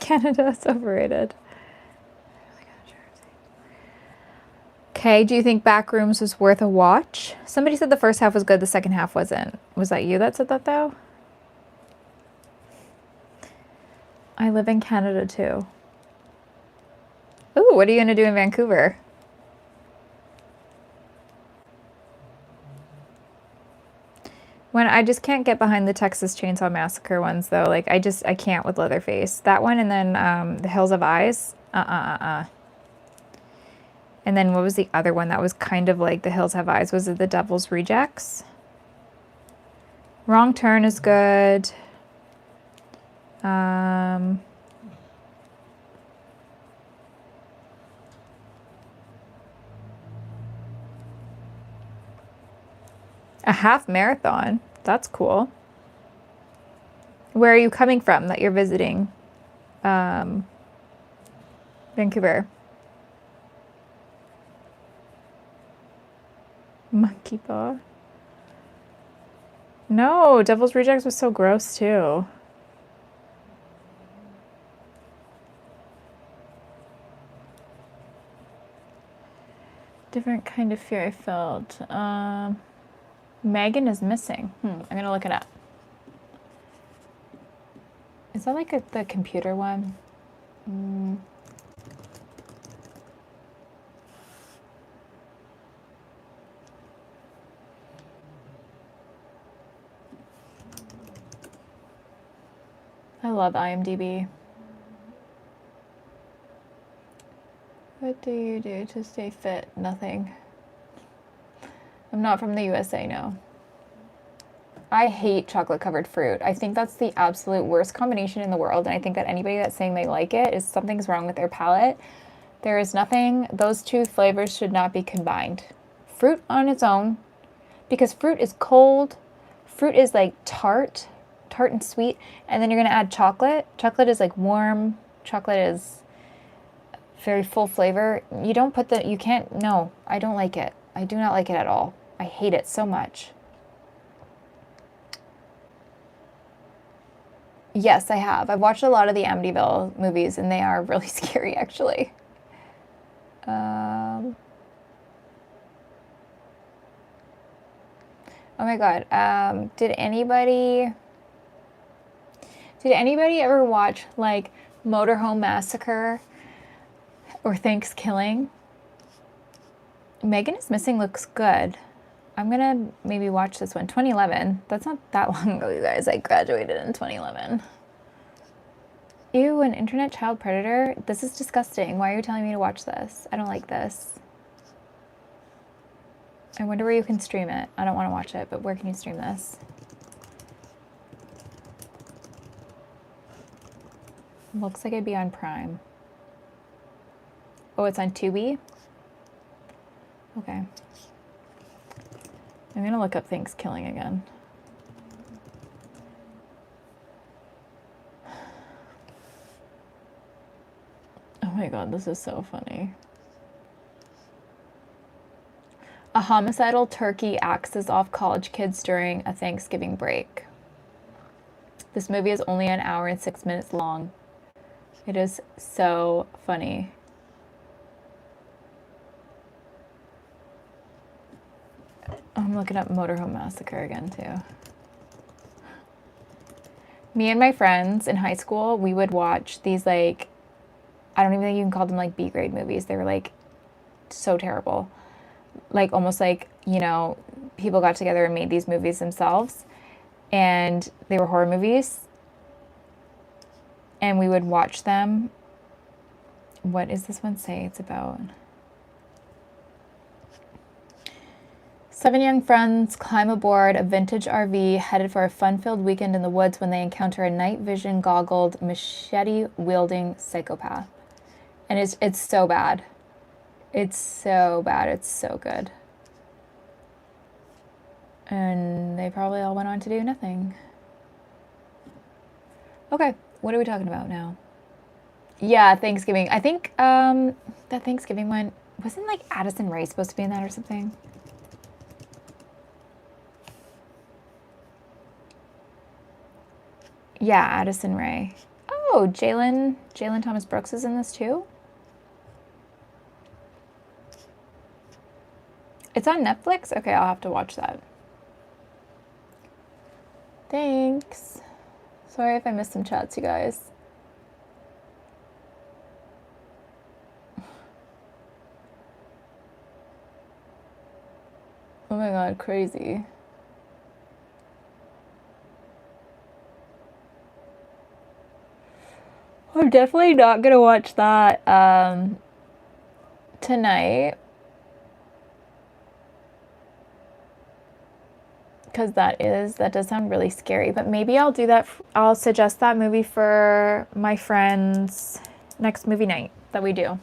Canada's overrated. Okay, do you think Backrooms was worth a watch? Somebody said the first half was good, the second half wasn't. Was that you that said that though? I live in Canada too. Ooh, what are you gonna do in Vancouver? When I just can't get behind the Texas Chainsaw Massacre ones though. Like I can't with Leatherface. That one and then The Hills of Eyes. And then what was the other one that was kind of like The Hills Have Eyes? Was it The Devil's Rejects? Wrong Turn is good. A half marathon. That's cool. Where are you coming from that you're visiting? Vancouver. Monkey paw. No, Devil's Rejects was so gross too. Different kind of fear I felt. Megan is missing. I'm gonna look it up. Is that like the computer one? I love IMDb. What do you do to stay fit? Nothing. I'm not from the USA, no. I hate chocolate-covered fruit. I think that's the absolute worst combination in the world, and I think that anybody that's saying they like it is something's wrong with their palate. There is nothing, those two flavors should not be combined. Fruit on its own, because fruit is cold, fruit is like tart and sweet, and then you're gonna add chocolate. Chocolate is like warm, chocolate is very full flavor. You don't put you can't, no, I don't like it. I do not like it at all. I hate it so much. Yes, I have. I've watched a lot of the Amityville movies, and they are really scary, actually. Oh my God. Did anybody ever watch like Motorhome Massacre or Thanksgiving? Megan is Missing looks good. I'm gonna maybe watch this one. 2011. That's not that long ago, you guys. I graduated in 2011. Ew, an internet child predator? This is disgusting. Why are you telling me to watch this? I don't like this. I wonder where you can stream it. I don't want to watch it, but where can you stream this? Looks like it'd be on Prime. Oh, it's on Tubi? Okay. I'm gonna look up Thanksgiving again. Oh my god, this is so funny. A homicidal turkey axes off college kids during a Thanksgiving break. This movie is only an hour and 6 minutes long. It is so funny. I'm looking up Motorhome Massacre again too. Me and my friends in high school, we would watch these like, I don't even think you can call them like B-grade movies. They were like so terrible. Like almost like, you know, people got together and made these movies themselves. And they were horror movies. And we would watch them. What does this one say it's about? 7 young friends climb aboard a vintage RV headed for a fun-filled weekend in the woods when they encounter a night vision goggled, machete-wielding psychopath. And it's so bad. It's so bad. It's so good. And they probably all went on to do nothing. Okay, what are we talking about now? Yeah, Thanksgiving. I think that Thanksgiving one, wasn't like Addison Rae supposed to be in that or something? Yeah, Addison Rae. Oh, Jalen Thomas Brooks is in this too? It's on Netflix? Okay, I'll have to watch that. Thanks. Sorry if I missed some chats, you guys. Oh my god, crazy. I'm definitely not gonna watch that tonight. Because that does sound really scary. But maybe I'll do that. I'll suggest that movie for my friends next movie night that we do.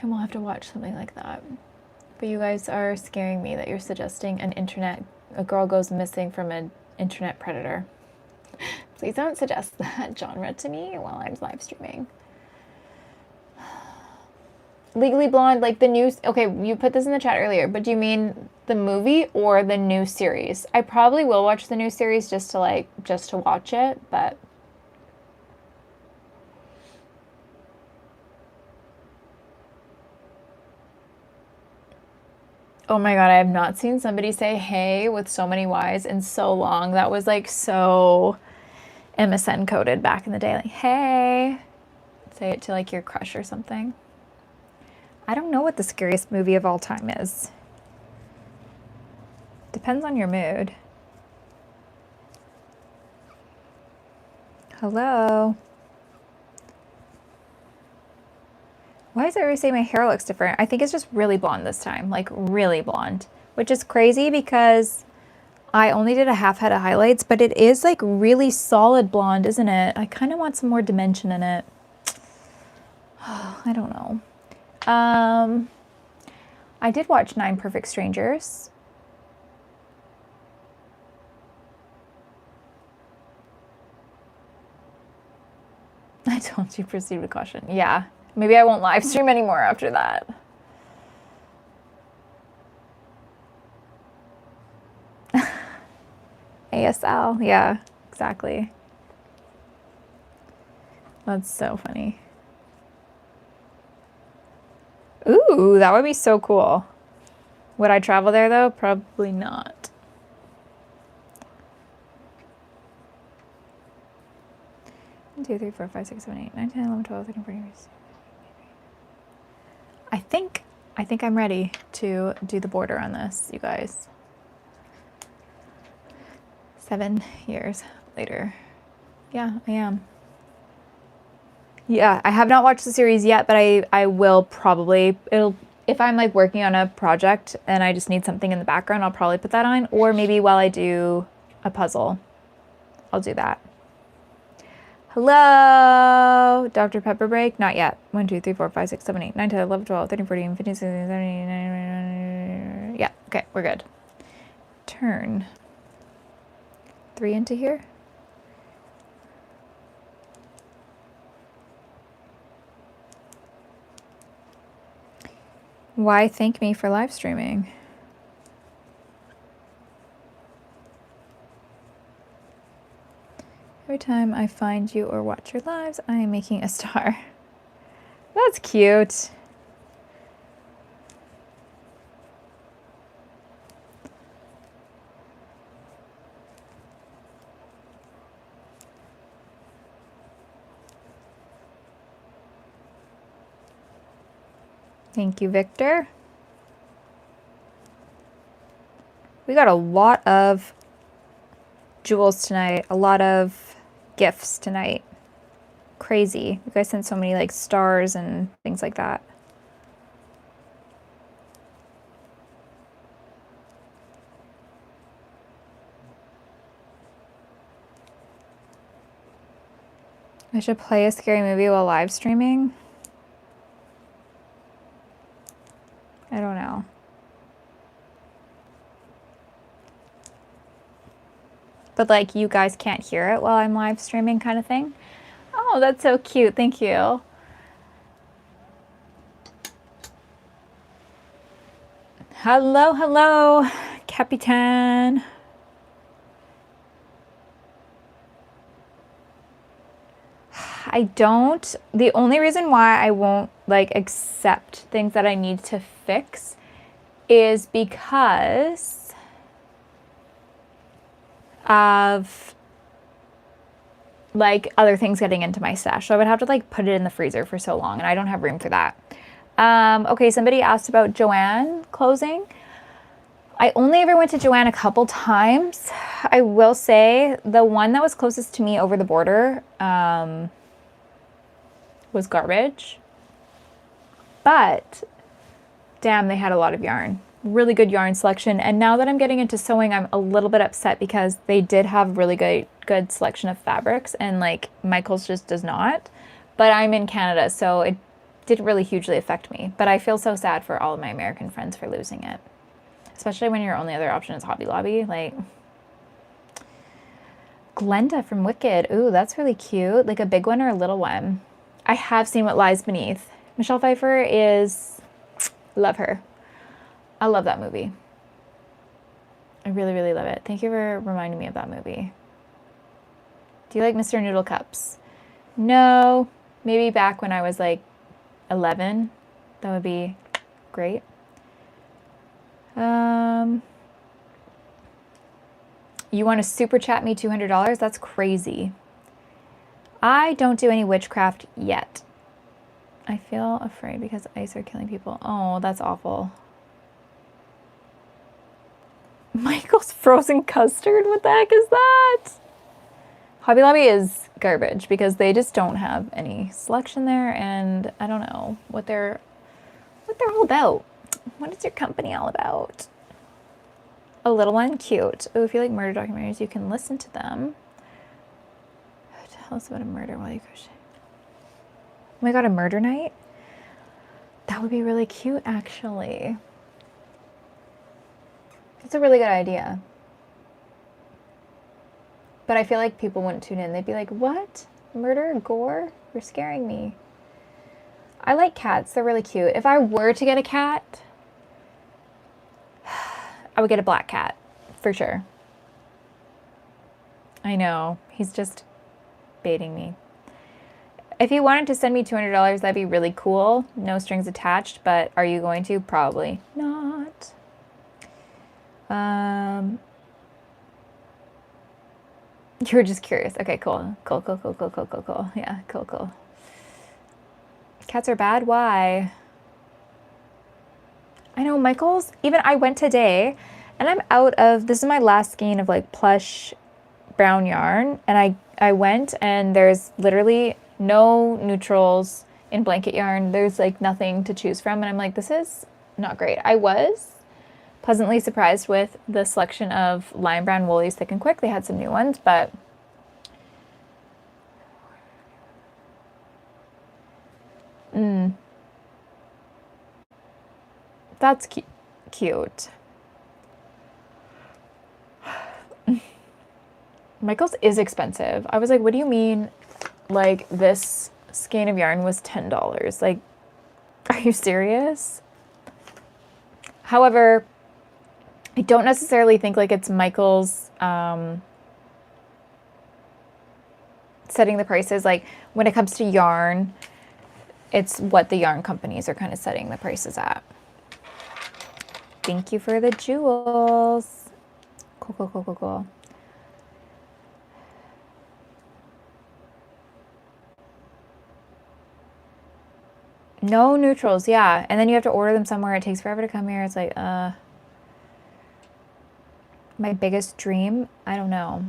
And we'll have to watch something like that. But you guys are scaring me that you're suggesting a girl goes missing from an internet predator. Please don't suggest that genre to me while I'm live streaming. Legally Blonde, like the new, okay, you put this in the chat earlier, but do you mean the movie or the new series? I probably will watch the new series just to watch it, but oh my god, I have not seen somebody say hey with so many Y's in so long. That was like so MSN coded back in the day, like hey. Say it to like your crush or something. I don't know what the scariest movie of all time is. Depends on your mood. Hello. Why does everybody say my hair looks different? I think it's just really blonde this time, like really blonde, which is crazy because I only did a half head of highlights, but it is like really solid blonde, isn't it? I kind of want some more dimension in it. I don't know. I did watch 9 Perfect Strangers. I told you proceed with caution. Yeah, maybe I won't live stream anymore after that. ASL, yeah, exactly. That's so funny. Ooh, that would be so cool. Would I travel there though? Probably not. One, 2, 3, 4, 5, 6, 7, 8, 9, 10, 11, 12, 13, 14, 15. I think I think I'm ready to do the border on this, you guys. 7 years later. Yeah, I am. Yeah, I have not watched the series yet, but I will probably. If I'm like working on a project and I just need something in the background, I'll probably put that on. Or maybe while I do a puzzle, I'll do that. Hello, Dr. Pepper break? Not yet. 1, 2, 3, 4, 5, 6, 7, 8, 9, 10, 11, 12, 13, 14, 15, 16, 17, 18, yeah, okay, we're good. Turn 3 into here. Why thank me for live streaming? Every time I find you or watch your lives, I am making a star. That's cute. Thank you, Victor. We got a lot of jewels tonight, a lot of gifts tonight. Crazy. You guys sent so many like stars and things like that. I should play a scary movie while live streaming. I don't know. But like you guys can't hear it while I'm live streaming kind of thing. Oh, that's so cute. Thank you. Hello, hello, Capitan. I don't. The only reason why I won't like accept things that I need to fix is because of like other things getting into my stash. So I would have to like put it in the freezer for so long and I don't have room for that. Okay, somebody asked about Joanne closing. I only ever went to Joanne a couple times. I will say the one that was closest to me over the border was garbage. But damn, they had a lot of yarn. Really good yarn selection. And now that I'm getting into sewing, I'm a little bit upset because they did have really good selection of fabrics and like Michael's just does not. But I'm in Canada, so it didn't really hugely affect me. But I feel so sad for all of my American friends for losing it. Especially when your only other option is Hobby Lobby. Like Glenda from Wicked. Ooh, that's really cute. Like a big one or a little one. I have seen What Lies Beneath. Michelle Pfeiffer is... Love her. I love that movie. I really, really love it. Thank you for reminding me of that movie. Do you like Mr. Noodle Cups? No. Maybe back when I was like 11. That would be great. You want to super chat me $200? That's crazy. I don't do any witchcraft yet. I feel afraid because ice are killing people. Oh, that's awful. Michael's frozen custard? What the heck is that? Hobby Lobby is garbage because they just don't have any selection there, and I don't know what they're all about. What is your company all about? A little one? Cute. Oh, if you like murder documentaries, you can listen to them. Tell us about a murder while you crochet. Oh my god, a murder night? That would be really cute, actually. It's a really good idea. But I feel like people wouldn't tune in. They'd be like, what? Murder? Gore? You're scaring me. I like cats. They're really cute. If I were to get a cat, I would get a black cat. For sure. I know. He's just baiting me. If you wanted to send me $200, that'd be really cool. No strings attached. But are you going to? Probably not. You were just curious. Okay, cool. Cool. Yeah, cool. Cats are bad? Why? I know Michael's, even I went today and I'm out of, this is my last skein of like plush brown yarn. And I went and there's literally no neutrals in blanket yarn. There's like nothing to choose from. And I'm like, this is not great. I was pleasantly surprised with the selection of lime brown woolies thick and quick. They had some new ones, but that's cute. Michael's is expensive. I was like, what do you mean? Like this skein of yarn was $10. Like, are you serious? However, I don't necessarily think like it's Michael's setting the prices. Like when it comes to yarn, it's what the yarn companies are kind of setting the prices at. Thank you for the jewels. Cool, cool, cool, cool, cool. No neutrals, yeah. And then you have to order them somewhere. It takes forever to come here. It's like, my biggest dream? I don't know.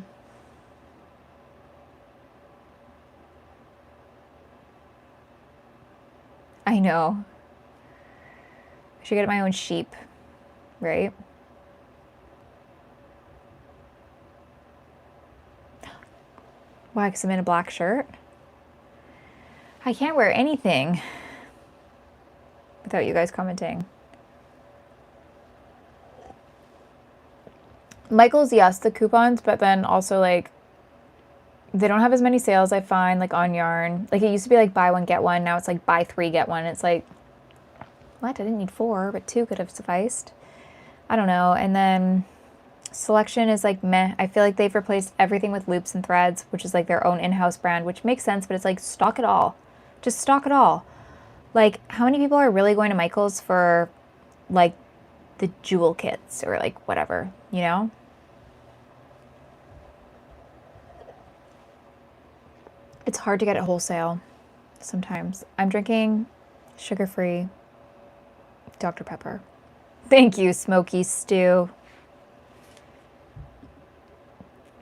I know. I should get my own sheep, right? Why? Because I'm in a black shirt? I can't wear anything without you guys commenting. Michael's, yes, the coupons, but then also like they don't have as many sales, I find, like on yarn. Like it used to be like buy one, get one. Now it's like buy three, get one. It's like, what? I didn't need 4, but 2 could have sufficed. I don't know. And then selection is like meh. I feel like they've replaced everything with loops and threads, which is like their own in-house brand, which makes sense, but it's like stock it all. Just stock it all. Like how many people are really going to Michael's for like the jewel kits or like whatever, you know? It's hard to get at wholesale sometimes. I'm drinking sugar-free Dr. Pepper. Thank you, Smoky Stew.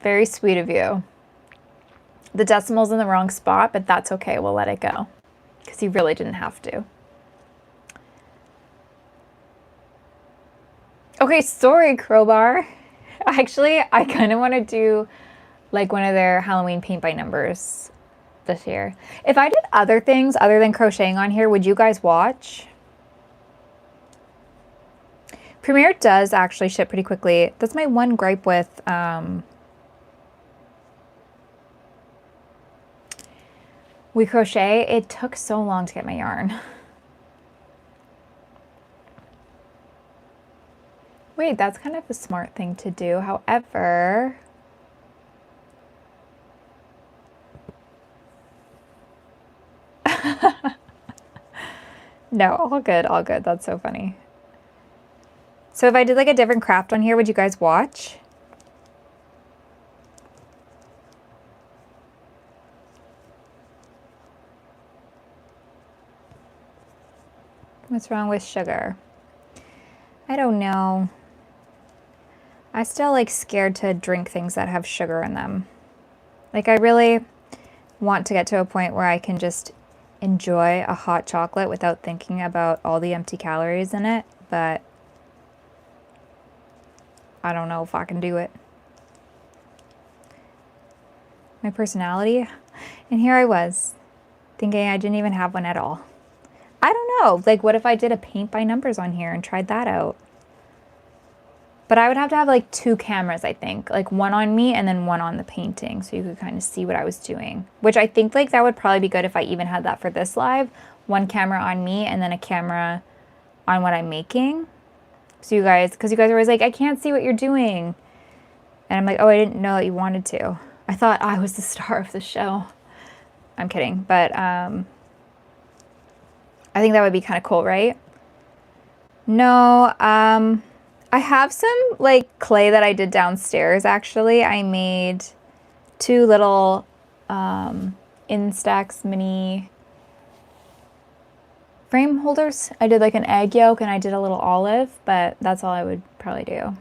Very sweet of you. The decimal's in the wrong spot, but that's okay. We'll let it go because you really didn't have to. Okay, sorry, Crowbar. Actually, I kind of want to do like one of their Halloween paint by numbers this year. If I did other things other than crocheting on here, would you guys watch? Premiere does actually ship pretty quickly. That's my one gripe with We Crochet. It took so long to get my yarn. Wait, that's kind of a smart thing to do. However, no, all good, all good. That's so funny. So if I did like a different craft on here, would you guys watch? What's wrong with sugar? I don't know. I still like scared to drink things that have sugar in them. Like I really want to get to a point where I can just enjoy a hot chocolate without thinking about all the empty calories in it, but I don't know if I can do it. My personality, and here I was thinking I didn't even have one at all. I don't know, like what if I did a paint by numbers on here and tried that out? But I would have to have like 2 cameras, I think, like one on me and then one on the painting so you could kind of see what I was doing, which I think like that would probably be good if I even had that for this live. One camera on me and then a camera on what I'm making. So you guys, because you guys are always like, I can't see what you're doing. And I'm like, oh, I didn't know that you wanted to. I thought I was the star of the show. I'm kidding, but I think that would be kind of cool, right? No, I have some like clay that I did downstairs actually. I made 2 little Instax mini frame holders. I did like an egg yolk and I did a little olive, but that's all I would probably do.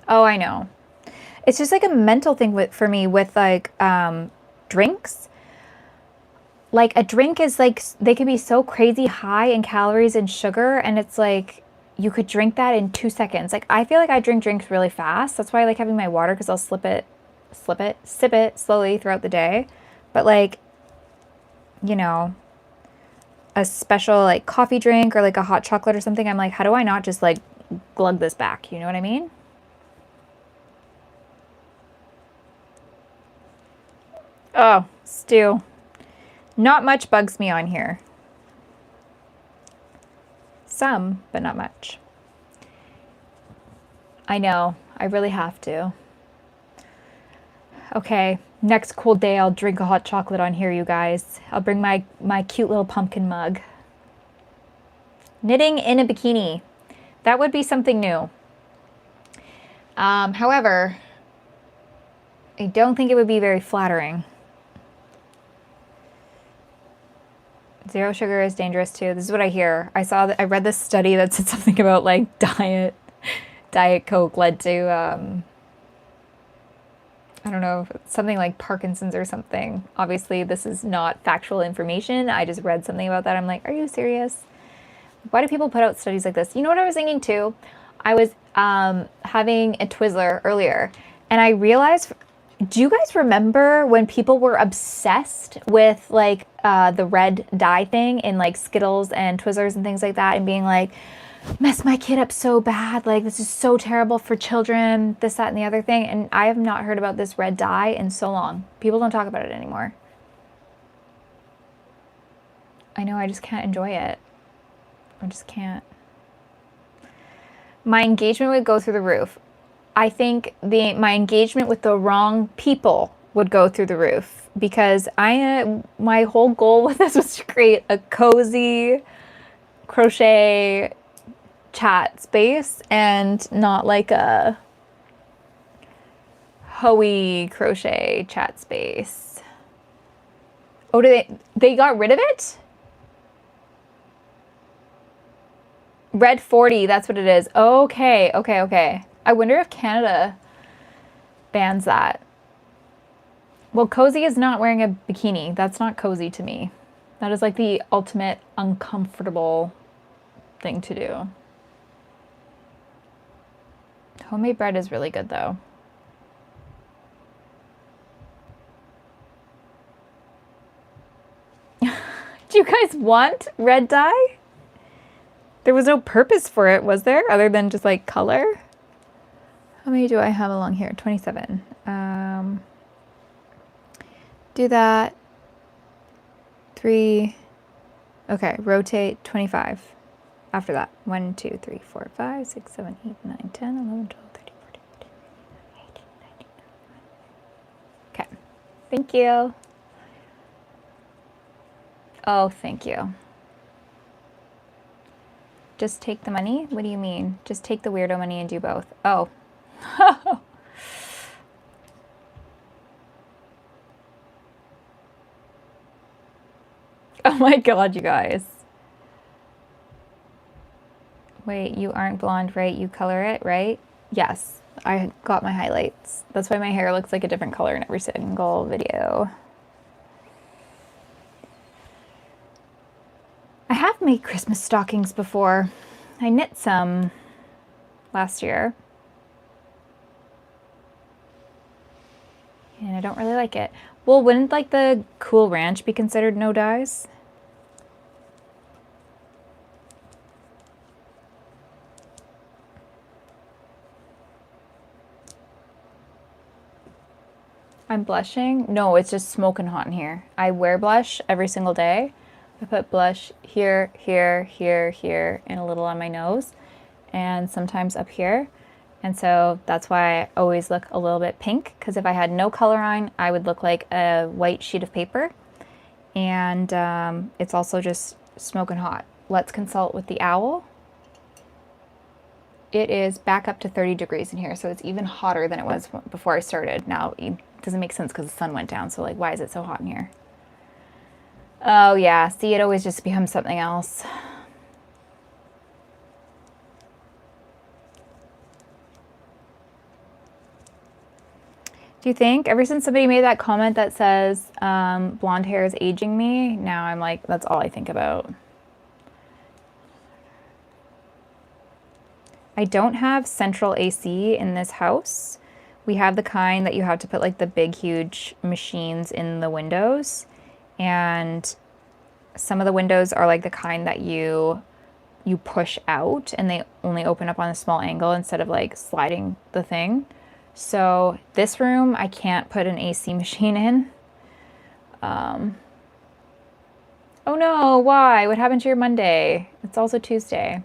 Oh, I know. It's just like a mental thing for me with like drinks. Like a drink is like, they can be so crazy high in calories and sugar, and it's like you could drink that in 2 seconds. Like I feel like I drink drinks really fast. That's why I like having my water, because I'll sip it slowly throughout the day. But like, you know, a special like coffee drink or like a hot chocolate or something, I'm like, how do I not just like glug this back? You know what I mean? Oh, stew. Not much bugs me on here. Some, but not much. I know, I really have to. Okay, next cold day I'll drink a hot chocolate on here, you guys. I'll bring my cute little pumpkin mug. Knitting in a bikini. That would be something new. However, I don't think it would be very flattering. Zero sugar is dangerous too. This is what I hear. I read this study that said something about like Diet Coke led to, I don't know, something like Parkinson's or something. Obviously, this is not factual information. I just read something about that. I'm like, are you serious? Why do people put out studies like this? You know what I was thinking too? I was having a Twizzler earlier, and I realized, do you guys remember when people were obsessed with like the red dye thing in like Skittles and Twizzlers and things like that, and being like, messed my kid up so bad, like this is so terrible for children, this, that, and the other thing. And I have not heard about this red dye in so long. People don't talk about it anymore. I know, I just can't enjoy it. I just can't. My engagement would go through the roof. I think my engagement with the wrong people would go through the roof, because my whole goal with this was to create a cozy crochet chat space and not like a hoey crochet chat space. Oh, they got rid of it? Red 40, that's what it is. Okay. I wonder if Canada bans that. Well, cozy is not wearing a bikini. That's not cozy to me. That is like the ultimate uncomfortable thing to do. Homemade bread is really good though. Do you guys want red dye? There was no purpose for it, was there? Other than just like color? How many do I have along here? 27. Do that. 3. Okay, rotate 25. After that, 1, 2, 3, 4, 5, 6, 7, 8, 9, 10, 11, 12, 13, 14, 15, 18, 19. Okay, thank you. Oh, thank you. Just take the money? What do you mean? Just take the weirdo money and do both. Oh. Oh my God, you guys. Wait, you aren't blonde, right? You color it, right? Yes, I got my highlights. That's why my hair looks like a different color in every single video. I have made Christmas stockings before. I knit some last year. And I don't really like it. Well, wouldn't like the Cool Ranch be considered no dyes? I'm blushing? No, it's just smoking hot in here. I wear blush every single day. I put blush here, here, here, here, and a little on my nose, and sometimes up here. And so that's why I always look a little bit pink, because if I had no color on, I would look like a white sheet of paper. And it's also just smoking hot. Let's consult with the owl. It is back up to 30 degrees in here, so it's even hotter than it was before I started. Now, it doesn't make sense because the sun went down, so like, why is it so hot in here? Oh yeah, see, it always just becomes something else. Do you think, ever since somebody made that comment that says blonde hair is aging me, now I'm like, that's all I think about. I don't have central AC in this house. We have the kind that you have to put like the big, huge machines in the windows. And some of the windows are like the kind that you push out and they only open up on a small angle instead of like sliding the thing. So this room, I can't put an AC machine in. Oh no, why? What happened to your Monday? It's also Tuesday.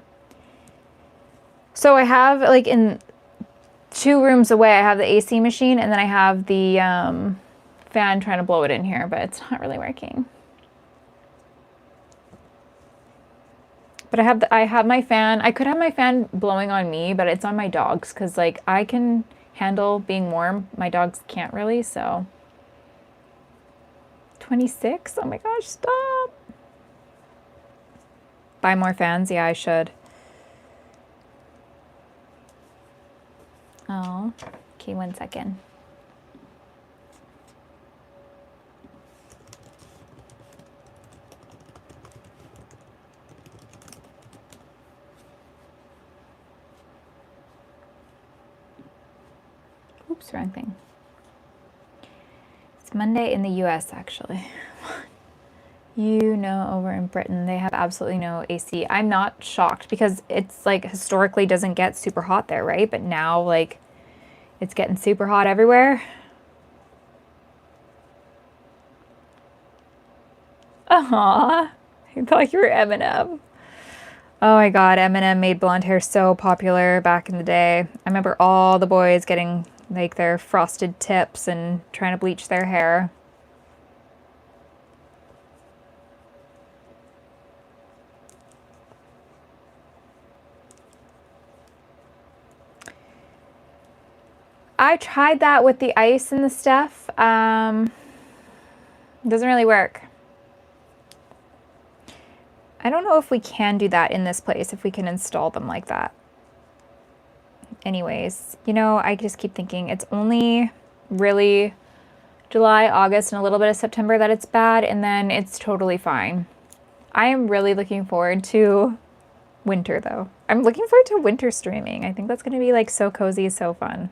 So I have like in 2 rooms away, I have the AC machine and then I have the fan trying to blow it in here, but it's not really working. But I have my fan. I could have my fan blowing on me, but it's on my dogs because like I can handle being warm. My dogs can't really, so. 26? Oh my gosh, stop. Buy more fans? Yeah, I should. Oh, okay, 1 second. Oops, wrong thing. It's Monday in the US, actually. You know, over in Britain, they have absolutely no AC. I'm not shocked because it's like historically doesn't get super hot there, right? But now, like, it's getting super hot everywhere. Aww, I thought you were Eminem. Oh my god, Eminem made blonde hair so popular back in the day. I remember all the boys getting like their frosted tips and trying to bleach their hair. I tried that with the ice and the stuff. Doesn't really work. I don't know if we can do that in this place, if we can install them like that. Anyways, you know, I just keep thinking it's only really July, August, and a little bit of September that it's bad, and then it's totally fine. I am really looking forward to winter, though. I'm looking forward to winter streaming. I think that's going to be like so cozy, so fun.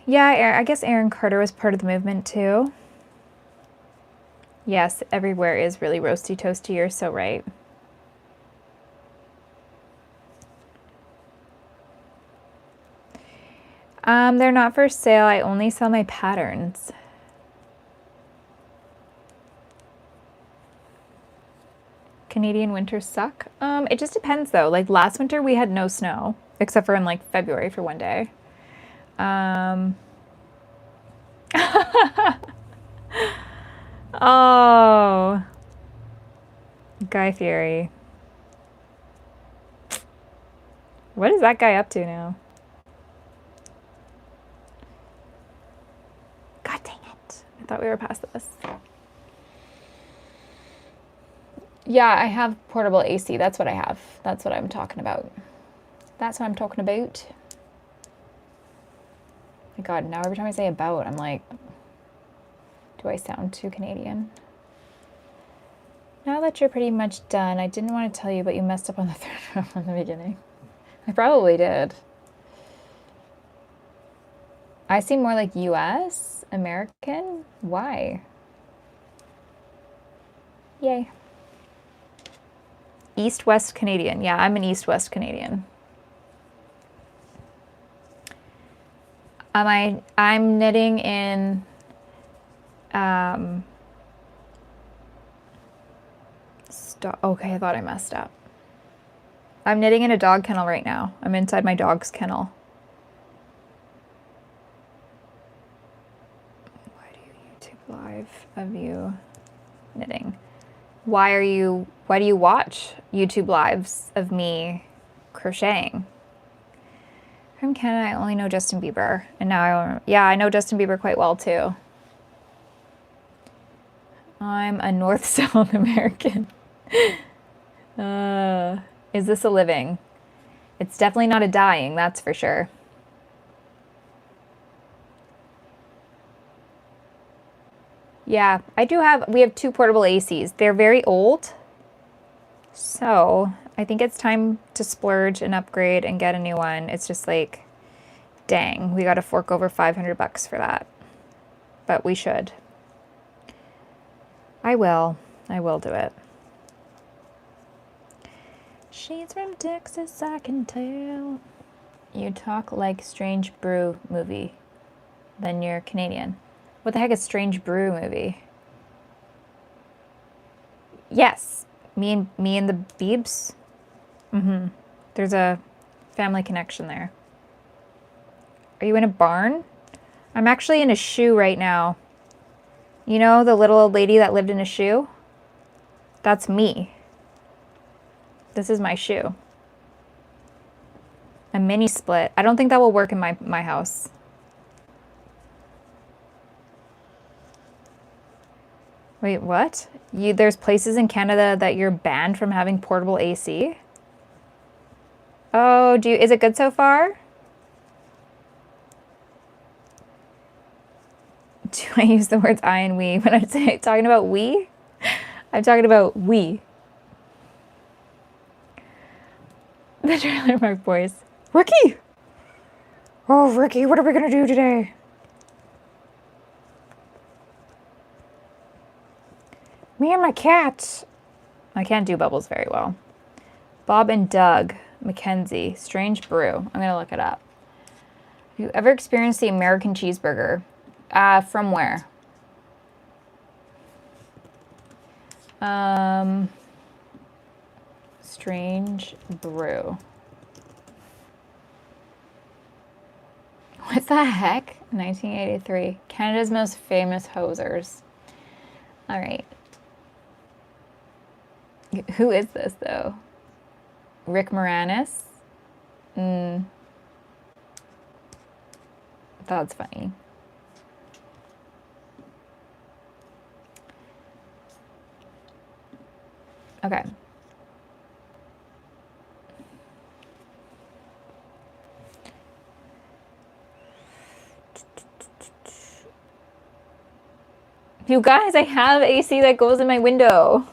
Yeah, I guess Aaron Carter was part of the movement too. Yes, everywhere is really roasty toasty. You're so right. They're not for sale. I only sell my patterns. Canadian winters suck. It just depends though. Like last winter we had no snow, except for in like February for one day. Oh, Guy Fieri. What is that guy up to now? God dang it. I thought we were past this. Yeah, I have portable AC. That's what I have. That's what I'm talking about. That's what I'm talking about. My God, now every time I say about, I'm like, do I sound too Canadian? Now that you're pretty much done, I didn't want to tell you, but you messed up on the 3rd row from the beginning. I probably did. I seem more like US, American. Why? Yay. East-West Canadian. Yeah, I'm an East-West Canadian. I'm knitting in okay, I thought I messed up. I'm knitting in a dog kennel right now. I'm inside my dog's kennel. Why do you YouTube live of you knitting? Why do you watch YouTube lives of me crocheting? From Canada, I only know Justin Bieber. And now I know Justin Bieber quite well too. I'm a North-South American. Is this a living? It's definitely not a dying, that's for sure. Yeah, we have 2 portable ACs. They're very old. So I think it's time to splurge and upgrade and get a new one. It's just like, dang, we got to fork over $500 for that. But we should. I will do it. She's from Texas, I can tell. You talk like Strange Brew movie. Then you're Canadian. What the heck is Strange Brew movie? Yes, me and the Beebs. There's a family connection there. Are you in a barn? I'm actually in a shoe right now. You know the little old lady that lived in a shoe? That's me. This is my shoe. A mini split. I don't think that will work in my house. Wait, what? There's places in Canada that you're banned from having portable AC? Oh, is it good so far? Do I use the words I and we when I'm talking about we? I'm talking about we. The trailer park boys. Ricky! Oh, Ricky, what are we gonna do today? Me and my cats. I can't do bubbles very well. Bob and Doug Mackenzie, Strange Brew. I'm going to look it up. Have you ever experienced the American cheeseburger? From where? Strange Brew. What the heck? 1983. Canada's most famous hosers. All right. Who is this, though? Rick Moranis? That's funny. Okay. You guys, I have AC that goes in my window.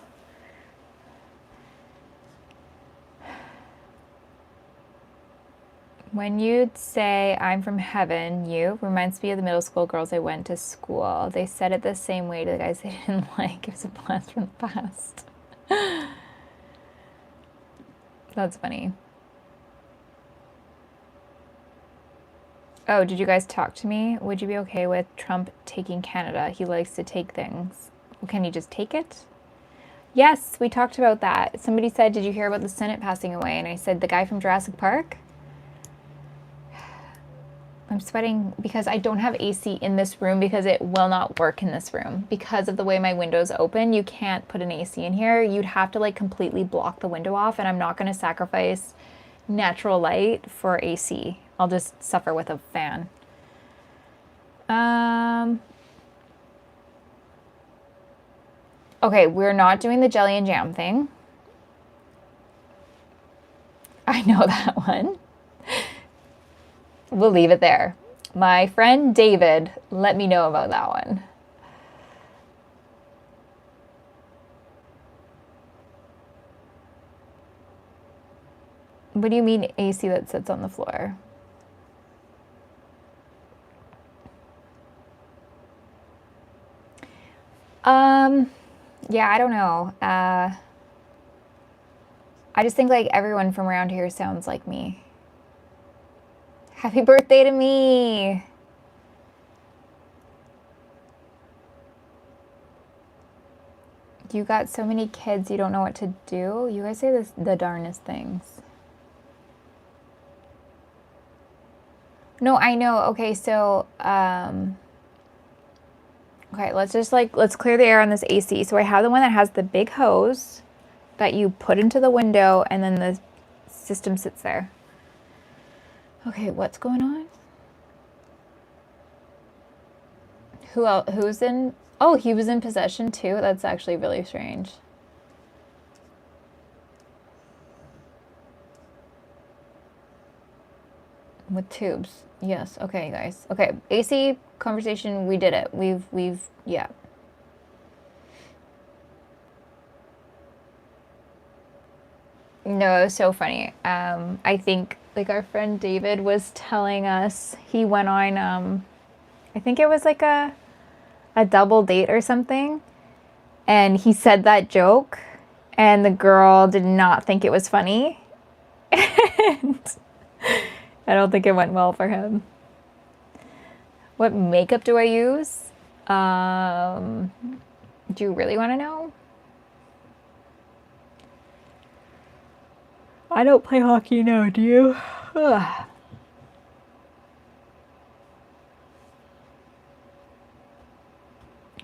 When you'd say, I'm from heaven, you reminds me of the middle school girls I went to school. They said it the same way to the guys they didn't like. It was a blast from the past. That's funny. Oh, did you guys talk to me? Would you be okay with Trump taking Canada? He likes to take things. Well, can he just take it? Yes, we talked about that. Somebody said, did you hear about the Senate passing away? And I said, the guy from Jurassic Park? I'm sweating because I don't have AC in this room because it will not work in this room. Because of the way my window's open, you can't put an AC in here. You'd have to like completely block the window off, and I'm not going to sacrifice natural light for AC. I'll just suffer with a fan. Okay, we're not doing the jelly and jam thing. I know that one. We'll leave it there. My friend David let me know about that one. What do you mean AC that sits on the floor? Yeah, I don't know. I just think like everyone from around here sounds like me. Happy birthday to me. You got so many kids, you don't know what to do. You guys say this the darnest things. No, I know. Okay, so okay, let's clear the air on this AC. So I have the one that has the big hose that you put into the window and then the system sits there. Okay, what's going on? Who's in Oh, he was in possession too? That's actually really strange. With tubes. Yes. Okay, guys. Okay, AC conversation, we did it. Yeah. No, it was so funny. I think like our friend David was telling us he went on I think it was like a double date or something, and he said that joke and the girl did not think it was funny. And I don't think it went well for him. What makeup do I use? Do you really want to know? I don't play hockey now, do you? Ugh.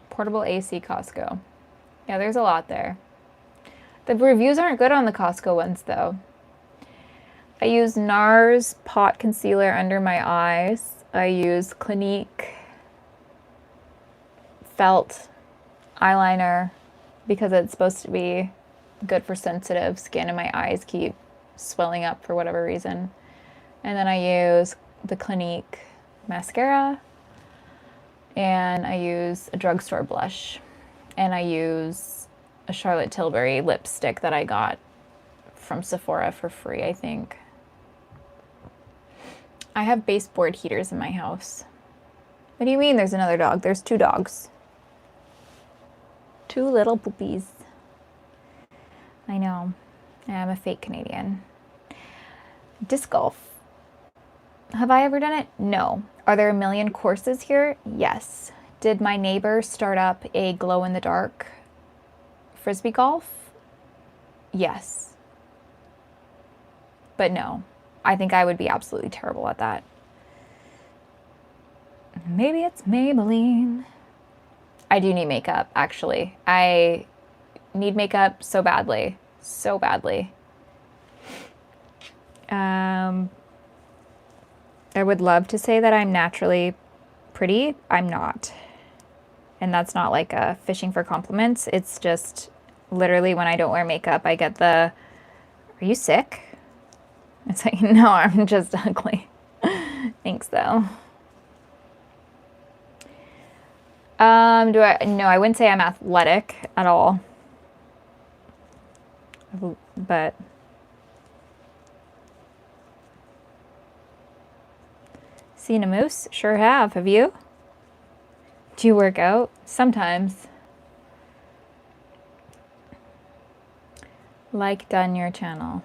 Portable AC Costco. Yeah, there's a lot there. The reviews aren't good on the Costco ones, though. I use NARS pot concealer under my eyes. I use Clinique felt eyeliner because it's supposed to be good for sensitive skin and my eyes keep swelling up for whatever reason. And then I use the Clinique mascara, and I use a drugstore blush, and I use a Charlotte Tilbury lipstick that I got from Sephora for free, I think. I have baseboard heaters in my house. What do you mean there's another dog? There's 2 dogs. 2 little poopies. I know. I'm a fake Canadian. Disc golf. Have I ever done it? No. Are there a million courses here? Yes. Did my neighbor start up a glow-in-the-dark frisbee golf? Yes. But no. I think I would be absolutely terrible at that. Maybe it's Maybelline. I do need makeup, actually. I need makeup so badly. So badly. I would love to say that I'm naturally pretty. I'm not. And that's not like a fishing for compliments. It's just literally when I don't wear makeup, I get the, are you sick? It's like, no, I'm just ugly. Thanks, though. No, I wouldn't say I'm athletic at all. But seen a moose? Sure have. Have you? Do you work out? Sometimes. Like done your channel.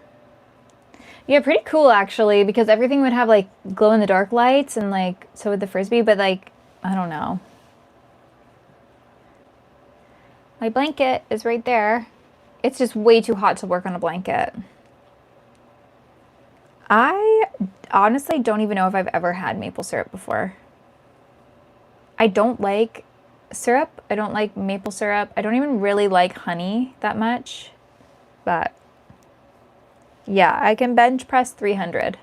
Yeah, pretty cool actually, because everything would have like glow in the dark lights and like so would the frisbee, but like I don't know. My blanket is right there. It's just way too hot to work on a blanket. I honestly don't even know if I've ever had maple syrup before. I don't like syrup. I don't like maple syrup. I don't even really like honey that much. But yeah, I can bench press 300.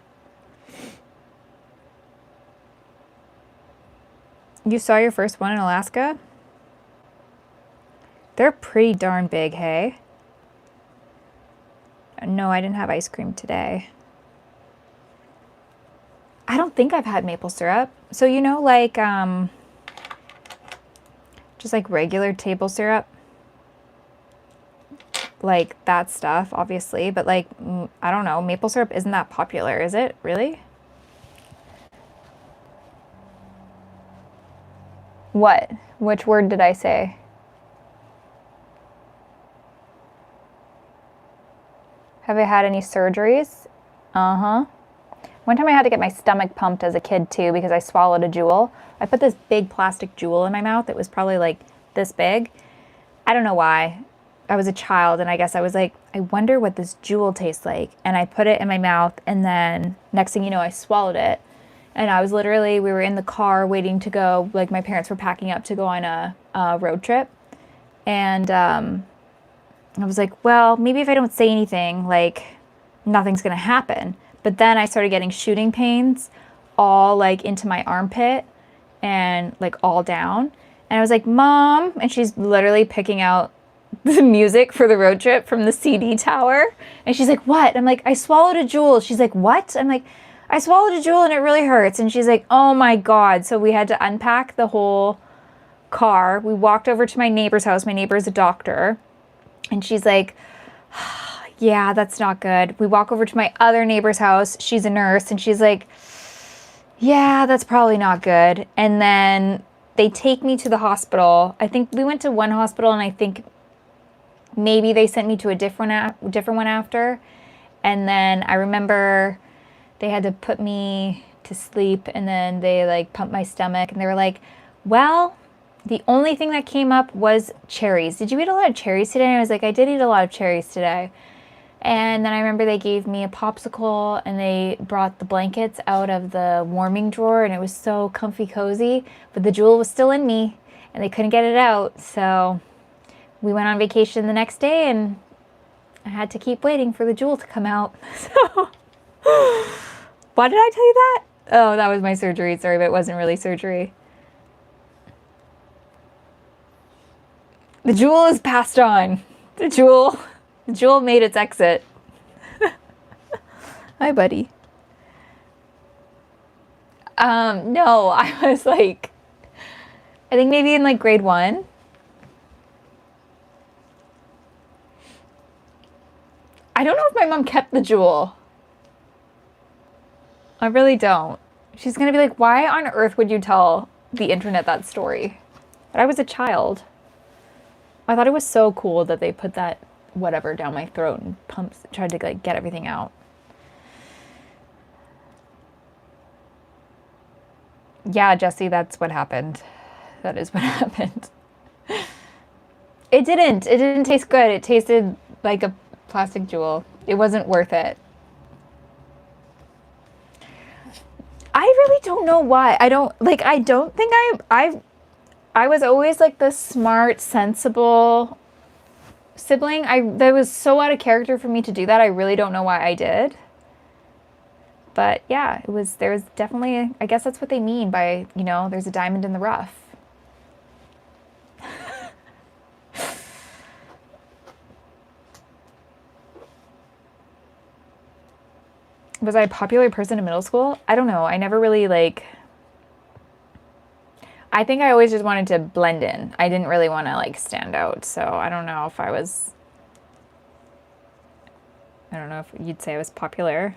You saw your first one in Alaska? They're pretty darn big, hey? No, I didn't have ice cream today. I don't think I've had maple syrup. So you know, like, just like regular table syrup? Like that stuff, obviously. But like, I don't know, maple syrup isn't that popular, is it? Really? What? Which word did I say? Have I had any surgeries? Uh-huh. One time I had to get my stomach pumped as a kid too because I swallowed a jewel. I put this big plastic jewel in my mouth. It was probably like this big. I don't know why. I was a child and I guess I was like, I wonder what this jewel tastes like. And I put it in my mouth and then next thing you know, I swallowed it. And I was literally, we were in the car waiting to go, like my parents were packing up to go on a road trip. And I was like, well, maybe if I don't say anything, like nothing's gonna happen. But then I started getting shooting pains all like into my armpit and like all down. And I was like, Mom, and she's literally picking out the music for the road trip from the CD tower. And she's like, what? I'm like, I swallowed a jewel. She's like, what? I'm like, I swallowed a jewel and it really hurts. And she's like, oh my God. So we had to unpack the whole car. We walked over to my neighbor's house. My neighbor's a doctor. And she's like, yeah, that's not good. We walk over to my other neighbor's house. She's a nurse. And she's like, yeah, that's probably not good. And then they take me to the hospital. I think we went to one hospital, and I think maybe they sent me to a different one after. And then I remember they had to put me to sleep, and then they like pumped my stomach, and they were like, well, the only thing that came up was cherries. Did you eat a lot of cherries today? And I was like, I did eat a lot of cherries today. And then I remember they gave me a popsicle, and they brought the blankets out of the warming drawer, and it was so comfy cozy, but the jewel was still in me and they couldn't get it out. So we went on vacation the next day, and I had to keep waiting for the jewel to come out. So why did I tell you that? Oh, that was my surgery. Sorry, but it wasn't really surgery. The jewel is passed on. The jewel made its exit. Hi, buddy. No, I was like, I think maybe in like grade 1. I don't know if my mom kept the jewel. I really don't. She's gonna be like, why on earth would you tell the internet that story? But I was a child. I thought it was so cool that they put that whatever down my throat and tried to like get everything out. Yeah, Jesse, that's what happened. That is what happened. It didn't taste good. It tasted like a plastic jewel. It wasn't worth it. I really don't know why. I don't think I was always like the smart, sensible sibling. That was so out of character for me to do that. I really don't know why I did. But yeah, there was definitely, I guess that's what they mean by, there's a diamond in the rough. Was I a popular person in middle school? I don't know. I never really I think I always just wanted to blend in. I didn't really want to stand out. So I don't know if I don't know if you'd say I was popular.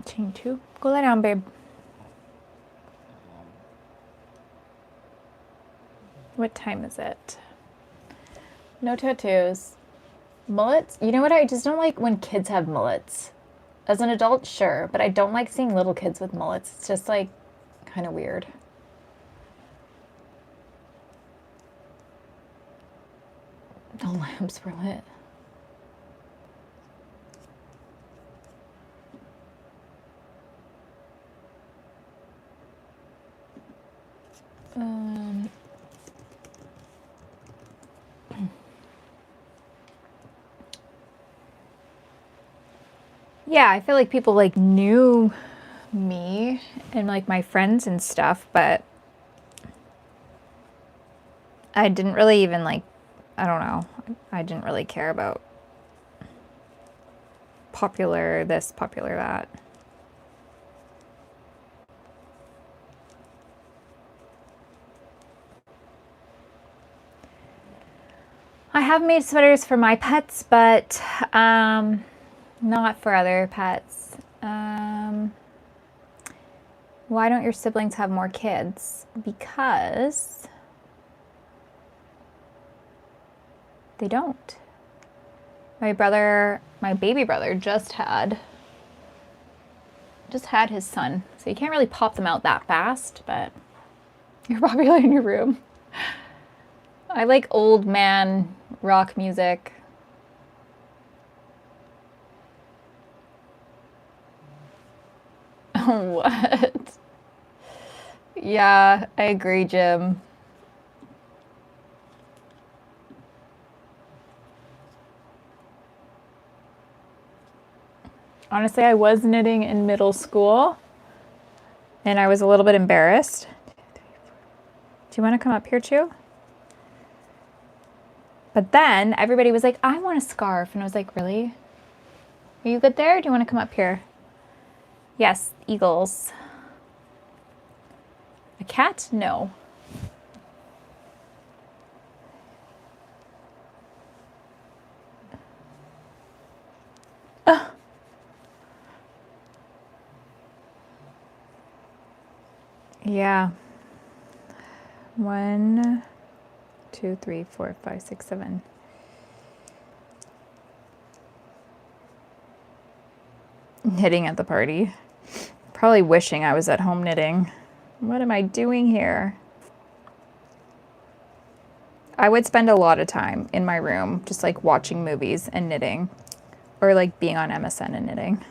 Chain 2. Go lie down, babe. What time is it? No tattoos. Mullets? You know what? I just don't like when kids have mullets. As an adult, sure, but I don't like seeing little kids with mullets. It's just kind of weird. The lamps were lit. Yeah, I feel like people knew me and my friends and stuff, but I didn't really even I don't know. I didn't really care about popular this, popular that. I have made sweaters for my pets, but not for other pets. Why don't your siblings have more kids? Because they don't. My baby brother just had his son. So you can't really pop them out that fast, but you're popular in your room. I like old man rock music. What? Yeah, I agree, Jim. Honestly, I was knitting in middle school and I was a little bit embarrassed. Do you want to come up here too? But then everybody was like, I want a scarf. And I was like, really? Are you good there? Do you want to come up here? Yes, eagles. A cat? No. Yeah. 1, 2, 3, 4, 5, 6, 7. Knitting at the party. Probably wishing I was at home knitting. What am I doing here? I would spend a lot of time in my room just like watching movies and knitting, or like being on MSN and knitting.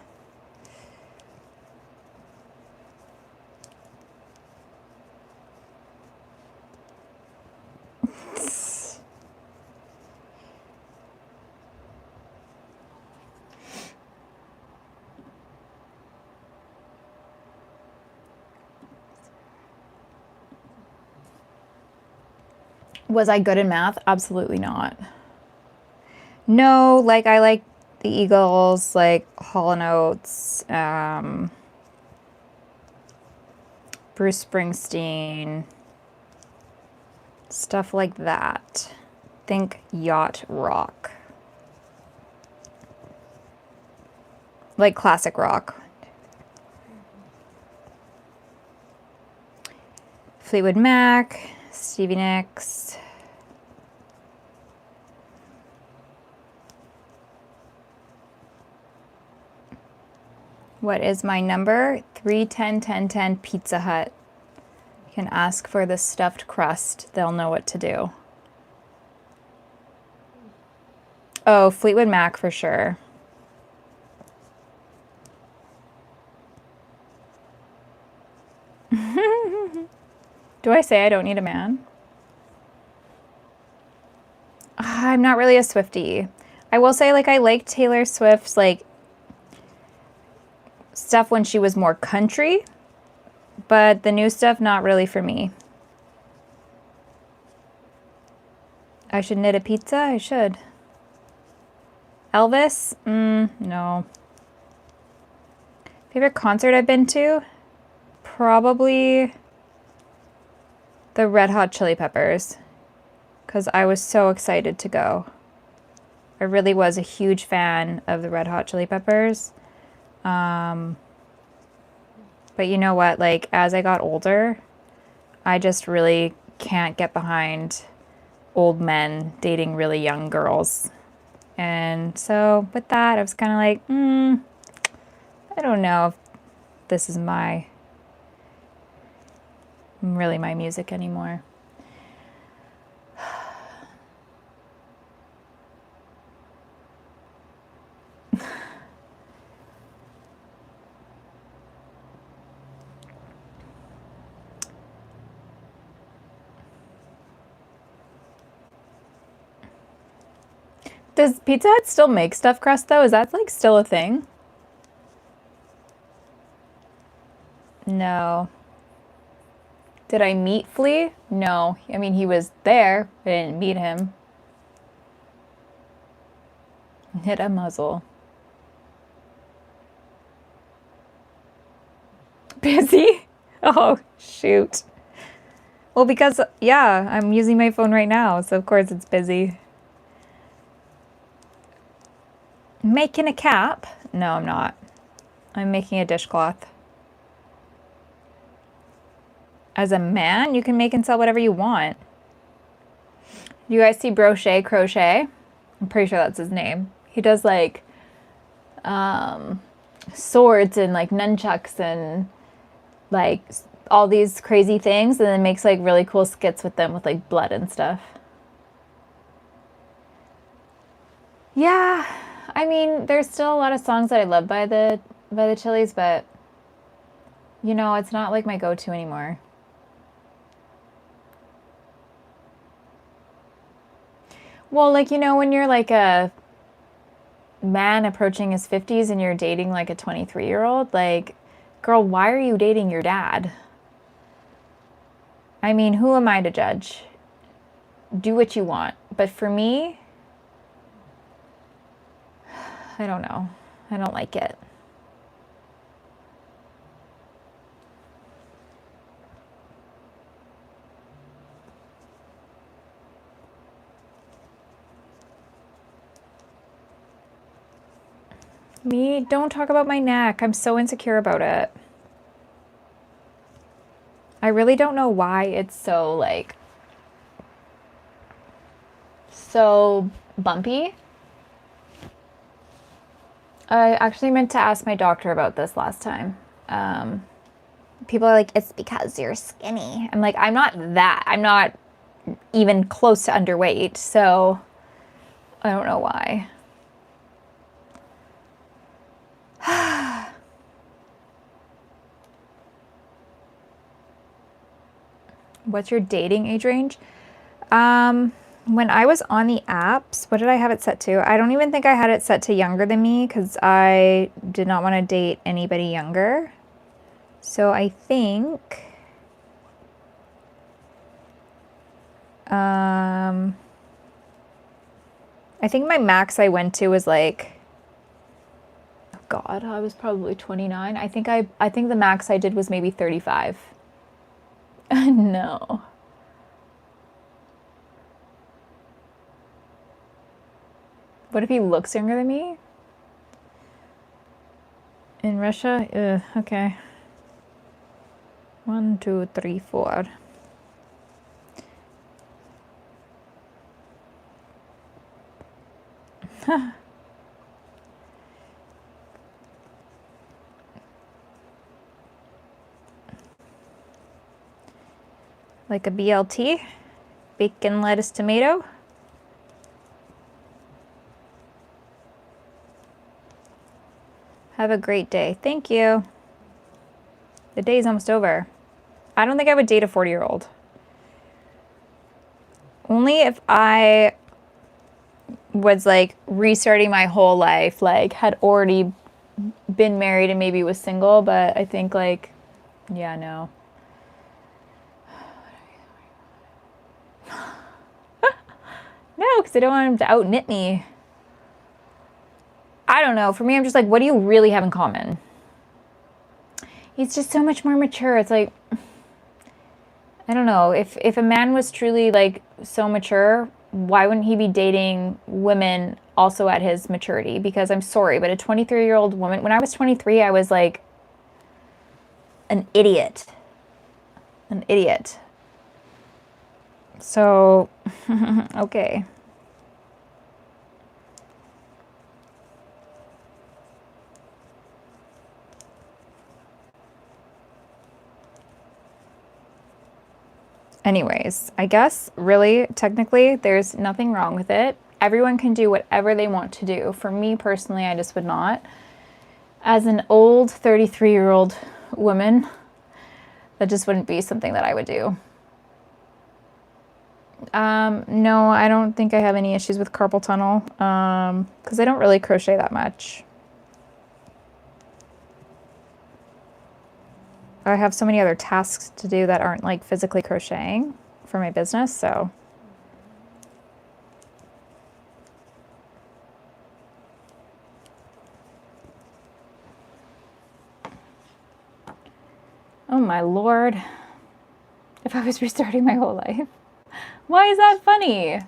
Was I good in math? Absolutely not. No, like I like the Eagles, like Hall & Oates, Bruce Springsteen, stuff like that. Think yacht rock. Like classic rock. Fleetwood Mac, Stevie Nicks. What is my number? 3101010 Pizza Hut. You can ask for the stuffed crust. They'll know what to do. Oh, Fleetwood Mac for sure. Do I say I don't need a man? I'm not really a Swiftie. I will say, like, I like Taylor Swift's, like, stuff when she was more country, but the new stuff, not really for me. I should knit a pizza? I should. Elvis? No. Favorite concert I've been to? Probably the Red Hot Chili Peppers, because I was so excited to go. I really was a huge fan of the Red Hot Chili Peppers. But you know what? Like, as I got older, I just really can't get behind old men dating really young girls. And so with that, I was kind of like, I don't know if this is really my music anymore. Does Pizza Hut still make stuffed crust though? Is that like still a thing? No. Did I meet Flea? No. I mean, he was there. I didn't meet him. Hit a muzzle. Busy? Oh, shoot. Well, because, yeah, I'm using my phone right now, so of course it's busy. Making a cap? No, I'm not. I'm making a dishcloth. As a man, you can make and sell whatever you want. You guys see Crochet? I'm pretty sure that's his name. He does like swords and like nunchucks and like all these crazy things, and then makes like really cool skits with them with like blood and stuff. Yeah, I mean, there's still a lot of songs that I love by the Chili's, but you know, it's not like my go-to anymore. Well, like, you know, when you're like a man approaching his 50s and you're dating like a 23-year-old, like, girl, why are you dating your dad? I mean, who am I to judge? Do what you want. But for me, I don't know. I don't like it. Me, don't talk about my neck. I'm so insecure about it. I really don't know why it's so like so bumpy. I actually meant to ask my doctor about this last time. People are like, it's because you're skinny. I'm like, I'm not that. I'm not even close to underweight. So I don't know why. What's your dating age range? When I was on the apps, what did I have it set to? I don't even think I had it set to younger than me because I did not want to date anybody younger. So I think, I think my max I went to was like, oh God, I was probably 29. I think the max I did was maybe 35. No. What if he looks younger than me? In Russia? Okay. 1, 2, 3, 4. Like a BLT? Bacon, lettuce, tomato? Have a great day. Thank you. The day's almost over. I don't think I would date a 40-year-old. Only if I was like restarting my whole life, like had already been married and maybe was single, but I think like, yeah, no. No, because I don't want him to outknit me. I don't know. For me, I'm just like, what do you really have in common? He's just so much more mature. It's like, I don't know. If a man was truly like so mature, why wouldn't he be dating women also at his maturity? Because I'm sorry, but a 23-year-old woman, when I was 23, I was like an idiot. An idiot. So, okay. Anyways, I guess really, technically, there's nothing wrong with it. Everyone can do whatever they want to do. For me personally, I just would not. As an old 33-year-old woman, that just wouldn't be something that I would do. No, I don't think I have any issues with carpal tunnel because I don't really crochet that much. I have so many other tasks to do that aren't like physically crocheting for my business, so. Oh my Lord. If I was restarting my whole life. Why is that funny?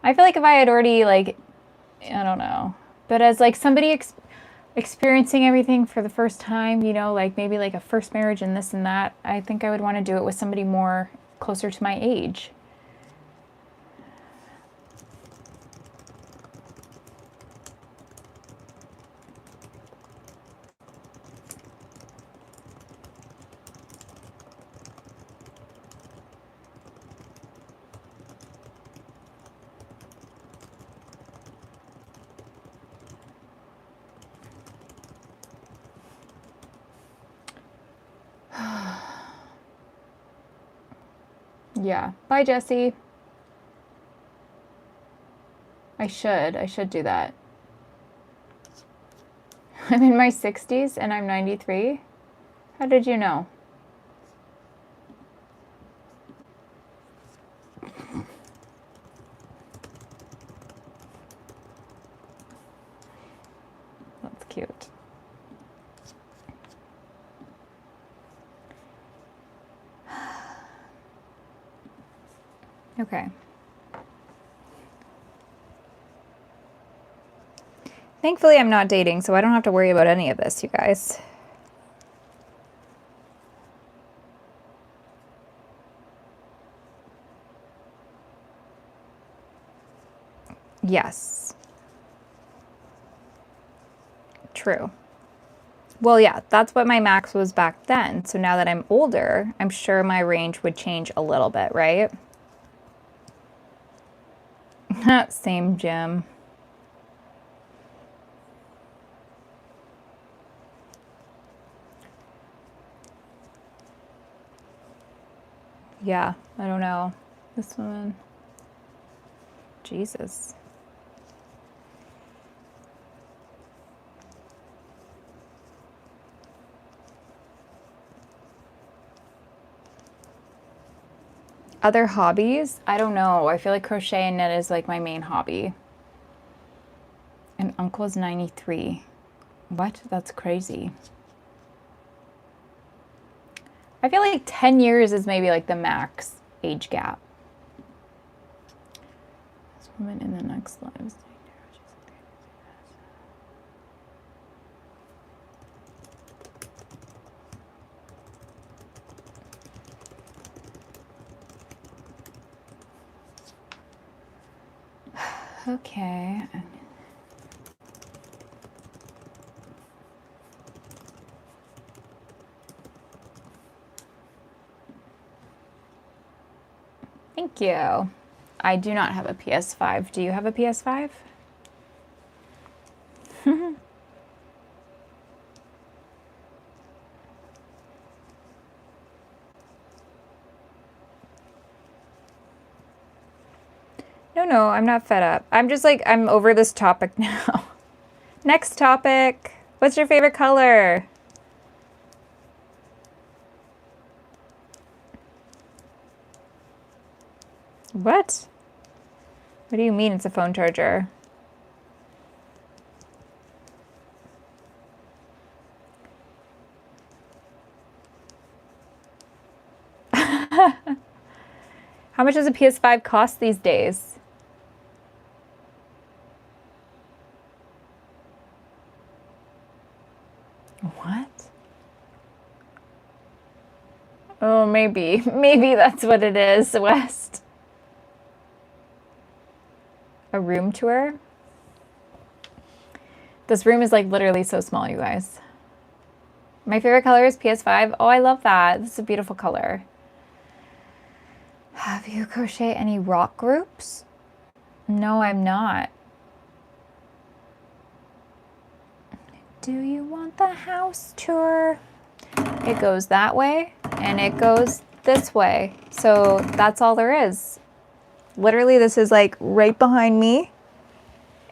I feel like if I had already like, I don't know. But as like somebody experiencing everything for the first time, you know, like maybe like a first marriage and this and that, I think I would want to do it with somebody more closer to my age. Yeah. Bye, Jessie. I should do that. I'm in my 60s and I'm 93. How did you know? That's cute. Okay. Thankfully, I'm not dating, so I don't have to worry about any of this, you guys. Yes. True. Well, yeah, that's what my max was back then. So now that I'm older, I'm sure my range would change a little bit, right? Same gym. Yeah, I don't know. This woman. Jesus. Other hobbies? I don't know. I feel like crochet and knit is like my main hobby. And uncle's 93. What? That's crazy. I feel like 10 years is maybe like the max age gap. This woman in the next line is okay. Thank you. I do not have a PS5. Do you have a PS5? No, I'm not fed up. I'm just like, I'm over this topic now. Next topic. What's your favorite color? What? What do you mean it's a phone charger? How much does a PS5 cost these days? What? Oh, maybe. Maybe that's what it is, West. A room tour? This room is like literally so small, you guys. My favorite color is PS5. Oh, I love that. This is a beautiful color. Have you crocheted any rock groups? No, I'm not. Do you want the house tour? It goes that way and it goes this way. So that's all there is. Literally, this is like right behind me.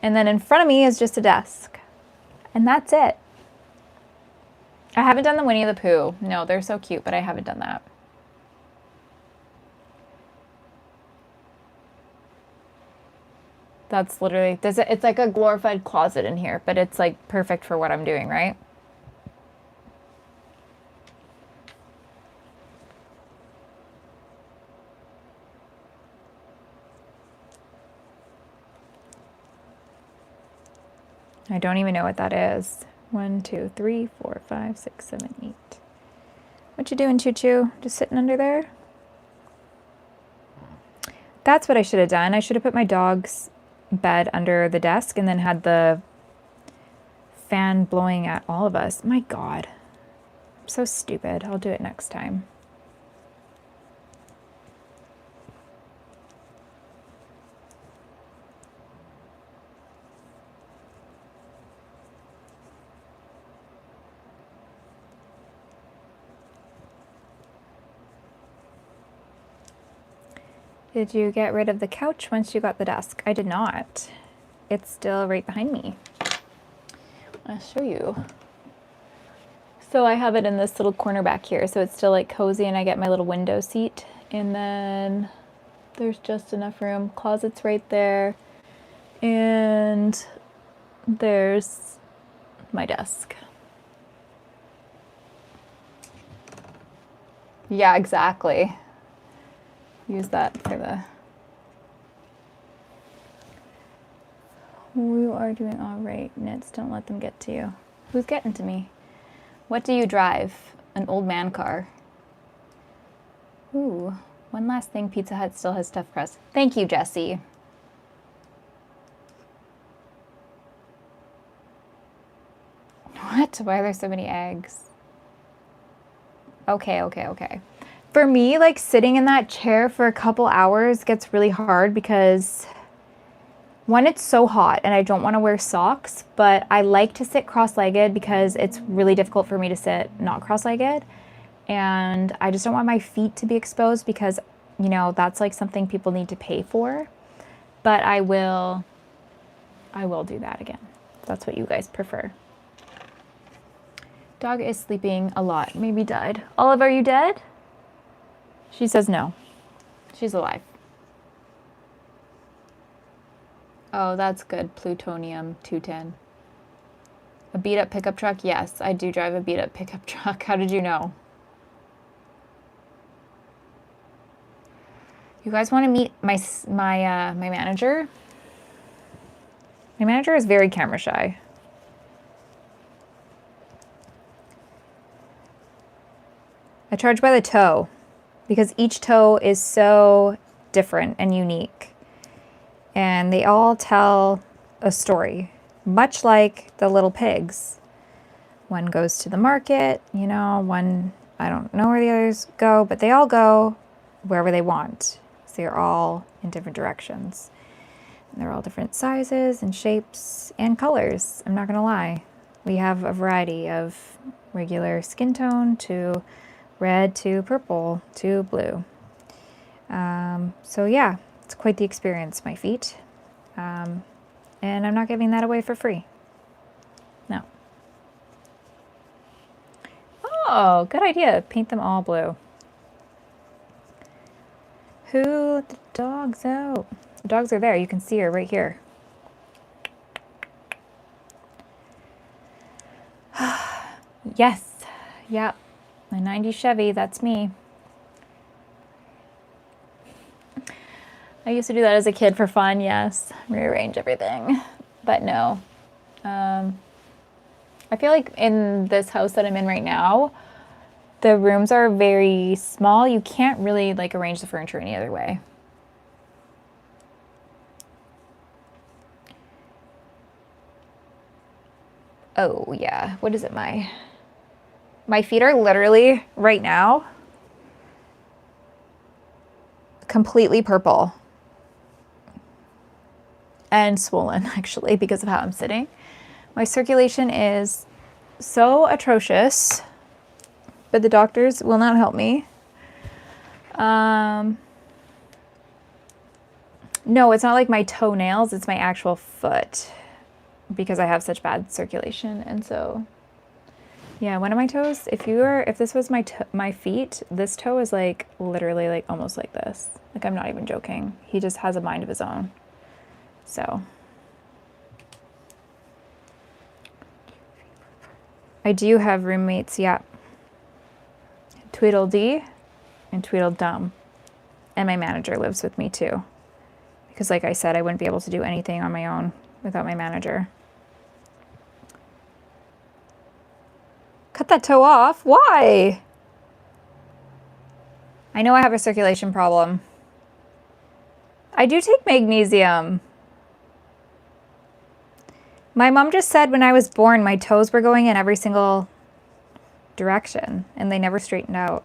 And then in front of me is just a desk. And that's it. I haven't done the Winnie the Pooh. No, they're so cute, but I haven't done that. That's literally, it's like a glorified closet in here, but it's like perfect for what I'm doing, right? I don't even know what that is. 1, 2, 3, 4, 5, 6, 7, 8. What you doing, Choo Choo? Just sitting under there? That's what I should have done. I should have put my dog's bed under the desk and then had the fan blowing at all of us. My God. I'm so stupid. I'll do it next time. Did you get rid of the couch once you got the desk? I did not. it's still right behind me. I'll show you. So I have it in this little corner back here, so it's still like cozy, and I get my little window seat, and then there's just enough room. Closet's right there, and there's my desk. Yeah, exactly. Use that for the... You are doing all right. Knits, don't let them get to you. Who's getting to me? What do you drive? An old man car. Ooh, one last thing. Pizza Hut still has stuffed crust. Thank you, Jessie. What? Why are there so many eggs? Okay. For me, like sitting in that chair for a couple hours gets really hard because one, it's so hot and I don't want to wear socks, but I like to sit cross-legged because it's really difficult for me to sit not cross-legged. And I just don't want my feet to be exposed because, you know, that's like something people need to pay for. But I will do that again. If that's what you guys prefer. Dog is sleeping a lot. Maybe died. Olive, are you dead? She says no. She's alive. Oh, that's good. Plutonium 210. A beat-up pickup truck? Yes, I do drive a beat-up pickup truck. How did you know? You guys want to meet my manager? My manager is very camera shy. I charge by the toe because each toe is so different and unique. And they all tell a story, much like the little pigs. One goes to the market, you know, one, I don't know where the others go, but they all go wherever they want. So they're all in different directions. And they're all different sizes and shapes and colors. I'm not going to lie. We have a variety of regular skin tone to red to purple to blue. So yeah, it's quite the experience, my feet. And I'm not giving that away for free. No. Oh, good idea. Paint them all blue. Who let the dogs out? The dogs are there. You can see her right here. Yes. Yep. My 90 Chevy, that's me. I used to do that as a kid for fun, yes. Rearrange everything. But no. I feel like in this house that I'm in right now, the rooms are very small. You can't really like arrange the furniture any other way. Oh yeah, what is it? My feet are literally right now completely purple and swollen actually because of how I'm sitting. My circulation is so atrocious, but the doctors will not help me. No, it's not like my toenails, it's my actual foot because I have such bad circulation. And so, yeah, one of my toes, if this was my feet, this toe is like literally like almost like this. Like I'm not even joking. He just has a mind of his own. So I do have roommates, yeah. Tweedledee and Tweedledum. And my manager lives with me too. Because like I said, I wouldn't be able to do anything on my own without my manager. Cut that toe off. Why? I know I have a circulation problem. I do take magnesium. My mom just said when I was born, my toes were going in every single direction and they never straightened out.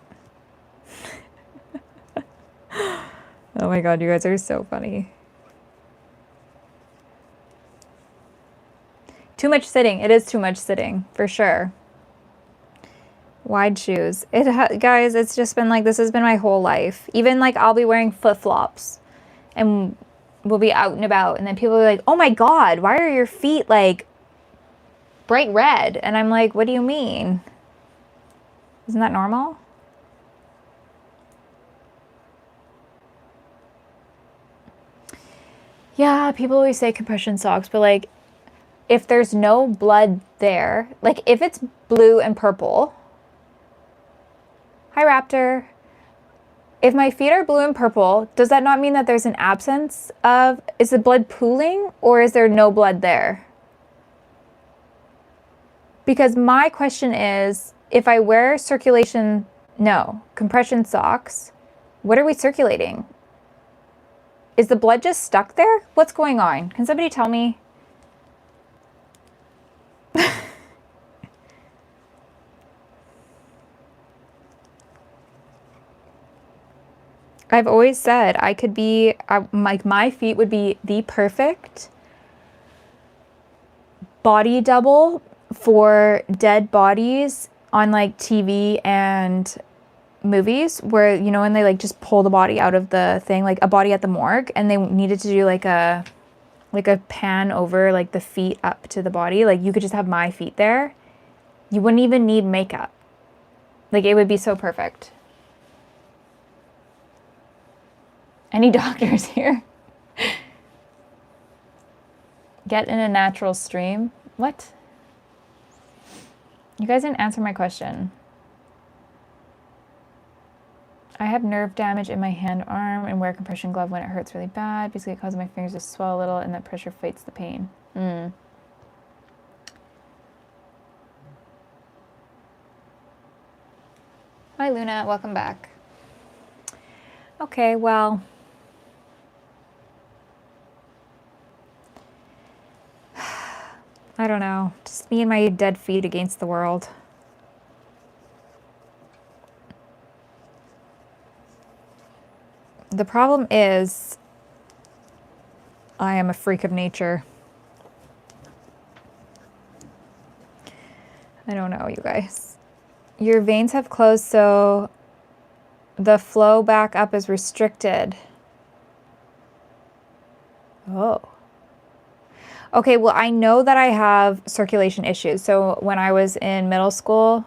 Oh my God, you guys are so funny. Too much sitting. It is too much sitting, for sure. Wide shoes. Guys, it's just been like, this has been my whole life. Even like I'll be wearing flip-flops and will be out and about, and then people are like, oh my God, why are your feet like bright red? And I'm like, what do you mean? Isn't that normal? Yeah, people always say compression socks, but like, if there's no blood there, like if it's blue and purple, hi Raptor, if my feet are blue and purple, does that not mean that there's an absence of, is the blood pooling or is there no blood there? Because my question is, if I wear compression socks, what are we circulating? Is the blood just stuck there? What's going on? Can somebody tell me? I've always said I could be, like my feet would be the perfect body double for dead bodies on like TV and movies where, you know, when they like just pull the body out of the thing, like a body at the morgue, and they needed to do like a pan over like the feet up to the body. Like you could just have my feet there. You wouldn't even need makeup. Like it would be so perfect. Any doctors here? Get in a natural stream? What? You guys didn't answer my question. I have nerve damage in my hand, arm, and wear a compression glove when it hurts really bad. Basically, it causes my fingers to swell a little, and that pressure fights the pain. Hi, Luna. Welcome back. Okay, well. I don't know. Just me and my dead feet against the world. The problem is, I am a freak of nature. I don't know, you guys. Your veins have closed, so the flow back up is restricted. Oh. Okay, well, I know that I have circulation issues. So when I was in middle school,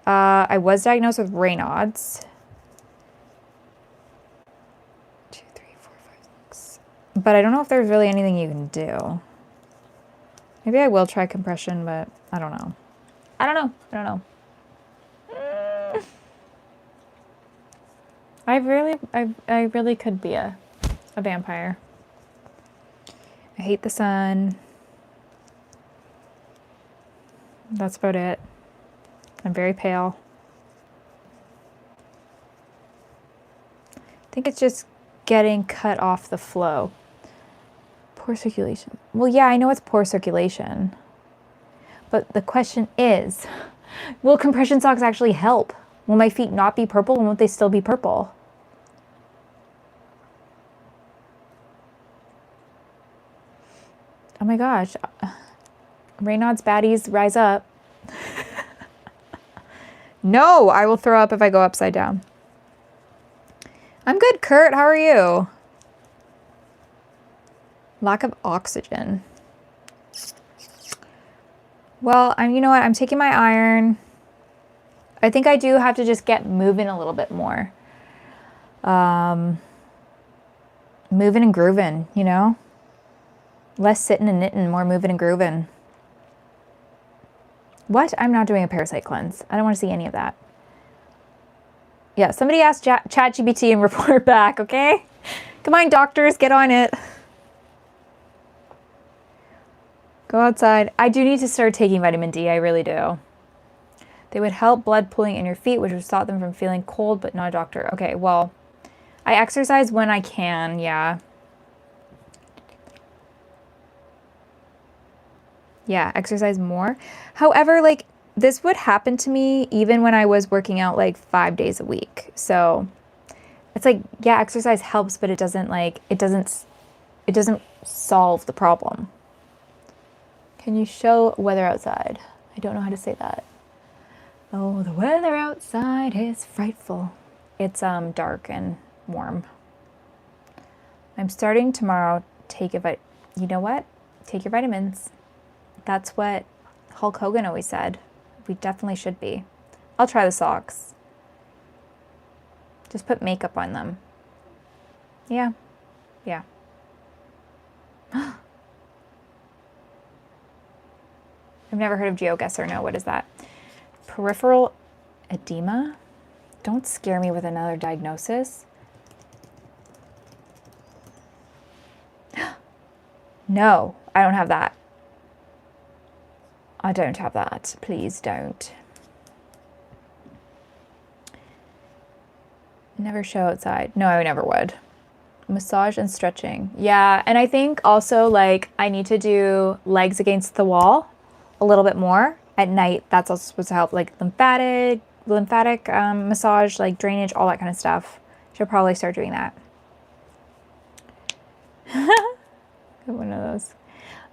I was diagnosed with Raynaud's. 2, 3, 4, 5, 6. But I don't know if there's really anything you can do. Maybe I will try compression, but I don't know. I don't know. I really could be a vampire. I hate the sun. That's about it. I'm very pale. I think it's just getting cut off the flow. Poor circulation. Well, yeah, I know it's poor circulation. But the question is, will compression socks actually help? Will my feet not be purple, and won't they still be purple? Oh my gosh. Raynaud's baddies, rise up. No, I will throw up if I go upside down. I'm good, Kurt. How are you? Lack of oxygen. Well, you know what? I'm taking my iron. I think I do have to just get moving a little bit more. Moving and grooving, you know? Less sitting and knitting, more moving and grooving. What? I'm not doing a parasite cleanse. I don't want to see any of that. Yeah, somebody ask ChatGPT and report back, okay? Come on, doctors, get on it. Go outside. I do need to start taking vitamin D. I really do. They would help blood pooling in your feet, which would stop them from feeling cold, but not a doctor. Okay, well, I exercise when I can, yeah. Yeah, exercise more. However, like, this would happen to me even when I was working out like 5 days a week. So it's like, yeah, exercise helps, but it doesn't solve the problem. Can you show weather outside? I don't know how to say that. Oh, the weather outside is frightful. It's dark and warm. I'm starting tomorrow. You know what? Take your vitamins. That's what Hulk Hogan always said. We definitely should be. I'll try the socks. Just put makeup on them. Yeah. Yeah. I've never heard of GeoGuessr. No, what is that? Peripheral edema? Don't scare me with another diagnosis. No, I don't have that. I don't have that. Please don't. Never show outside. No, I never would. Massage and stretching. Yeah, and I think also like I need to do legs against the wall a little bit more at night. That's also supposed to help, like lymphatic massage, like drainage, all that kind of stuff. Should probably start doing that. One of those.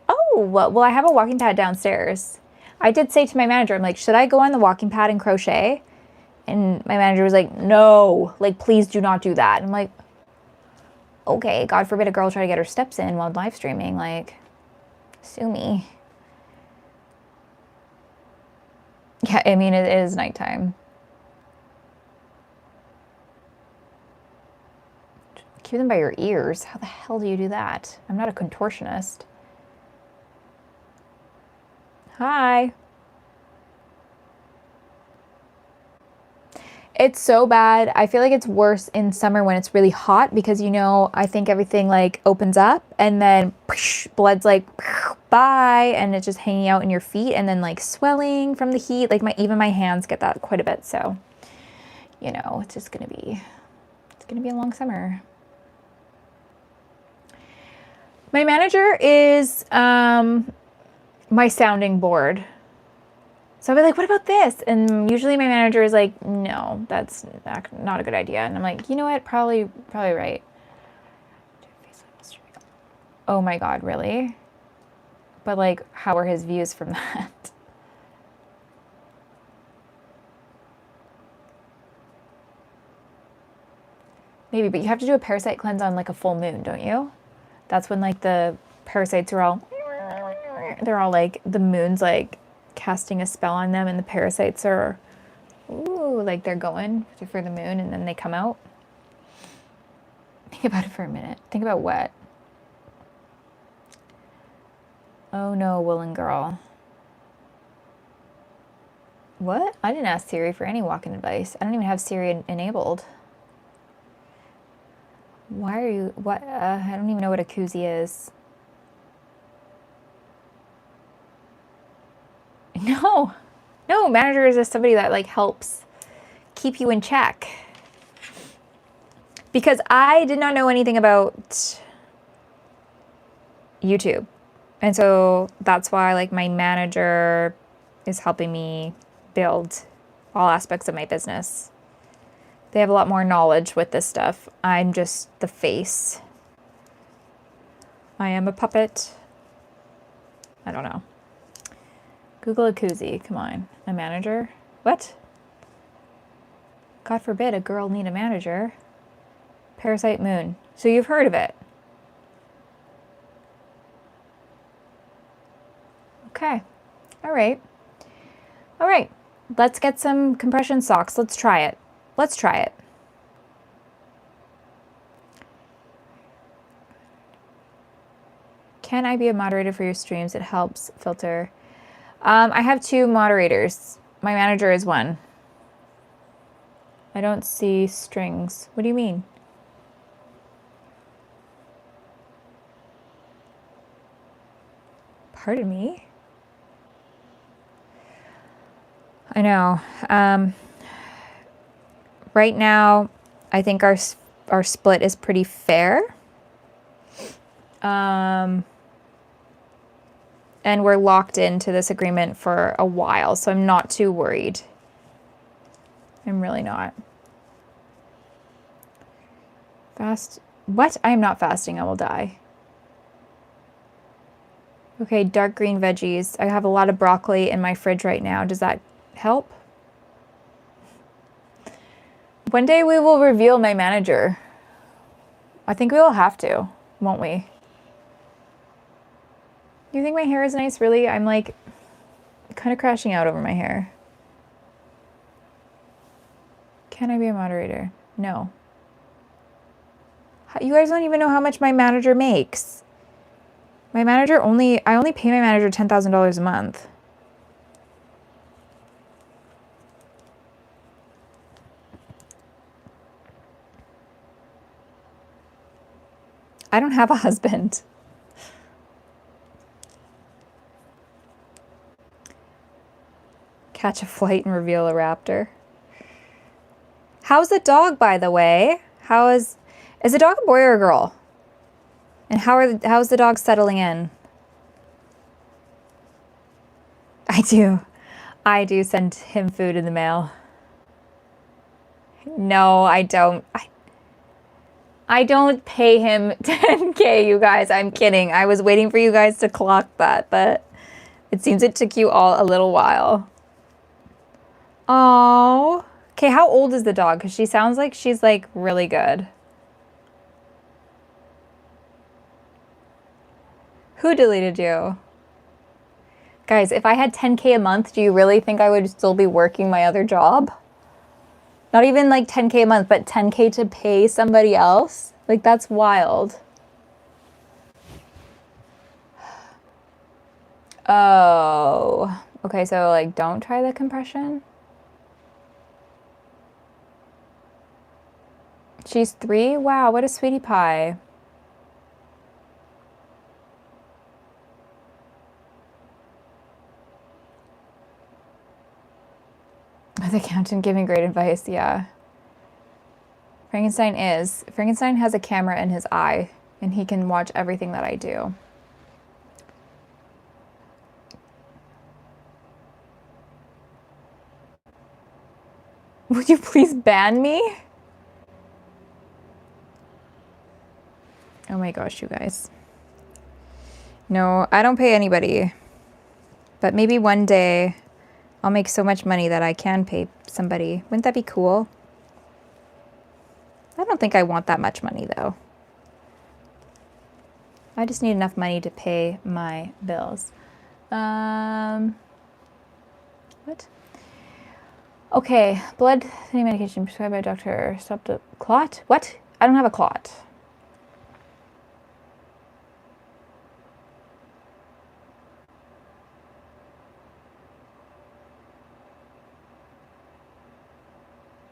Oh, well, I have a walking pad downstairs. I did say to my manager, I'm like, should I go on the walking pad and crochet? And my manager was like, no, like, please do not do that. And I'm like, okay, God forbid a girl try to get her steps in while live streaming. Like, sue me. Yeah, I mean, it is nighttime. Keep them by your ears. How the hell do you do that? I'm not a contortionist. Hi. It's so bad. I feel like it's worse in summer when it's really hot because, you know, I think everything like opens up and then blood's like bye, and it's just hanging out in your feet and then like swelling from the heat. Like even my hands get that quite a bit. So, you know, it's gonna be a long summer. My manager is my sounding board. So I'll be like, what about this? And usually my manager is like, no, that's not a good idea. And I'm like, you know what? Probably right. Oh my God, really? But like, how are his views from that? Maybe, but you have to do a parasite cleanse on like a full moon, don't you? That's when like the parasites are all like, the moon's like casting a spell on them and the parasites are, ooh, like they're going for the moon and then they come out. Think about it for a minute. Think about what? Oh no, woolen girl. What? I didn't ask Siri for any walk-in advice. I don't even have Siri enabled. Why are you, what? I don't even know what a koozie is. No, manager is just somebody that like helps keep you in check. Because I did not know anything about YouTube. And so that's why like my manager is helping me build all aspects of my business. They have a lot more knowledge with this stuff. I'm just the face. I am a puppet. I don't know. Google a koozie. Come on. A manager? What? God forbid a girl need a manager. Parasite moon. So you've heard of it. Okay. All right. Let's get some compression socks. Let's try it. Can I be a moderator for your streams? It helps filter. I have 2 moderators. My manager is one. I don't see strings. What do you mean? Pardon me? I know. Right now, I think our split is pretty fair. And we're locked into this agreement for a while, so I'm not too worried. I'm really not. Fast? What? I am not fasting. I will die. Okay, dark green veggies. I have a lot of broccoli in my fridge right now. Does that help? One day we will reveal my manager. I think we will have to. won't we? Do you think my hair is nice? Really? I'm like kind of crashing out over my hair. Can I be a moderator? No. You guys don't even know how much my manager makes. I only pay my manager $10,000 a month. I don't have a husband. Catch a flight and reveal a raptor. How's the dog, by the way? Is the dog a boy or a girl? And how's the dog settling in? I do send him food in the mail. No, I don't. I don't pay him $10K, you guys. I'm kidding. I was waiting for you guys to clock that, but it seems it took you all a little while. Oh. Okay, how old is the dog? Because she sounds like she's like really good. Who deleted you? Guys, if I had 10K a month, do you really think I would still be working my other job? Not even like 10K a month, but 10K to pay somebody else? Like, that's wild. Oh. Okay, so like, don't try the compression. She's 3? Wow, what a sweetie pie. The accountant giving great advice, yeah. Frankenstein has a camera in his eye, and he can watch everything that I do. Would you please ban me? Oh my gosh, you guys. No, I don't pay anybody. But maybe one day I'll make so much money that I can pay somebody. Wouldn't that be cool? I don't think I want that much money though. I just need enough money to pay my bills. What? Okay, blood thinning medication prescribed by a doctor. Stop the clot? What? I don't have a clot.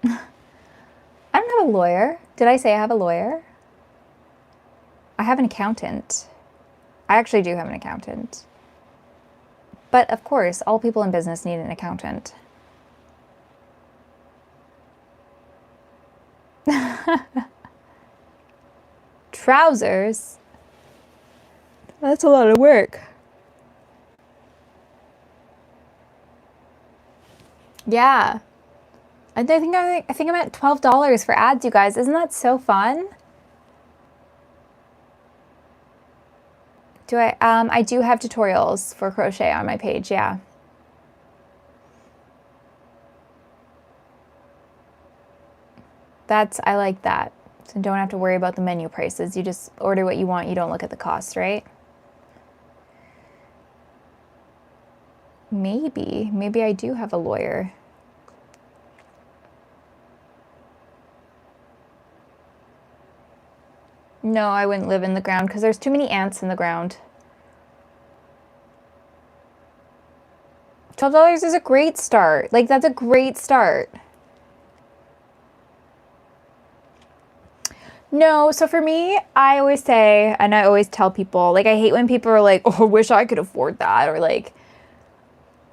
I don't have a lawyer. Did I say I have a lawyer? I have an accountant. I actually do have an accountant. But of course, all people in business need an accountant. Trousers? That's a lot of work. Yeah. I think I'm at $12 for ads, you guys. Isn't that so fun? I do have tutorials for crochet on my page, yeah. I like that. So you don't have to worry about the menu prices. You just order what you want. You don't look at the cost, right? Maybe I do have a lawyer. No, I wouldn't live in the ground because there's too many ants in the ground. $12 is a great start. Like, that's a great start. No, so for me, I always say, and I always tell people, like, I hate when people are like, oh, I wish I could afford that, or like,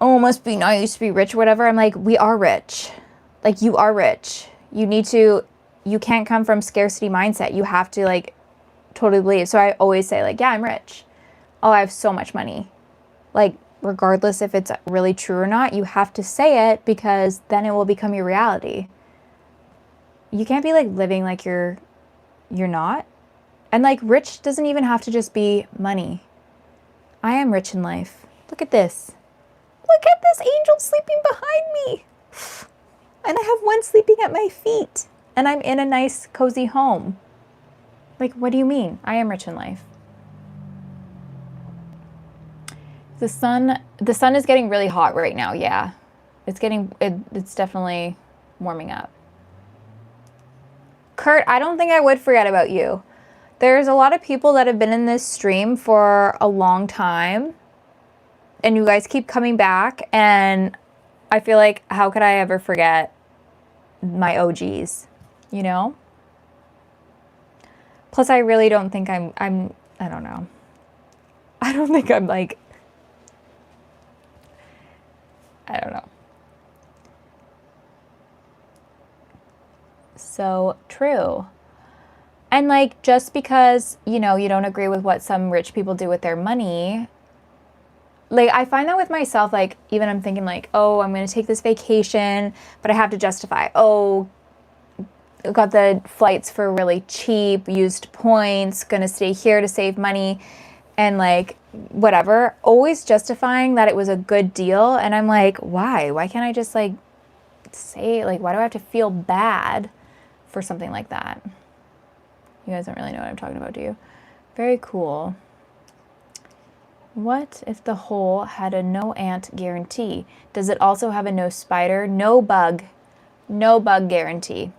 oh, it must be nice to be rich or whatever. I'm like, we are rich. Like, you are rich. You can't come from scarcity mindset. You have to, like, totally believe. So I always say, like, yeah, I'm rich. Oh, I have so much money. Like, regardless if it's really true or not, you have to say it because then it will become your reality. You can't be, like, living like you're not. And, like, rich doesn't even have to just be money. I am rich in life. Look at this. Look at this angel sleeping behind me. And I have one sleeping at my feet. And I'm in a nice, cozy home. Like, what do you mean? I am rich in life. The sun is getting really hot right now. Yeah. It's definitely warming up. Kurt, I don't think I would forget about you. There's a lot of people that have been in this stream for a long time, and you guys keep coming back, and I feel like, how could I ever forget my OGs, you know? Plus, I really don't think I don't know. I don't think I'm like, I don't know. So true. And like, just because, you know, you don't agree with what some rich people do with their money, like, I find that with myself, like, even I'm thinking like, oh, I'm going to take this vacation, but I have to justify, oh, got the flights for really cheap, used points, going to stay here to save money, and like, whatever, always justifying that it was a good deal. And I'm like, why? Why can't I just like say, like, why do I have to feel bad for something like that? You guys don't really know what I'm talking about, do you? Very cool. What if the hole had a no ant guarantee? Does it also have a no spider, no bug guarantee?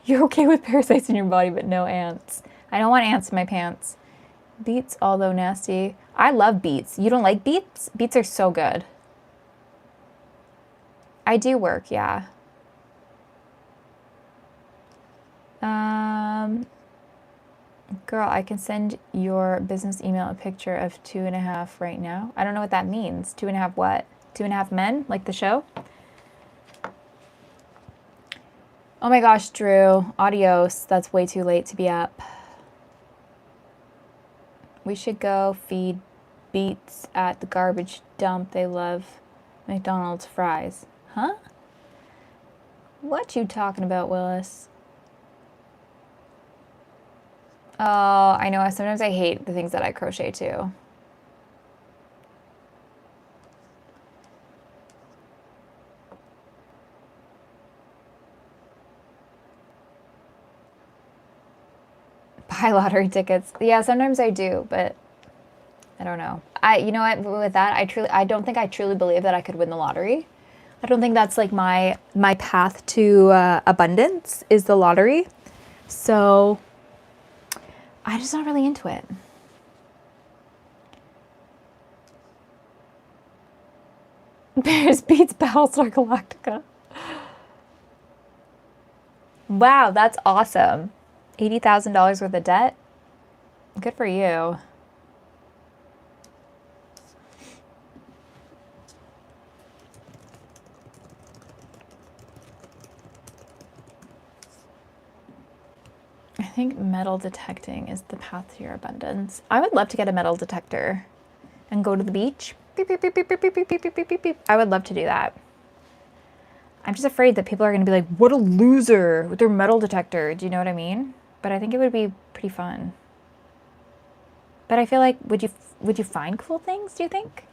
You're okay with parasites in your body, but no ants. I don't want ants in my pants. Beets, although nasty. I love beets. You don't like beets? Beets are so good. I do work, yeah. Girl, I can send your business email a picture of 2.5 right now. I don't know what that means. 2.5 what? 2.5 men? Like the show? Oh my gosh, Drew. Adios. That's way too late to be up. We should go feed beets at the garbage dump. They love McDonald's fries. Huh? What you talking about, Willis? Oh, I know. Sometimes I hate the things that I crochet too. Buy lottery tickets. Yeah, sometimes I do, but I don't know. You know what? With that, I don't think I truly believe that I could win the lottery. I don't think that's like my path to abundance is the lottery. So I'm just not really into it. Bears beats Battlestar Galactica. Wow, that's awesome. $80,000 worth of debt. Good for you. I think metal detecting is the path to your abundance. I would love to get a metal detector and go to the beach. Beep, beep, beep, beep, beep, beep, beep, beep, beep, beep, beep. I would love to do that. I'm just afraid that people are going to be like, what a loser with their metal detector. Do you know what I mean? But I think it would be pretty fun. But I feel like, would you find cool things, do you think?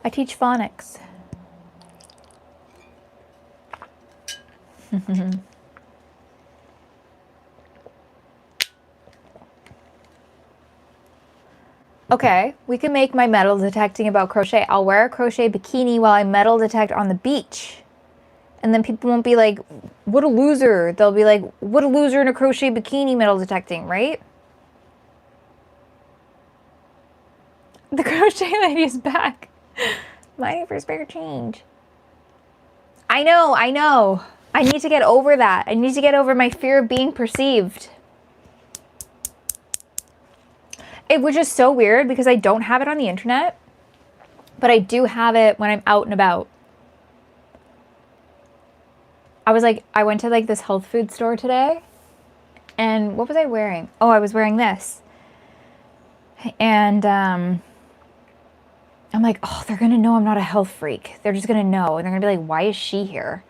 I teach phonics. Okay, we can make my metal detecting about crochet. I'll wear a crochet bikini while I metal detect on the beach. And then people won't be like, what a loser. They'll be like, what a loser in a crochet bikini metal detecting, right? The crochet lady is back. Money for spare change. I know. I need to get over that. I need to get over my fear of being perceived. Which is so weird because I don't have it on the internet, but I do have it when I'm out and about. I went to like this health food store today, and what was I wearing? Oh, I was wearing this. And I'm like, oh, they're gonna know I'm not a health freak. They're just gonna know, and they're gonna be like, why is she here?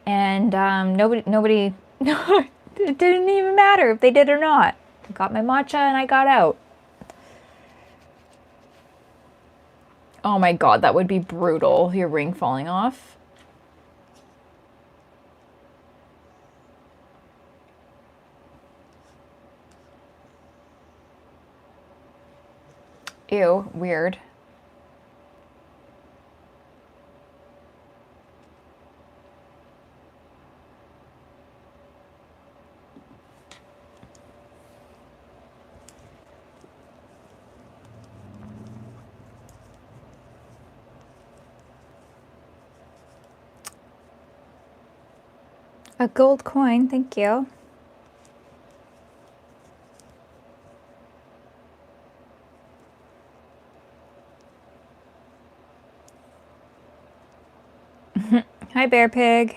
And nobody, no, it didn't even matter if they did or not. I got my matcha and I got out. Oh my God, that would be brutal. Your ring falling off. Ew, weird. A gold coin, thank you. Hi, Bear Pig.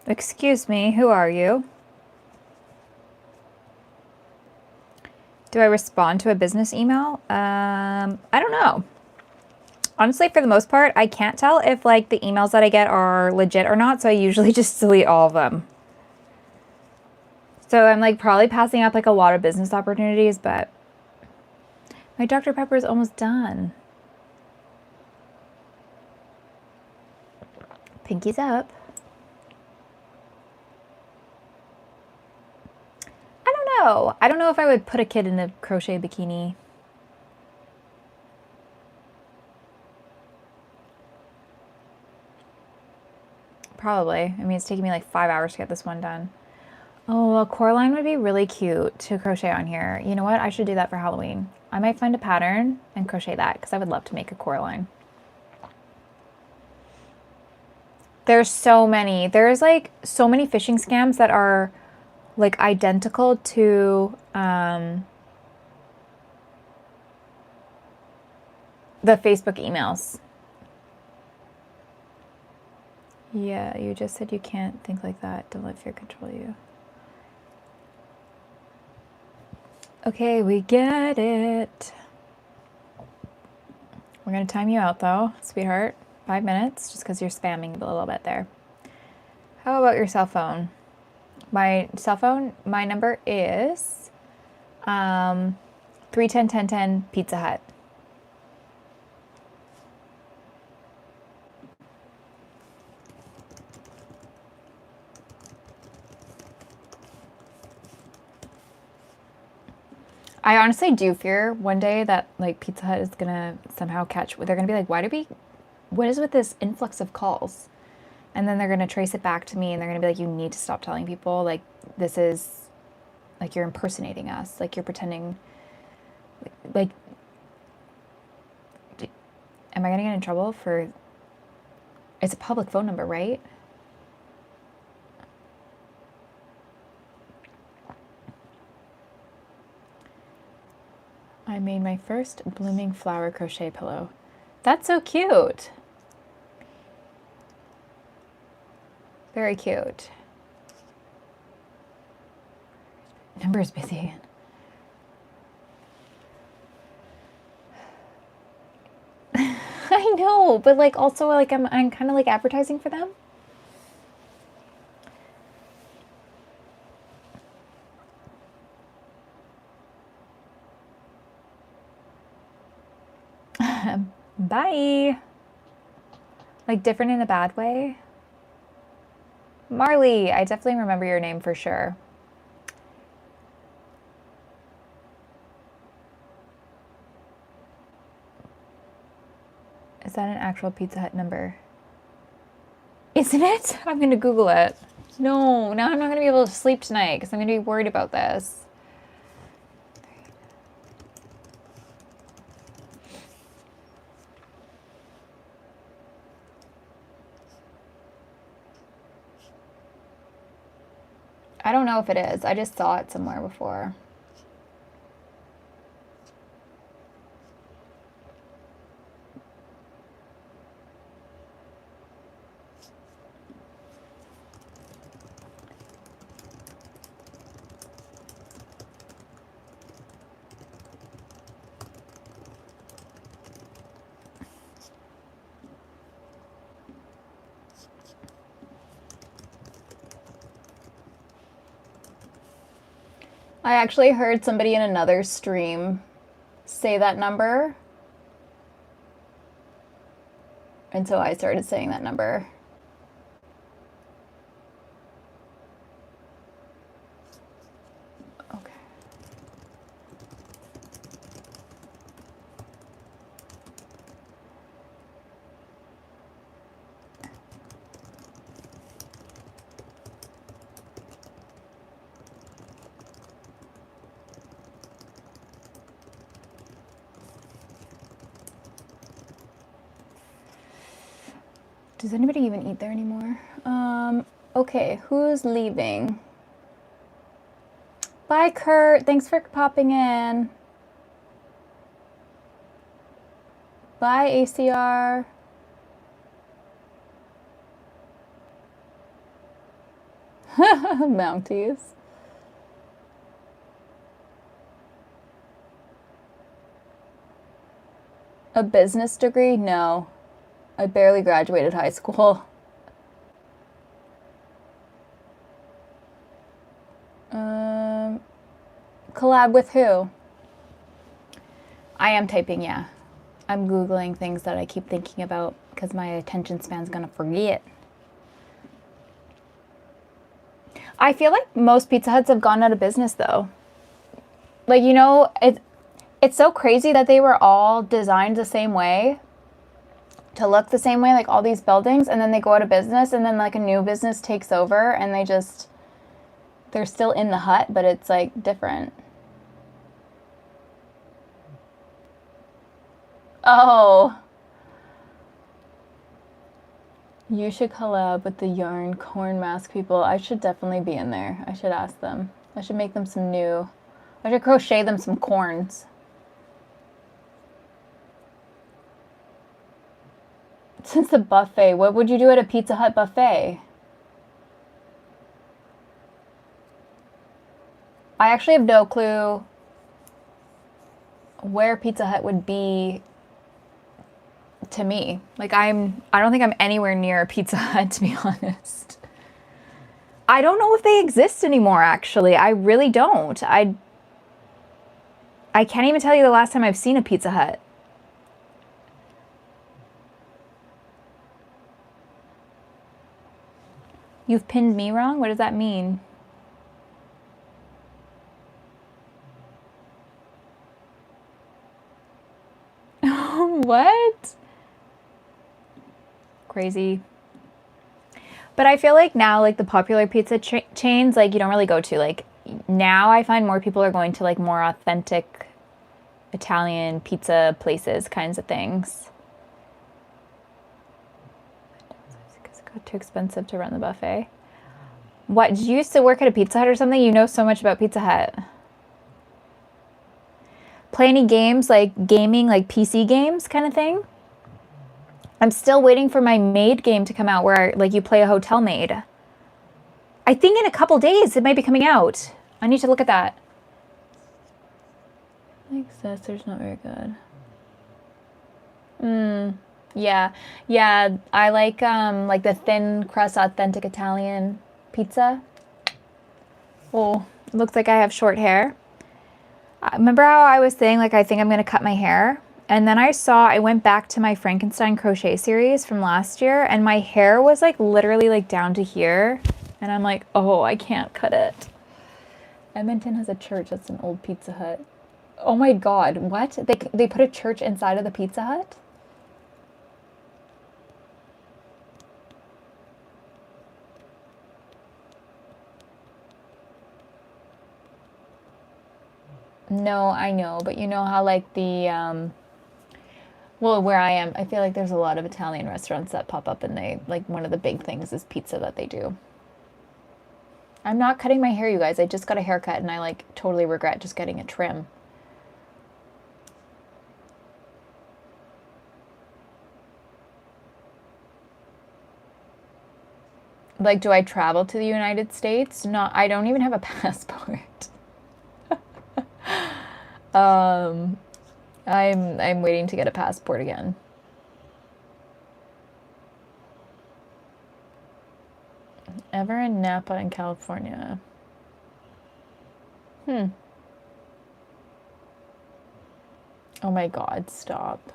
Excuse me, who are you? Do I respond to a business email? I don't know. Honestly, for the most part, I can't tell if like the emails that I get are legit or not, so I usually just delete all of them. So I'm like probably passing up like a lot of business opportunities, but my Dr. Pepper is almost done. Pinky's up. I don't know. I don't know if I would put a kid in a crochet bikini. Probably. I mean, it's taking me like 5 hours to get this one done. Oh, a Coraline would be really cute to crochet on here. You know what? I should do that for Halloween. I might find a pattern and crochet that because I would love to make a Coraline. There's so many. There's like so many phishing scams that are like identical to the Facebook emails. Yeah, you just said you can't think like that. Don't let fear control you. Okay, we get it. We're gonna time you out though, sweetheart. 5 minutes, just because you're spamming a little bit there. How about your cell phone? My cell phone, my number is 310-1010 Pizza Hut. I honestly do fear one day that like Pizza Hut is gonna somehow catch. They're gonna be like, what is with this influx of calls? And then they're gonna trace it back to me, and they're gonna be like, you need to stop telling people like this is like you're impersonating us, like you're pretending. Like, am I gonna get in trouble for? It's a public phone number, right? I made my first blooming flower crochet pillow. That's so cute. Very cute. Number is busy. I know, but like also like I'm kind of like advertising for them. Bye. Like different in a bad way. Marley, I definitely remember your name for sure. Is that an actual Pizza Hut number? Isn't it? I'm gonna Google it. No, now I'm not gonna be able to sleep tonight because I'm gonna be worried about this. I don't know if it is. I just saw it somewhere before. I actually heard somebody in another stream say that number. And so I started saying that number. Okay. Does anybody even eat there anymore? Okay, who's leaving? Bye, Kurt. Thanks for popping in. Bye, ACR. Mounties. A business degree? No. I barely graduated high school. Collab with who? I am typing, yeah. I'm Googling things that I keep thinking about because my attention span's gonna forget. I feel like most Pizza Huts have gone out of business though. Like, you know, it's so crazy that they were all designed the same way, to look the same way, like all these buildings, and then they go out of business, and then like a new business takes over, and they're still in the hut, but it's like different. Oh. You should collab with the yarn corn mask people. I should definitely be in there. I should ask them. I should make them I should crochet them some corns. Since the buffet, what would you do at a Pizza Hut buffet? I actually have no clue where Pizza Hut would be to me. Like I don't think I'm anywhere near a Pizza Hut, to be honest. I don't know if they exist anymore, actually. I really don't. I can't even tell you the last time I've seen a Pizza Hut. You've pinned me wrong? What does that mean? What? Crazy. But I feel like now, like the popular pizza chains, like you don't really go to. Like now I find more people are going to like more authentic Italian pizza places, kinds of things. It got too expensive to run the buffet. What, did you used to work at a Pizza Hut or something? You know so much about Pizza Hut. Play any games, like gaming, like PC games kind of thing? I'm still waiting for my maid game to come out where like you play a hotel maid. I think in a couple days it might be coming out. I need to look at that. Like Zester's not very good. Yeah. Yeah, I like the thin crust authentic Italian pizza. Oh, it looks like I have short hair. Remember how I was saying like I think I'm going to cut my hair? And then I went back to my Frankenstein crochet series from last year, and my hair was like literally like down to here. And I'm like, oh, I can't cut it. Edmonton has a church that's an old Pizza Hut. Oh my God, what? They put a church inside of the Pizza Hut? No, I know, but you know how like well, where I am, I feel like there's a lot of Italian restaurants that pop up, and they like one of the big things is pizza that they do. I'm not cutting my hair, you guys. I just got a haircut and I like totally regret just getting a trim. Like, do I travel to the United States? No, I don't even have a passport. I'm waiting to get a passport again. Ever in Napa in California? Oh my God, stop.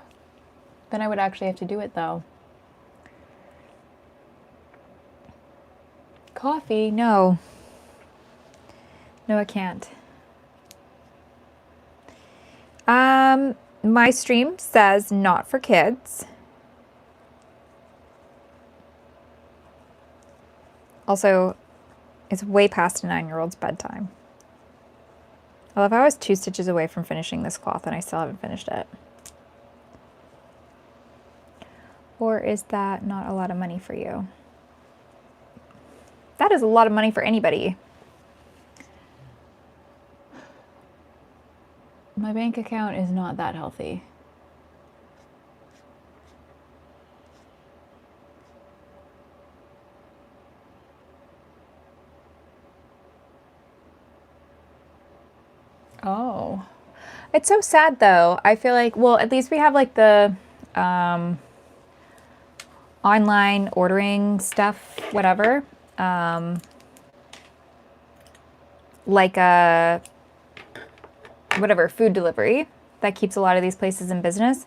Then I would actually have to do it though. Coffee? No. No, I can't. My stream says not for kids. Also, it's way past a 9-year-old's bedtime. I love how I was 2 stitches away from finishing this cloth and I still haven't finished it. Or is that not a lot of money for you? That is a lot of money for anybody. My bank account is not that healthy. Oh. It's so sad though. I feel like, well, at least we have like the online ordering stuff, whatever. Like a whatever, food delivery that keeps a lot of these places in business.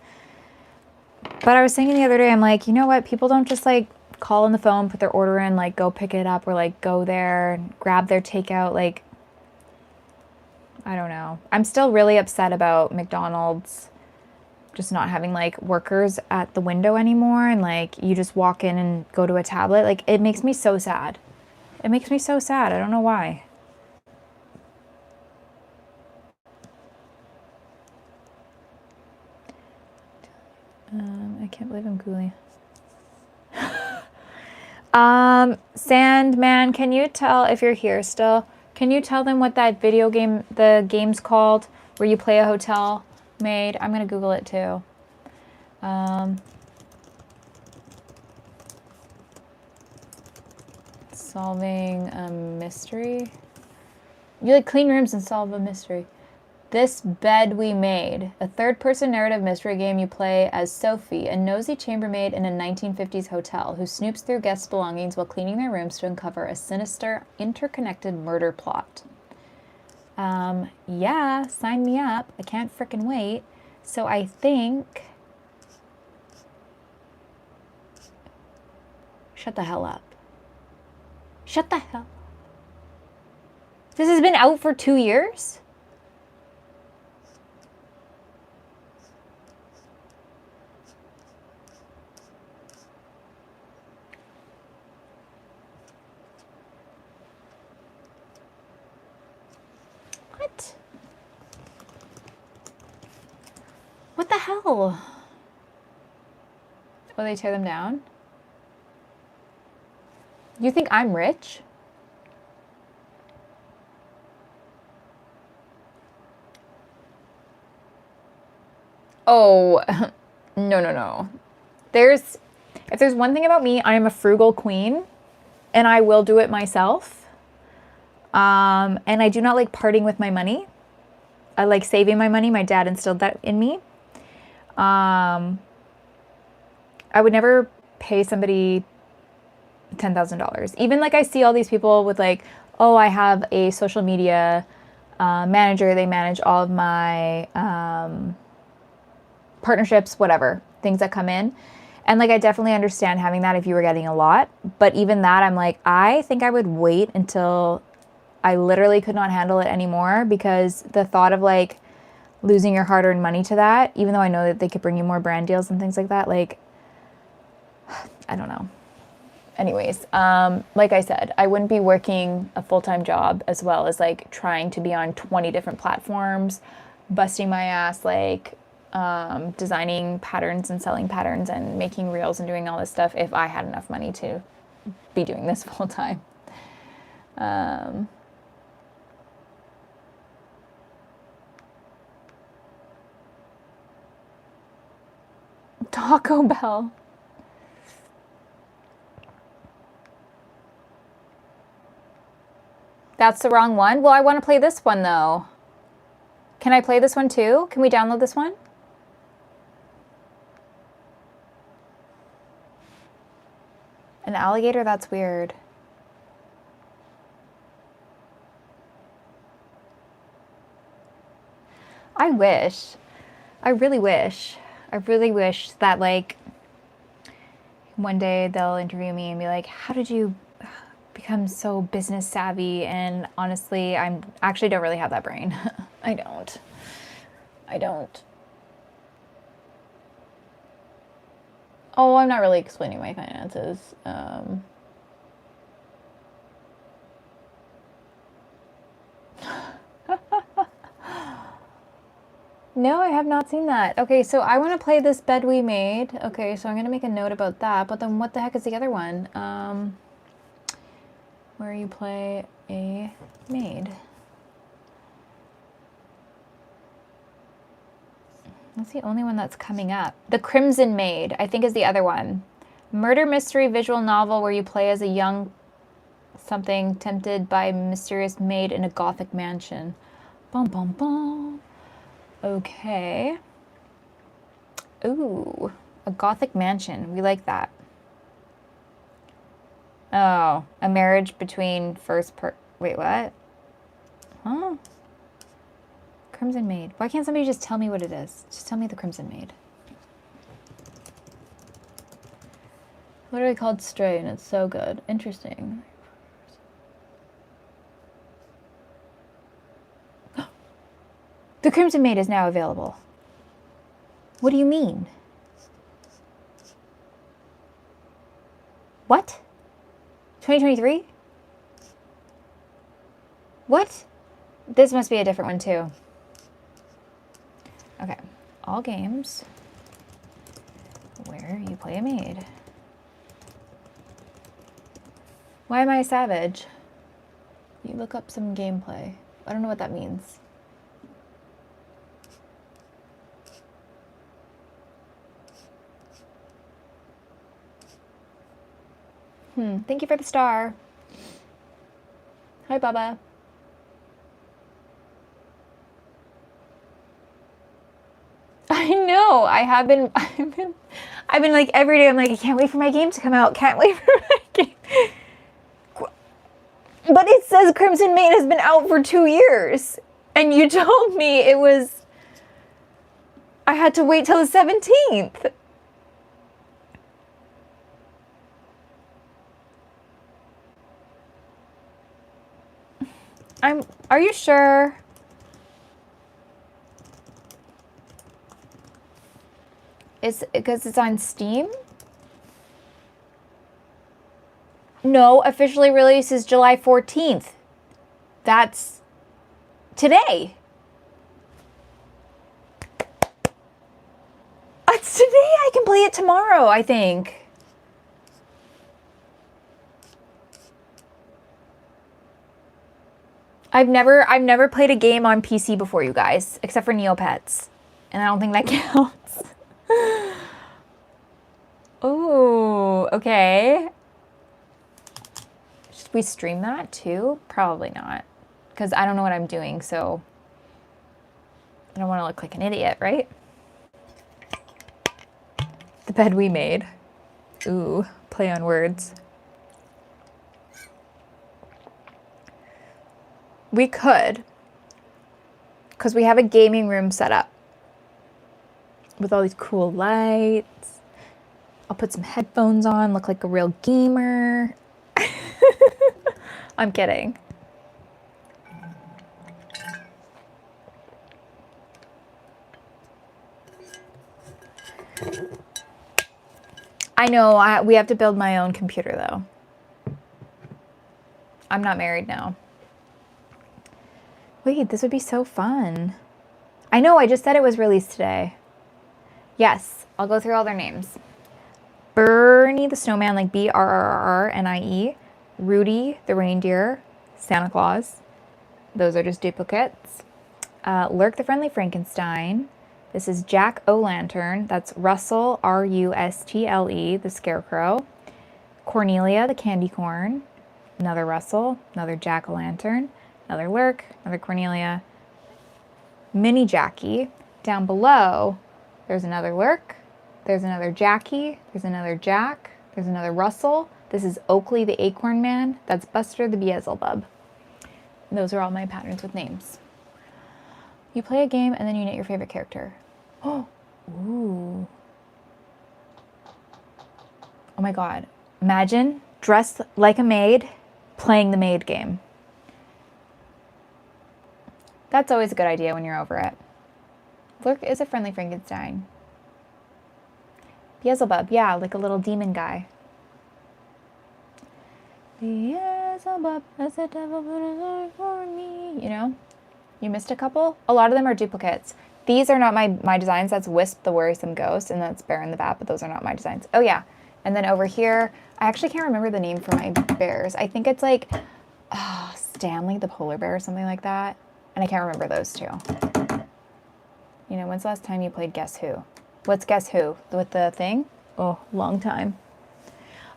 But I was thinking the other day, I'm like, you know what? People don't just like call on the phone, put their order in, like go pick it up, or like go there and grab their takeout. Like, I don't know. I'm still really upset about McDonald's just not having like workers at the window anymore, and like you just walk in and go to a tablet. Like, it makes me so sad. It makes me so sad. I don't know why. I can't believe I'm Googling. Sandman, can you tell, if you're here still, can you tell them what that video game, the game's called, where you play a hotel made? I'm gonna Google it too. Solving a mystery. You like clean rooms and solve a mystery. This Bed We Made, a third-person narrative mystery game you play as Sophie, a nosy chambermaid in a 1950s hotel who snoops through guests' belongings while cleaning their rooms to uncover a sinister, interconnected murder plot. Yeah, sign me up. I can't frickin' wait. So I think... Shut the hell up. Shut the hell. This has been out for 2 years? What? What the hell? Will they tear them down? You think I'm rich? Oh, no. If there's one thing about me, I am a frugal queen and I will do it myself. And I do not like parting with my money. I like saving my money. My dad instilled that in me. I would never pay somebody $10,000. Even like I see all these people with like, oh, I have a social media manager. They manage all of my partnerships, whatever, things that come in. And like, I definitely understand having that if you were getting a lot. But even that, I'm like, I think I would wait until I literally could not handle it anymore, because the thought of like losing your hard-earned money to that, even though I know that they could bring you more brand deals and things like that, like, I don't know. Anyways, like I said, I wouldn't be working a full-time job as well as like trying to be on 20 different platforms, busting my ass, like designing patterns and selling patterns and making reels and doing all this stuff if I had enough money to be doing this full-time. Taco Bell. That's the wrong one? Well, I want to play this one though. Can I play this one too? Can we download this one? An alligator? That's weird. I wish. I really wish. I really wish that like one day they'll interview me and be like, how did you become so business savvy? And honestly, I actually don't really have that brain. I don't. Oh, I'm not really explaining my finances. No, I have not seen that. Okay, so I want to play this bed we made. Okay, so I'm going to make a note about that. But then what the heck is the other one? Where you play a maid. That's the only one that's coming up. The Crimson Maid, I think, is the other one. Murder mystery visual novel where you play as a young something tempted by a mysterious maid in a gothic mansion. Bum, bum, bum. Okay. Ooh, a gothic mansion. We like that. Oh, a marriage between wait, what? Huh? Crimson Maid. Why can't somebody just tell me what it is? Just tell me the Crimson Maid. Literally called Stray, and it's so good. Interesting. The Crimson Maid is now available. What do you mean? What? 2023? What? This must be a different one too. Okay, all games where you play a maid. Why am I a savage? You look up some gameplay. I don't know what that means. Thank you for the star. Hi, Baba. I know. I've been like every day. I'm like, I can't wait for my game to come out. Can't wait for my game. But it says Crimson Maid has been out for 2 years, and you told me it was. I had to wait till the 17th. Are you sure? It's because it's on Steam? No, officially release is July 14th. That's today. It's today. I can play it tomorrow, I think. I've never played a game on PC before, you guys, except for Neopets. And I don't think that counts. Oh, okay. Should we stream that too? Probably not. Because I don't know what I'm doing, so I don't want to look like an idiot, right? The bed we made. Ooh, play on words. We could, because we have a gaming room set up with all these cool lights. I'll put some headphones on, look like a real gamer. I'm kidding. I know, we have to build my own computer though. I'm not married now. Wait, this would be so fun. I know, I just said it was released today. Yes, I'll go through all their names. Bernie the Snowman, like Brrrnie. Rudy the Reindeer, Santa Claus. Those are just duplicates. Lurk the Friendly Frankenstein. This is Jack O'Lantern. That's Russell, Rustle, the Scarecrow. Cornelia the Candy Corn. Another Russell, another Jack O'Lantern. Another Lurk, another Cornelia, Mini Jackie. Down below, there's another Lurk, there's another Jackie, there's another Jack, there's another Russell. This is Oakley the Acorn Man. That's Buster the Beelzebub. And those are all my patterns with names. You play a game and then you knit your favorite character. Oh, ooh. Oh my God. Imagine dressed like a maid playing the maid game. That's always a good idea when you're over it. Lurk is a friendly Frankenstein. Beelzebub, yeah, like a little demon guy. Beelzebub, as the devil put his eye for me. You know? You missed a couple? A lot of them are duplicates. These are not my designs. That's Wisp the Worrisome Ghost, and that's Bear in the Vat, but those are not my designs. Oh yeah. And then over here, I actually can't remember the name for my bears. I think it's like Stanley the Polar Bear or something like that. And I can't remember those two. You know, when's the last time you played Guess Who? What's Guess Who? With the thing? Oh, long time.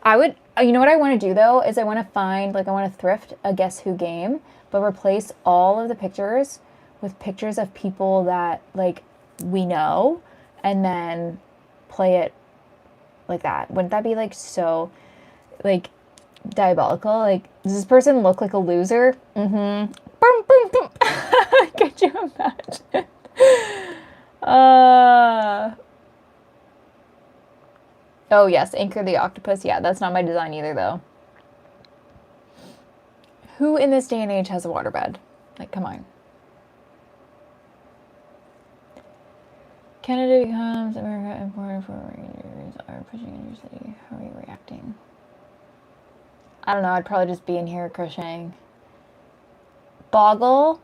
You know what I want to do though, is I want to thrift a Guess Who game, but replace all of the pictures with pictures of people that like we know, and then play it like that. Wouldn't that be like so like diabolical? Like, does this person look like a loser? Mm-hmm. Boom, boom, boom. Could you imagine? Oh yes, Anchor the Octopus. Yeah, that's not my design either though. Who in this day and age has a waterbed? Like, come on. Canada becomes America important for rangers are pushing in your city. How are you reacting? I don't know. I'd probably just be in here crocheting. Boggle.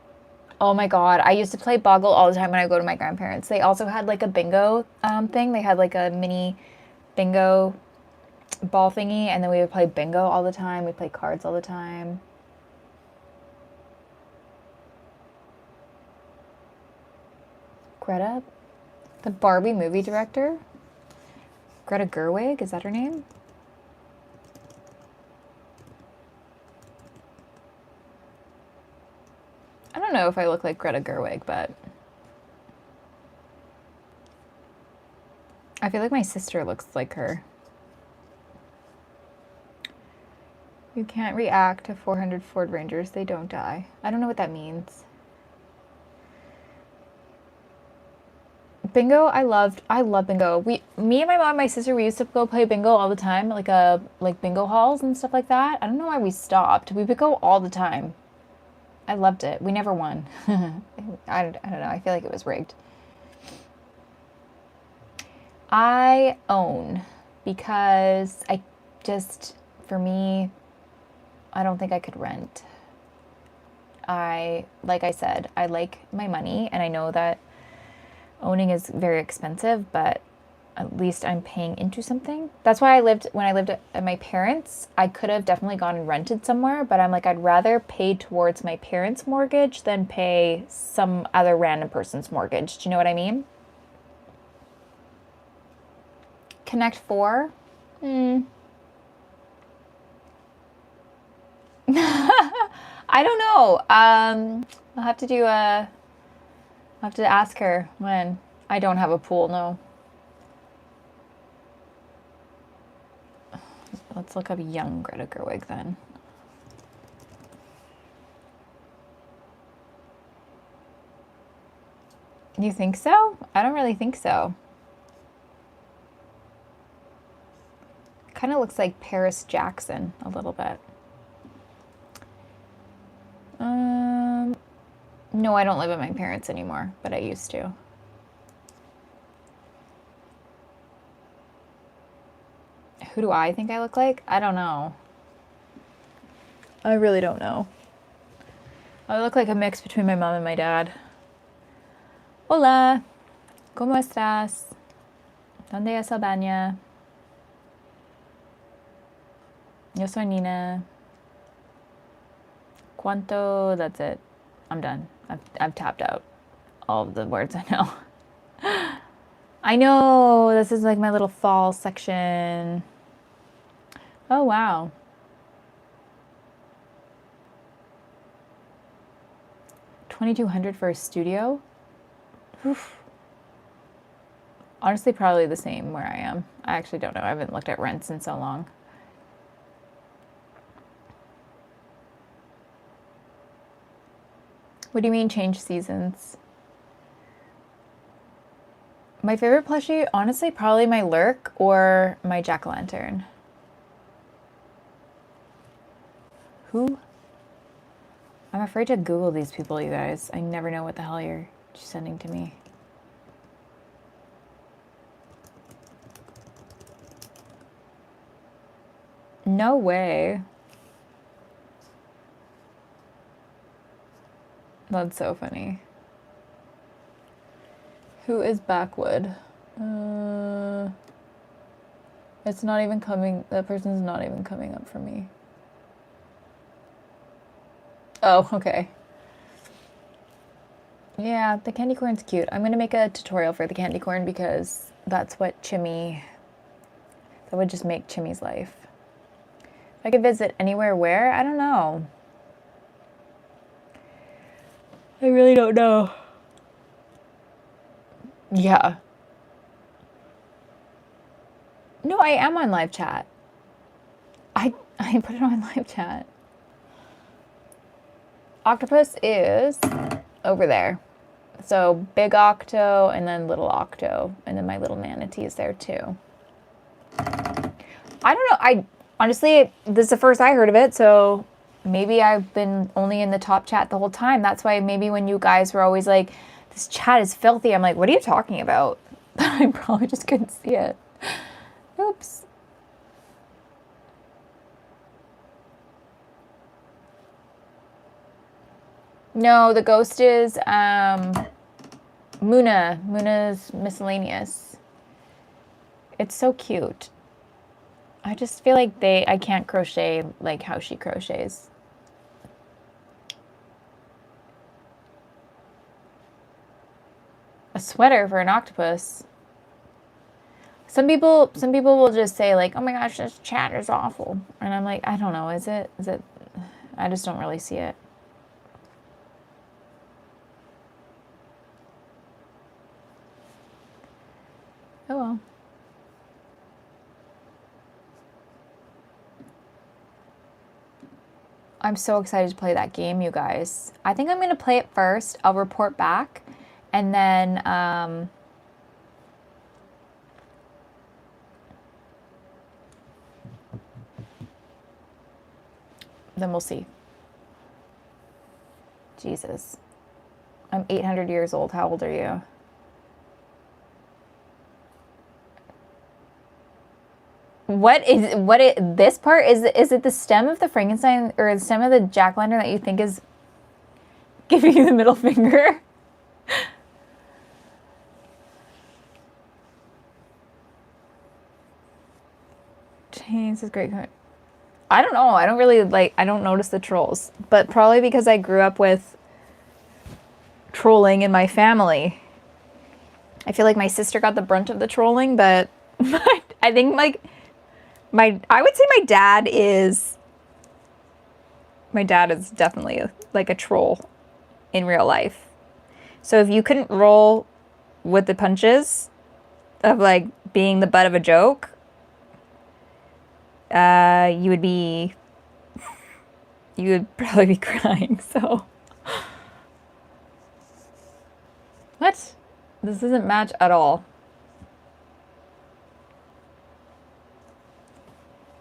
Oh my God. I used to play Boggle all the time when I go to my grandparents. They also had like a bingo thing. They had like a mini bingo ball thingy, and then we would play bingo all the time. We'd play cards all the time. Greta, the Barbie movie director? Greta Gerwig, is that her name? I don't know if I look like Greta Gerwig, but I feel like my sister looks like her. You can't react to 400 Ford Rangers, they don't die. I don't know what that means. Bingo, I love bingo. Me and my mom and my sister, we used to go play bingo all the time, like bingo halls and stuff like that. I don't know why we stopped. We would go all the time. I loved it. We never won. I don't know. I feel like it was rigged. I own, because for me, I don't think I could rent. Like I said, I like my money, and I know that owning is very expensive, but at least I'm paying into something. That's why when I lived at my parents', I could have definitely gone and rented somewhere, but I'm like, I'd rather pay towards my parents' mortgage than pay some other random person's mortgage. Do you know what I mean? Connect 4? I don't know. I'll have to ask her when. I don't have a pool, no. Let's look up young Greta Gerwig then. You think so? I don't really think so. Kind of looks like Paris Jackson a little bit. No, I don't live with my parents anymore, but I used to. Who do I think I look like? I don't know. I really don't know. I look like a mix between my mom and my dad. Hola, ¿cómo estás? ¿Dónde es Albania? Yo soy Nina. ¿Cuánto? That's it. I'm done. I've tapped out all of the words I know. I know, this is like my little fall section. Oh, wow. $2,200 for a studio? Oof. Honestly, probably the same where I am. I actually don't know. I haven't looked at rents in so long. What do you mean change seasons? My favorite plushie, honestly, probably my Lurk or my jack-o'-lantern. Who? I'm afraid to Google these people, you guys. I never know what the hell you're sending to me. No way. That's so funny. Who is Backwood? It's not even coming. That person's not even coming up for me. Oh, okay. Yeah, the candy corn's cute. I'm gonna make a tutorial for the candy corn because that's what that would just make Chimmy's life. If I could visit anywhere where? I don't know. I really don't know. Yeah. No, I am on live chat. I put it on live chat. Octopus is over there. So big octo and then little octo. And then my little manatee is there too. I don't know. I honestly, this is the first I heard of it, so maybe I've been only in the top chat the whole time. That's why maybe when you guys were always like, this chat is filthy, I'm like, what are you talking about? I probably just couldn't see it. Oops. No, the ghost is Muna's Miscellaneous. It's so cute. I just feel like I can't crochet like how she crochets. A sweater for an octopus. Some people will just say like, oh my gosh, this chat is awful. And I'm like, I don't know, is it? I just don't really see it. Oh well. I'm so excited to play that game, you guys. I think I'm going to play it first. I'll report back. And then we'll see. Jesus. I'm 800 years old. How old are you? This part? Is it the stem of the Frankenstein or the stem of the jack-o'-lantern that you think is giving you the middle finger? James is great. I don't know. I don't notice the trolls, but probably because I grew up with trolling in my family. I feel like my sister got the brunt of the trolling, but I think like I would say my dad is definitely like a troll in real life. So if you couldn't roll with the punches of like being the butt of a joke, you would probably be crying. So what? This doesn't match at all.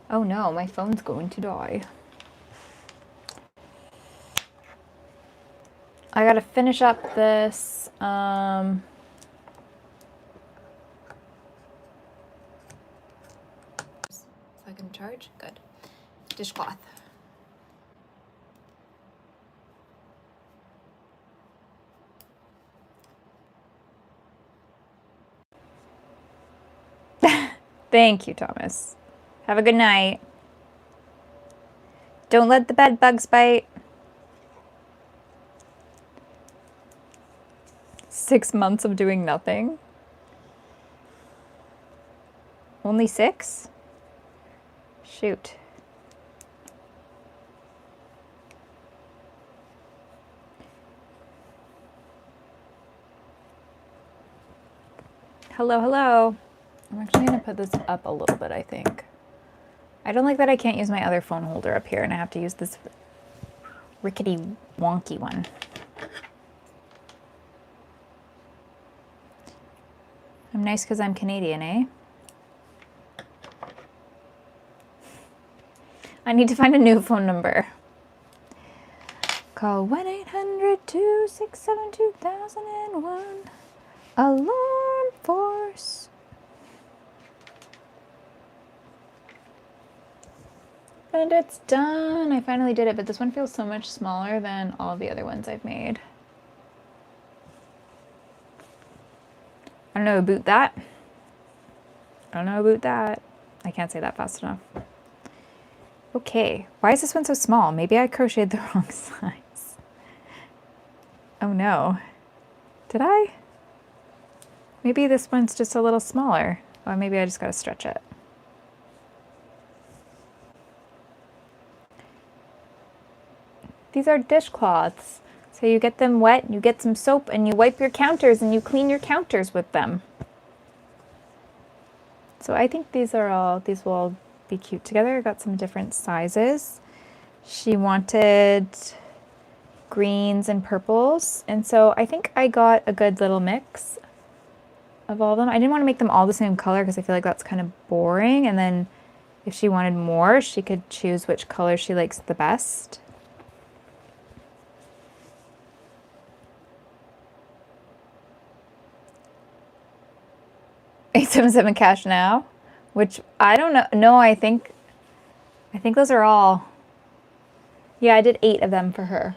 Oh no, my phone's going to die. I gotta finish up this. If I can charge, good. Dishcloth. Thank you, Thomas. Have a good night. Don't let the bed bugs bite. 6 months of doing nothing? Only 6? Shoot. Hello, hello. I'm actually going to put this up a little bit, I think. I don't like that I can't use my other phone holder up here and I have to use this rickety wonky one. I'm nice because I'm Canadian, eh? I need to find a new phone number. Call 1-800-267-2001. Alarm force. And it's done. I finally did it, but this one feels so much smaller than all the other ones I've made. I don't know about that. I don't know about that. I can't say that fast enough. Okay, why is this one so small? Maybe I crocheted the wrong size. Oh no. Did I? Maybe this one's just a little smaller. Or maybe I just gotta stretch it. These are dishcloths. So you get them wet, you get some soap, and you wipe your counters and you clean your counters with them. So I think these will all be cute together. I got some different sizes. She wanted greens and purples, and so I think I got a good little mix of all of them. I didn't want to make them all the same color because I feel like that's kind of boring, and then if she wanted more, she could choose which color she likes the best. 877 cash now, which I don't know. No, I think those are all. Yeah, I did 8 of them for her.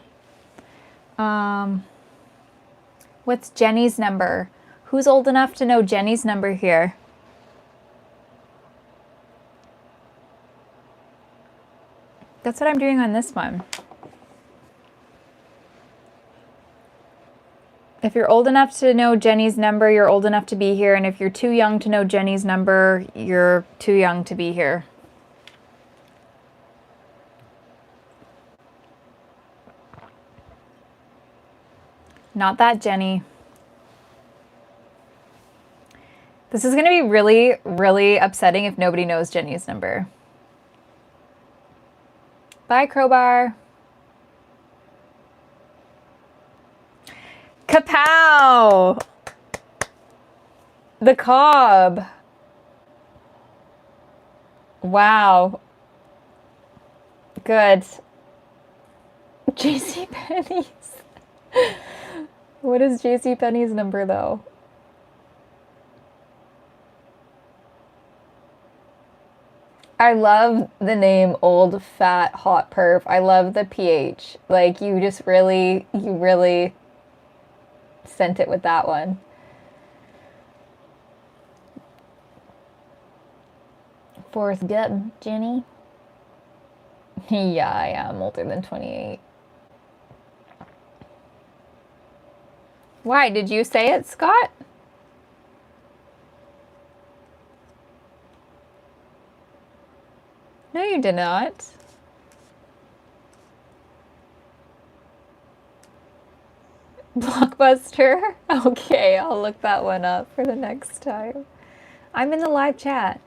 What's Jenny's number? Who's old enough to know Jenny's number here? That's what I'm doing on this one. If you're old enough to know Jenny's number, you're old enough to be here. And if you're too young to know Jenny's number, you're too young to be here. Not that Jenny. This is going to be really, really upsetting if nobody knows Jenny's number. Bye, Crowbar. Kapow! The cob. Wow. Good. JCPenney's. What is JCPenney's number though? I love the name Old Fat Hot Perv. I love the PH. Like you really sent it with that one. Forrest Gump, Jenny. Yeah, I am older than 28. Why? Did you say it, Scott? No, you did not. Blockbuster? Okay, I'll look that one up for the next time. I'm in the live chat.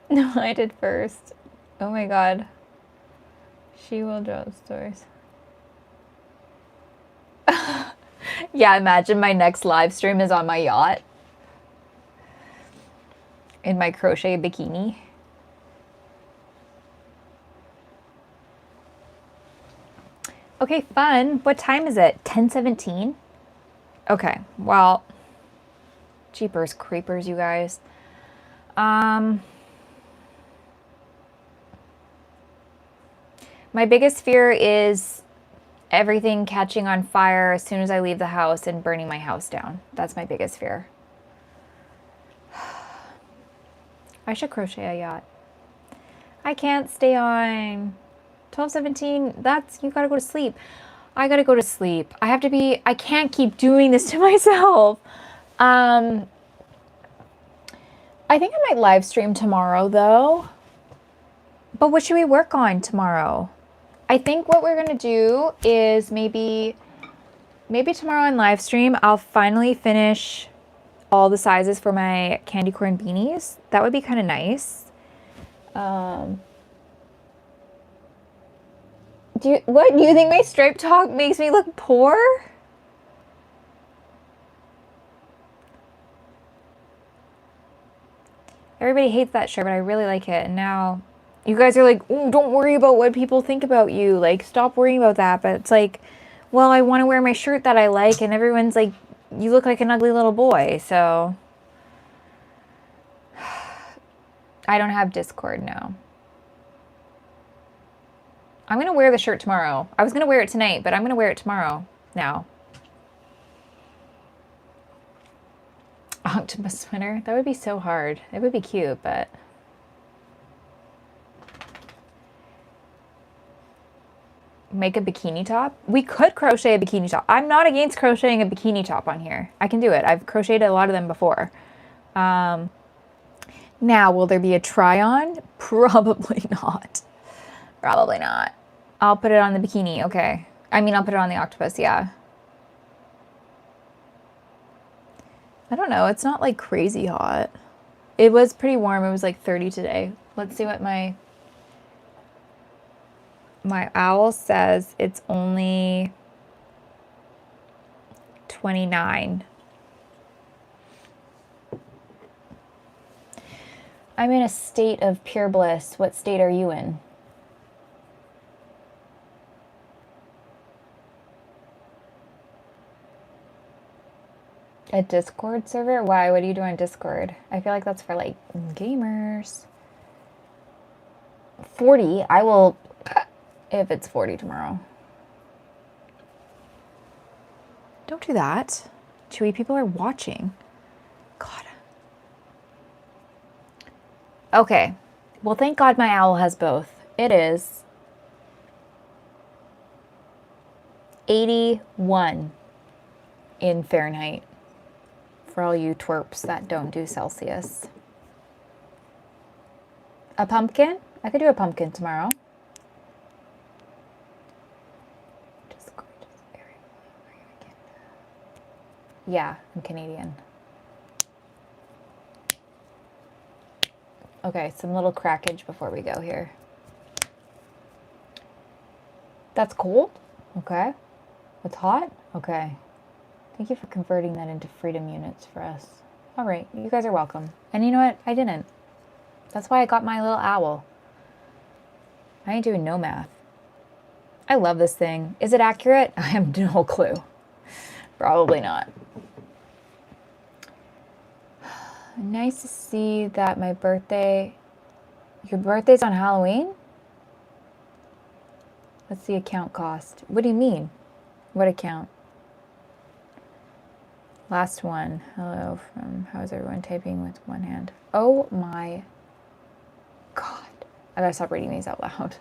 No, I did first. Oh my god. She will draw the stories. Yeah, imagine my next live stream is on my yacht. In my crochet bikini. Okay, fun. What time is it? 10:17? Okay, well, jeepers creepers, you guys. My biggest fear is everything catching on fire as soon as I leave the house and burning my house down. That's my biggest fear. I should crochet a yacht. I can't stay on 12:17. That's, you gotta go to sleep. I gotta go to sleep. I can't keep doing this to myself. I think I might live stream tomorrow though. But what should we work on tomorrow? I think what we're gonna do is maybe tomorrow on live stream, I'll finally finish all the sizes for my candy corn beanies. That would be kind of nice. Do you think my striped top makes me look poor? Everybody hates that shirt, but I really like it. And now you guys are like, "Ooh, don't worry about what people think about you. Like, stop worrying about that." But it's like, well, I want to wear my shirt that I like, and everyone's like, you look like an ugly little boy. So I don't have Discord now. I'm going to wear the shirt tomorrow. I was going to wear it tonight, but I'm going to wear it tomorrow now. Octopus sweater? That would be so hard. It would be cute, but... Make a bikini top? We could crochet a bikini top. I'm not against crocheting a bikini top on here. I can do it. I've crocheted a lot of them before. Now, will there be a try-on? Probably not. Probably not. I'll put it on the bikini, okay. I mean, I'll put it on the octopus, yeah. I don't know, it's not like crazy hot. It was pretty warm, it was like 30 today. Let's see what my owl says. It's only 29. I'm in a state of pure bliss. What state are you in? A Discord server? Why? What do you do on Discord? I feel like that's for like gamers. 40. I will, if it's 40 tomorrow. Don't do that. Chewy, people are watching. God. Okay. Well, thank God my owl has both. It is 81 in Fahrenheit. For all you twerps that don't do Celsius. A pumpkin? I could do a pumpkin tomorrow. Yeah, I'm Canadian. Okay, some little crackage before we go here. That's cold? Okay. It's hot? Okay. Thank you for converting that into freedom units for us. All right, you guys are welcome. And you know what? I didn't. That's why I got my little owl. I ain't doing no math. I love this thing. Is it accurate? I have no clue. Probably not. Nice to see that my birthday... Your birthday's on Halloween? What's the account cost? What do you mean? What account? Last one. Hello from... How's everyone typing with one hand? Oh my God. I gotta stop reading these out loud.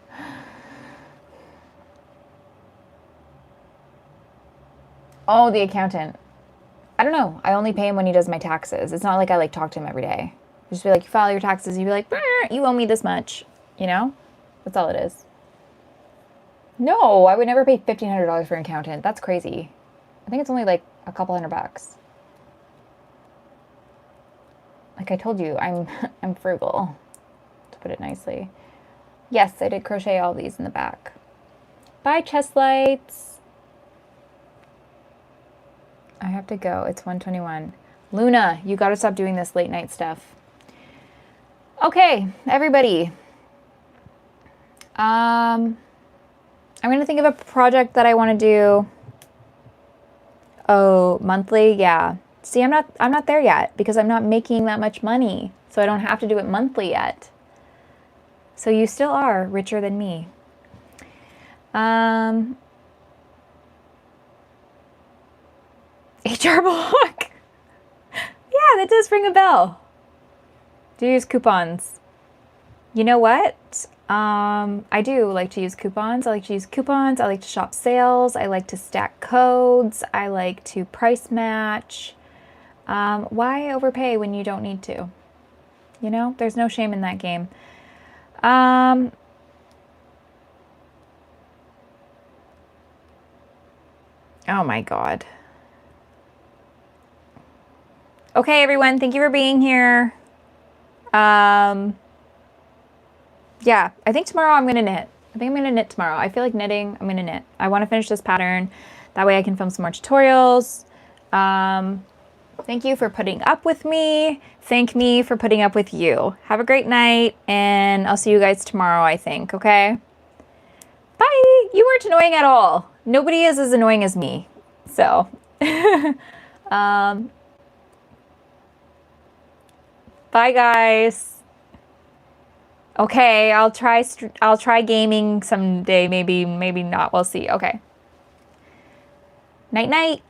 Oh, the accountant. I don't know. I only pay him when he does my taxes. It's not like I like talk to him every day. Just be like, you file your taxes. You'd be like, you owe me this much. You know? That's all it is. No, I would never pay $1,500 for an accountant. That's crazy. I think it's only like a couple $100. Like I told you, I'm frugal, to put it nicely. Yes, I did crochet all these in the back. Bye, chest lights. I have to go. It's 1:21. Luna, you got to stop doing this late night stuff. Okay, everybody. I'm going to think of a project that I want to do. Oh, monthly? Yeah. See, I'm not there yet because I'm not making that much money. So I don't have to do it monthly yet. So you still are richer than me. HR block. Yeah, that does ring a bell. Do you use coupons? You know what? I do like to use coupons. I like to use coupons. I like to shop sales. I like to stack codes. I like to price match. Why overpay when you don't need to? You know, there's no shame in that game. Oh my God. Okay, everyone, thank you for being here. Yeah, I think tomorrow I'm gonna knit. I think I'm gonna knit tomorrow. I feel like knitting, I'm gonna knit. I wanna finish this pattern. That way I can film some more tutorials. Thank you for putting up with me. Thank me for putting up with you. Have a great night, and I'll see you guys tomorrow, I think, okay? Bye! You weren't annoying at all. Nobody is as annoying as me. So, bye guys. Okay, I'll try gaming someday, maybe not. We'll see. Okay. Night night.